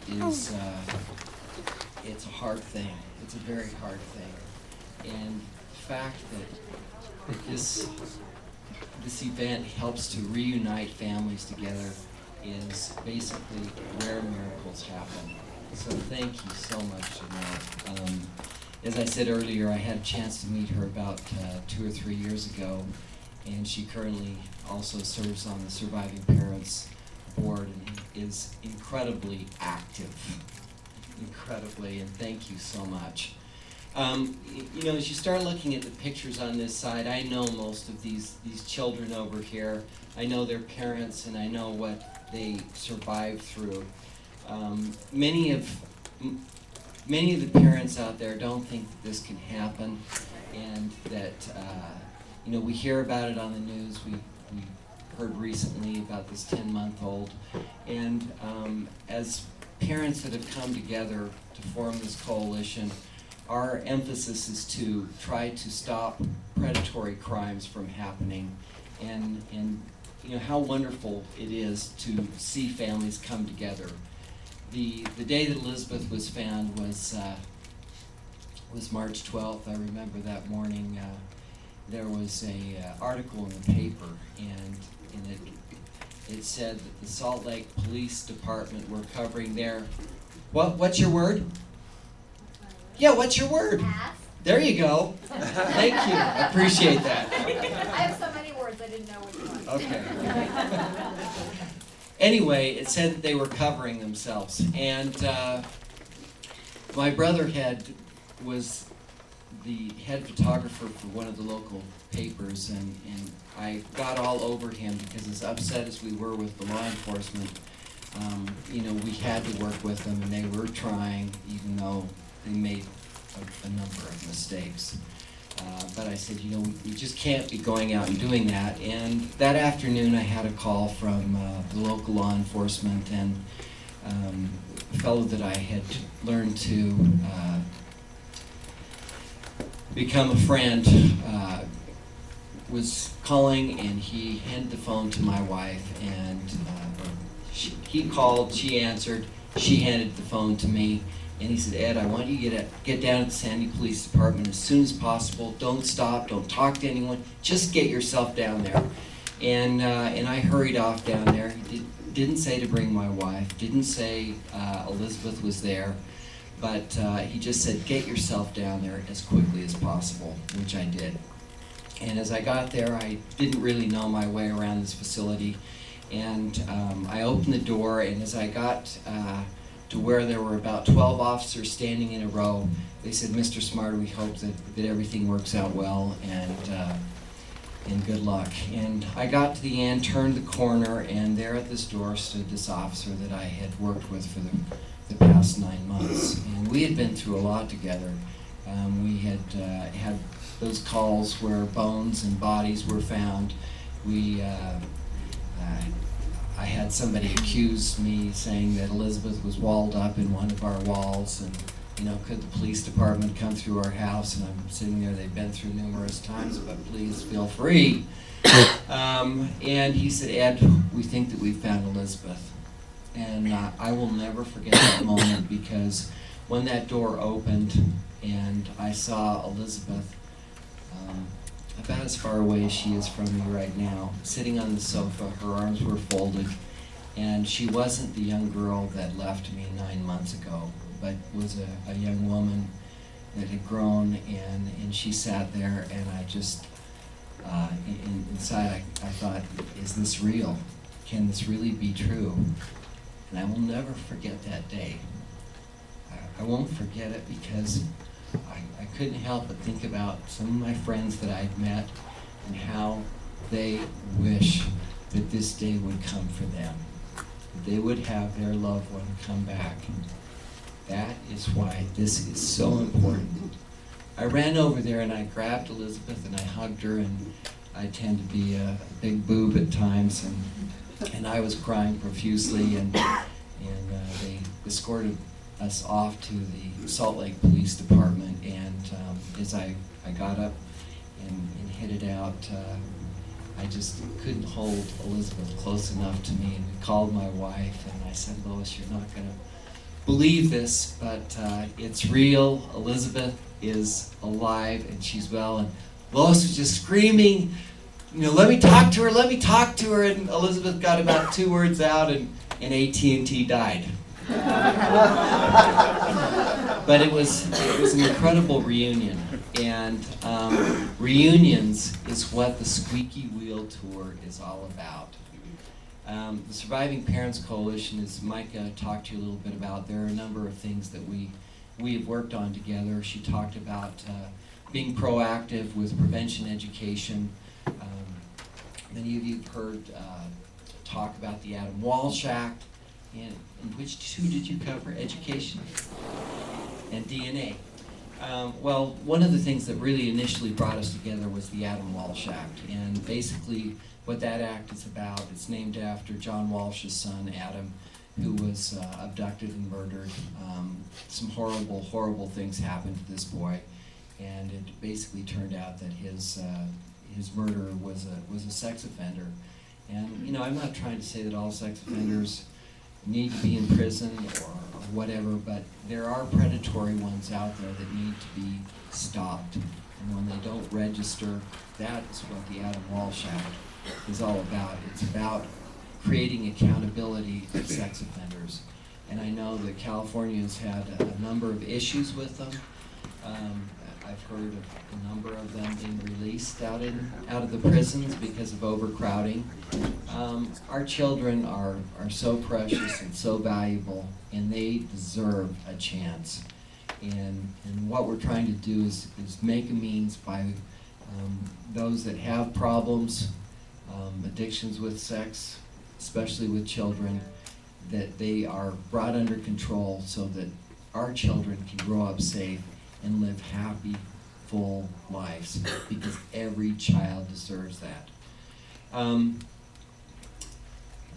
it's a hard thing. It's a very hard thing. And the fact that this event helps to reunite families together is basically where miracles happen. So thank you so much, Jannel. As I said earlier, I had a chance to meet her about 2 or 3 years ago, and she currently also serves on the Surviving Parents Board and is incredibly active. Incredibly, and thank you so much. As you start looking at the pictures on this side, I know most of these children over here. I know their parents, and I know what they survived through. Many of many of the parents out there don't think that this can happen, and that you know, we hear about it on the news. We heard recently about this 10-month-old, and as parents that have come together to form this coalition, our emphasis is to try to stop predatory crimes from happening, and you know, how wonderful it is to see families come together. The day that Elizabeth was found was March 12th. I remember that morning. There was a article in the paper, and it said that the Salt Lake Police Department were covering their, what's your word? Yeah, what's your word? Ass. There you go. Thank you. I appreciate that. I have so many words I didn't know which one. Okay. Anyway, it said that they were covering themselves, and my brother was the head photographer for one of the local papers, and I got all over him because as upset as we were with the law enforcement, you know, we had to work with them, and they were trying, even though they made a number of mistakes. But I said, you know, we just can't be going out and doing that. And that afternoon I had a call from the local law enforcement, and a fellow that I had learned to become a friend was calling, and he handed the phone to my wife, and he called, she answered, she handed the phone to me, and he said, Ed, I want you to get down to the Sandy Police Department as soon as possible. Don't stop, don't talk to anyone, just get yourself down there. And I hurried off down there. He didn't say to bring my wife, didn't say Elizabeth was there, but he just said, get yourself down there as quickly as possible, which I did. And as I got there, I didn't really know my way around this facility, and I opened the door, and as I got to where there were about 12 officers standing in a row, they said, Mr. Smart, we hope that everything works out well, and good luck. And I got to the end, turned the corner, and there at this door stood this officer that I had worked with for the past 9 months. And we had been through a lot together. We had had those calls where bones and bodies were found. I had somebody accuse me saying that Elizabeth was walled up in one of our walls, and you know, could the police department come through our house? And I'm sitting there, they've been through numerous times, but please feel free. And he said, Ed, we think that we've found Elizabeth. And I will never forget that moment, because when that door opened and I saw Elizabeth, about as far away as she is from me right now, sitting on the sofa, her arms were folded, and she wasn't the young girl that left me 9 months ago, but was a young woman that had grown, and she sat there, and I just, inside I thought, is this real? Can this really be true? And I will never forget that day. I won't forget it, because I couldn't help but think about some of my friends that I'd met and how they wish that this day would come for them, that they would have their loved one come back. That is why this is so important. I ran over there and I grabbed Elizabeth and I hugged her, and I tend to be a big boob at times, and I was crying profusely, and they escorted us off to the Salt Lake Police Department, and as I got up and headed out, I just couldn't hold Elizabeth close enough to me, and we called my wife, and I said, Lois, you're not going to believe this, but it's real. Elizabeth is alive, and she's well, and Lois was just screaming, you know, let me talk to her, and Elizabeth got about 2 words out, and AT&T died. But it was an incredible reunion, and reunions is what the Squeaky Wheel Tour is all about. The Surviving Parents Coalition, as Mika talked to you a little bit about, there are a number of things that we have worked on together. She talked about being proactive with prevention education. Many of you have heard talk about the Adam Walsh Act. And which 2 did you cover? Education? and DNA. Well, one of the things that really initially brought us together was the Adam Walsh Act, and basically what that act is about, it's named after John Walsh's son, Adam, who was abducted and murdered. Some horrible, horrible things happened to this boy, and it basically turned out that his murderer was a sex offender. And you know, I'm not trying to say that all sex offenders need to be in prison or whatever, but there are predatory ones out there that need to be stopped. And when they don't register, that is what the Adam Walsh Act is all about. It's about creating accountability for sex offenders. And I know that California has had a number of issues with them. I've heard of a number of them being released out of the prisons because of overcrowding. Our children are so precious and so valuable, and they deserve a chance. And what we're trying to do is make a means by those that have problems, addictions with sex, especially with children, that they are brought under control so that our children can grow up safe and live happy, full lives, because every child deserves that. Let's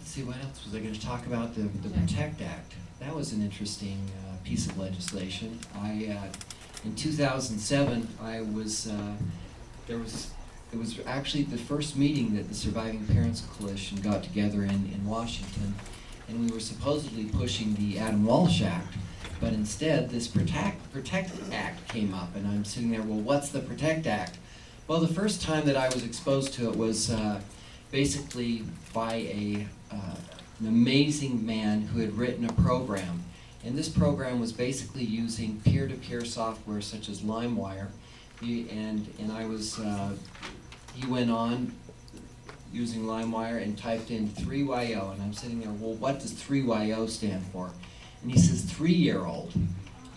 see, what else was I going to talk about? The Protect Act. That was an interesting piece of legislation. In 2007, it was actually the first meeting that the Surviving Parents Coalition got together in Washington, and we were supposedly pushing the Adam Walsh Act, but instead this Protect Act came up, and I'm sitting there, well, what's the Protect Act? Well, the first time that I was exposed to it was basically by an amazing man who had written a program, and this program was basically using peer-to-peer software such as LimeWire, he went on using LimeWire and typed in 3YO, and I'm sitting there, well, what does 3YO stand for? And he says 3-year-old,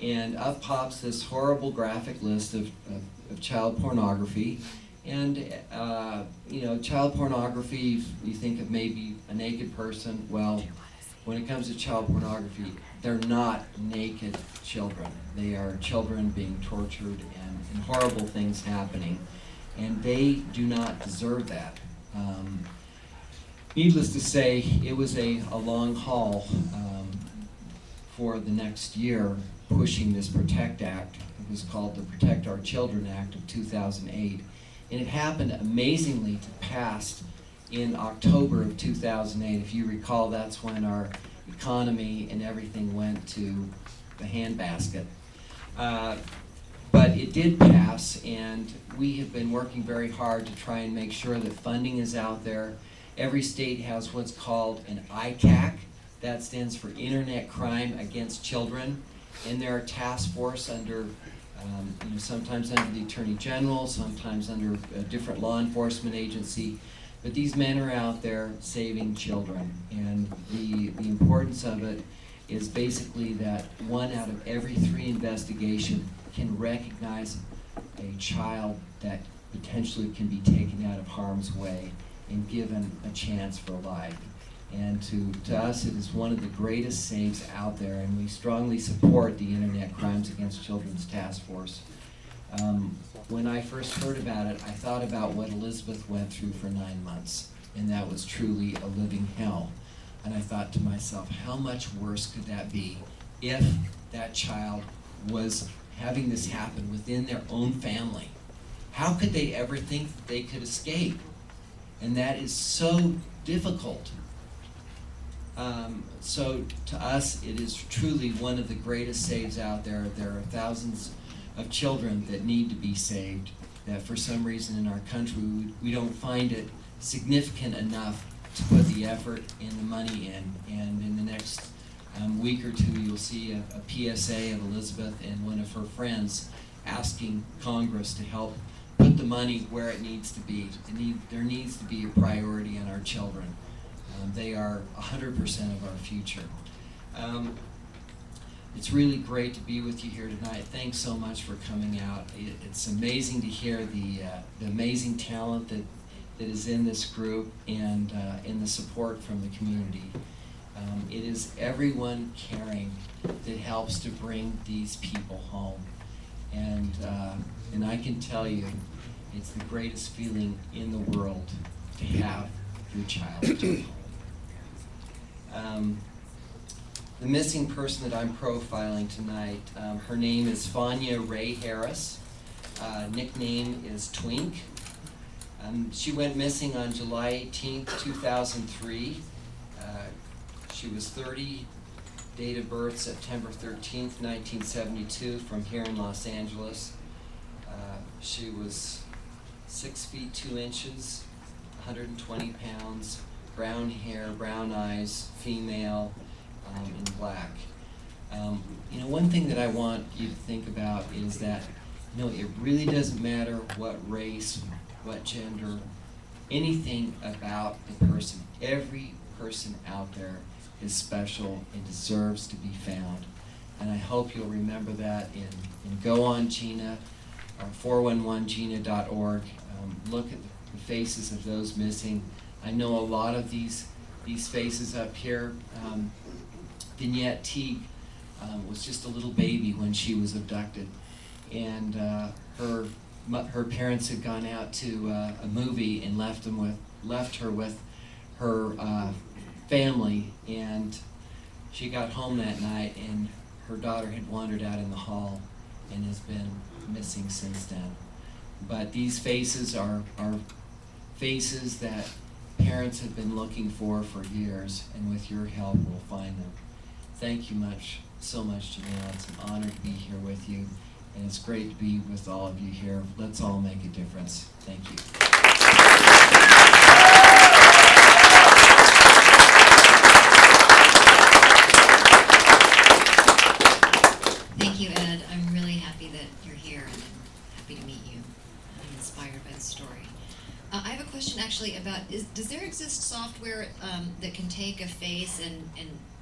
and up pops this horrible graphic list of child pornography. And you know, child pornography, you think of maybe a naked person. Well, when it comes to child pornography, they're not naked children. They are children being tortured and horrible things happening, and they do not deserve that. Needless to say, it was a long haul for the next year pushing this Protect Act. It was called the Protect Our Children Act of 2008. And it happened amazingly to pass in October of 2008. If you recall, that's when our economy and everything went to the handbasket. But it did pass, and we have been working very hard to try and make sure that funding is out there. Every state has what's called an ICAC. That stands for Internet Crime Against Children. And there are task force under, you know, sometimes under the Attorney General, sometimes under a different law enforcement agency. But these men are out there saving children. And the importance of it is basically that 1 out of every 3 investigations can recognize a child that potentially can be taken out of harm's way and given a chance for life. And to us, it is one of the greatest saves out there, and we strongly support the Internet Crimes Against Children's Task Force. When I first heard about it, I thought about what Elizabeth went through for 9 months, and that was truly a living hell. And I thought to myself, how much worse could that be if that child was having this happen within their own family? How could they ever think that they could escape? And that is so difficult. So to us, it is truly one of the greatest saves out there. There are thousands of children that need to be saved, that for some reason in our country we don't find it significant enough to put the effort and the money in. And in the next week or two, you'll see a PSA of Elizabeth and one of her friends asking Congress to help put the money where it needs to be. There needs to be a priority on our children. They are 100% of our future. It's really great to be with you here tonight. Thanks so much for coming out. It's amazing to hear the amazing talent that is in this group and in the support from the community. It is everyone caring that helps to bring these people home. And I can tell you, it's the greatest feeling in the world to have your child come home. The missing person that I'm profiling tonight, her name is Fanya Ray Harris. Nickname is Twink. She went missing on July 18th, 2003. She was 30, date of birth September 13th, 1972, from here in Los Angeles. She was 6 feet 2 inches, 120 pounds, brown hair, brown eyes, female, in black. You know, one thing that I want you to think about is that, you know, it really doesn't matter what race, what gender, anything about the person. Every person out there is special and deserves to be found. And I hope you'll remember that and go on GINA, or 411gina.org. Look at the faces of those missing. I know a lot of these faces up here. Vignette Teague was just a little baby when she was abducted, and her parents had gone out to a movie and left her with her family, and she got home that night and her daughter had wandered out in the hall and has been missing since then. But these faces are faces that parents have been looking for years, and with your help we'll find them. Thank you so much, Jannel. It's an honor to be here with you, and it's great to be with all of you here. Let's all make a difference. Thank you. Thank you, Ed. I'm really happy that you're here, and I'm happy to meet you. I'm inspired by the story. I have a question actually about, does there exist software that can take a face and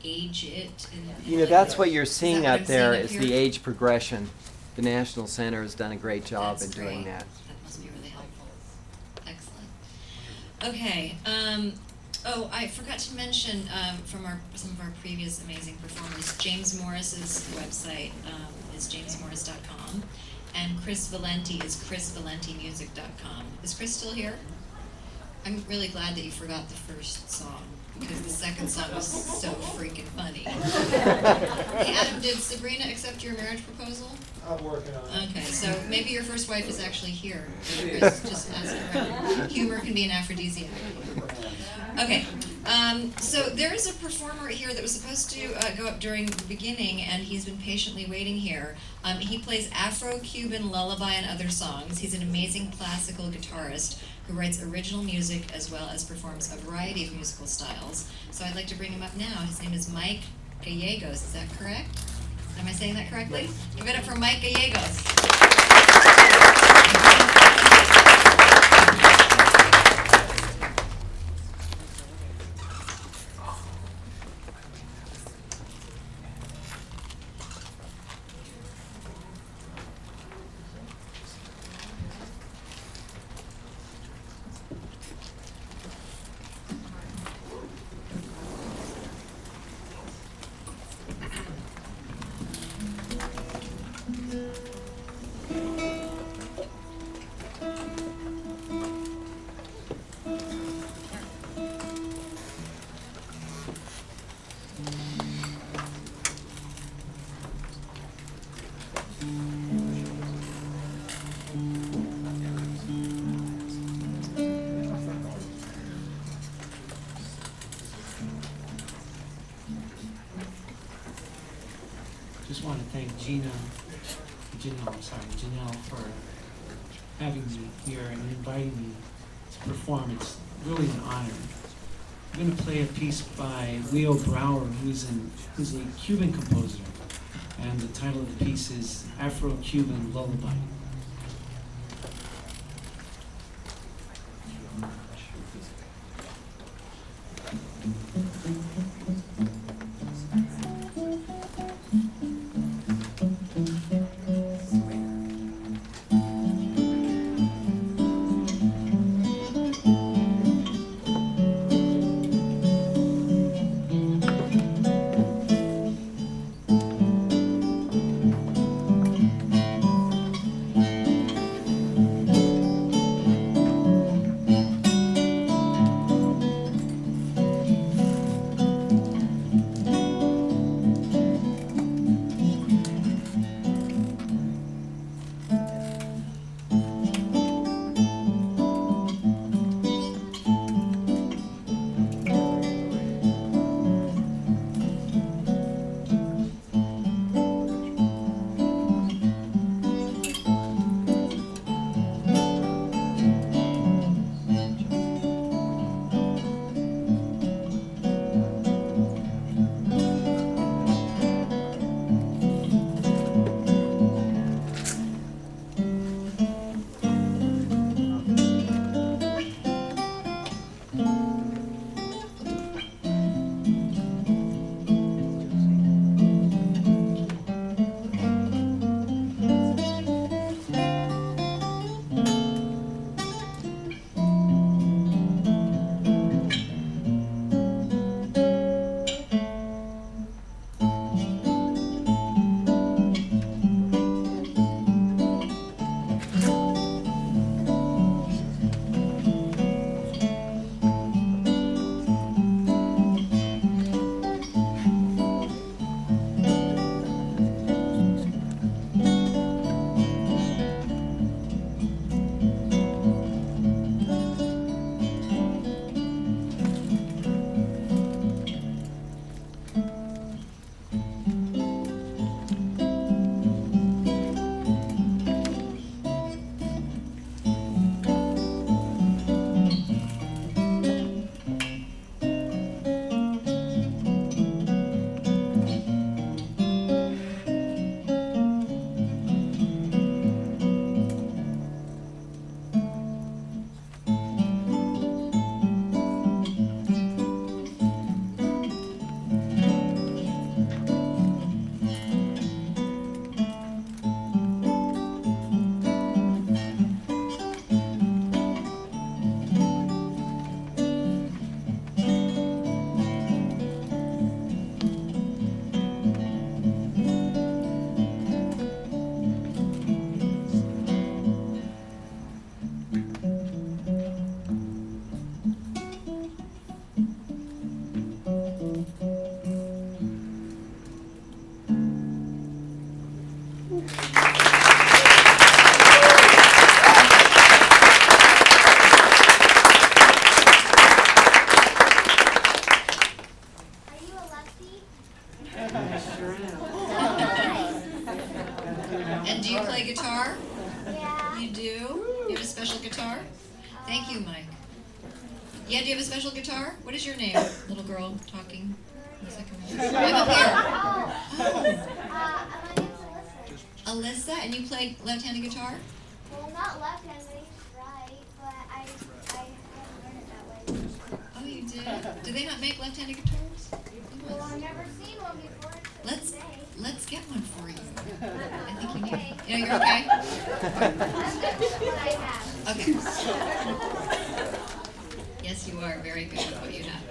age it? You know, that's what you're seeing out there is here? the age progression. The National Center has done a great job That's in doing great. that. That must be really helpful. Excellent. Okay. Oh, I forgot to mention from some of our previous amazing performers, James Morris's website is jamesmorris.com, and Chris Valenti is chrisvalentimusic.com. Is Chris still here? I'm really glad that you forgot the first song, because the second song was so freaking funny. Hey, Adam, did Sabrina accept your marriage proposal? I'm working on it. Okay, so maybe your first wife is actually here. Chris, just ask around. Humor can be an aphrodisiac. Okay, so there is a performer here that was supposed to go up during the beginning, and he's been patiently waiting here. He plays Afro-Cuban lullaby and other songs. He's an amazing classical guitarist who writes original music as well as performs a variety of musical styles. So I'd like to bring him up now. His name is Mike Gallegos. Is that correct? Am I saying that correctly? Give it up for Mike Gallegos. Just want to thank Jannel for having me here and inviting me to perform. It's really an honor. I'm going to play a piece by Leo Brouwer, who's a Cuban composer, and the title of the piece is Afro-Cuban Lullaby. do? You have a special guitar? Thank you, Mike. Yeah, do you have a special guitar? What is your name, little girl talking? I'm up here. Oh. Alyssa, and you play left-handed guitar? Well, not left-handed, right, but I haven't learned it that way. Oh, you did? Do they not make left-handed guitars? Well, I've never seen one before. Let's get one for you. I think you need it. You know, you're okay? Okay. Yes, you are very good with what you have.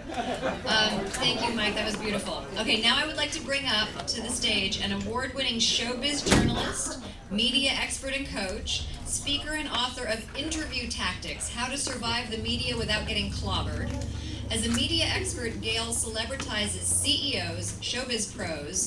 Thank you, Mike. That was beautiful. Okay, now I would like to bring up to the stage an award-winning showbiz journalist, media expert and coach, speaker and author of Interview Tactics, How to Survive the Media Without Getting Clobbered. As a media expert, Gayl celebritizes CEOs, showbiz pros,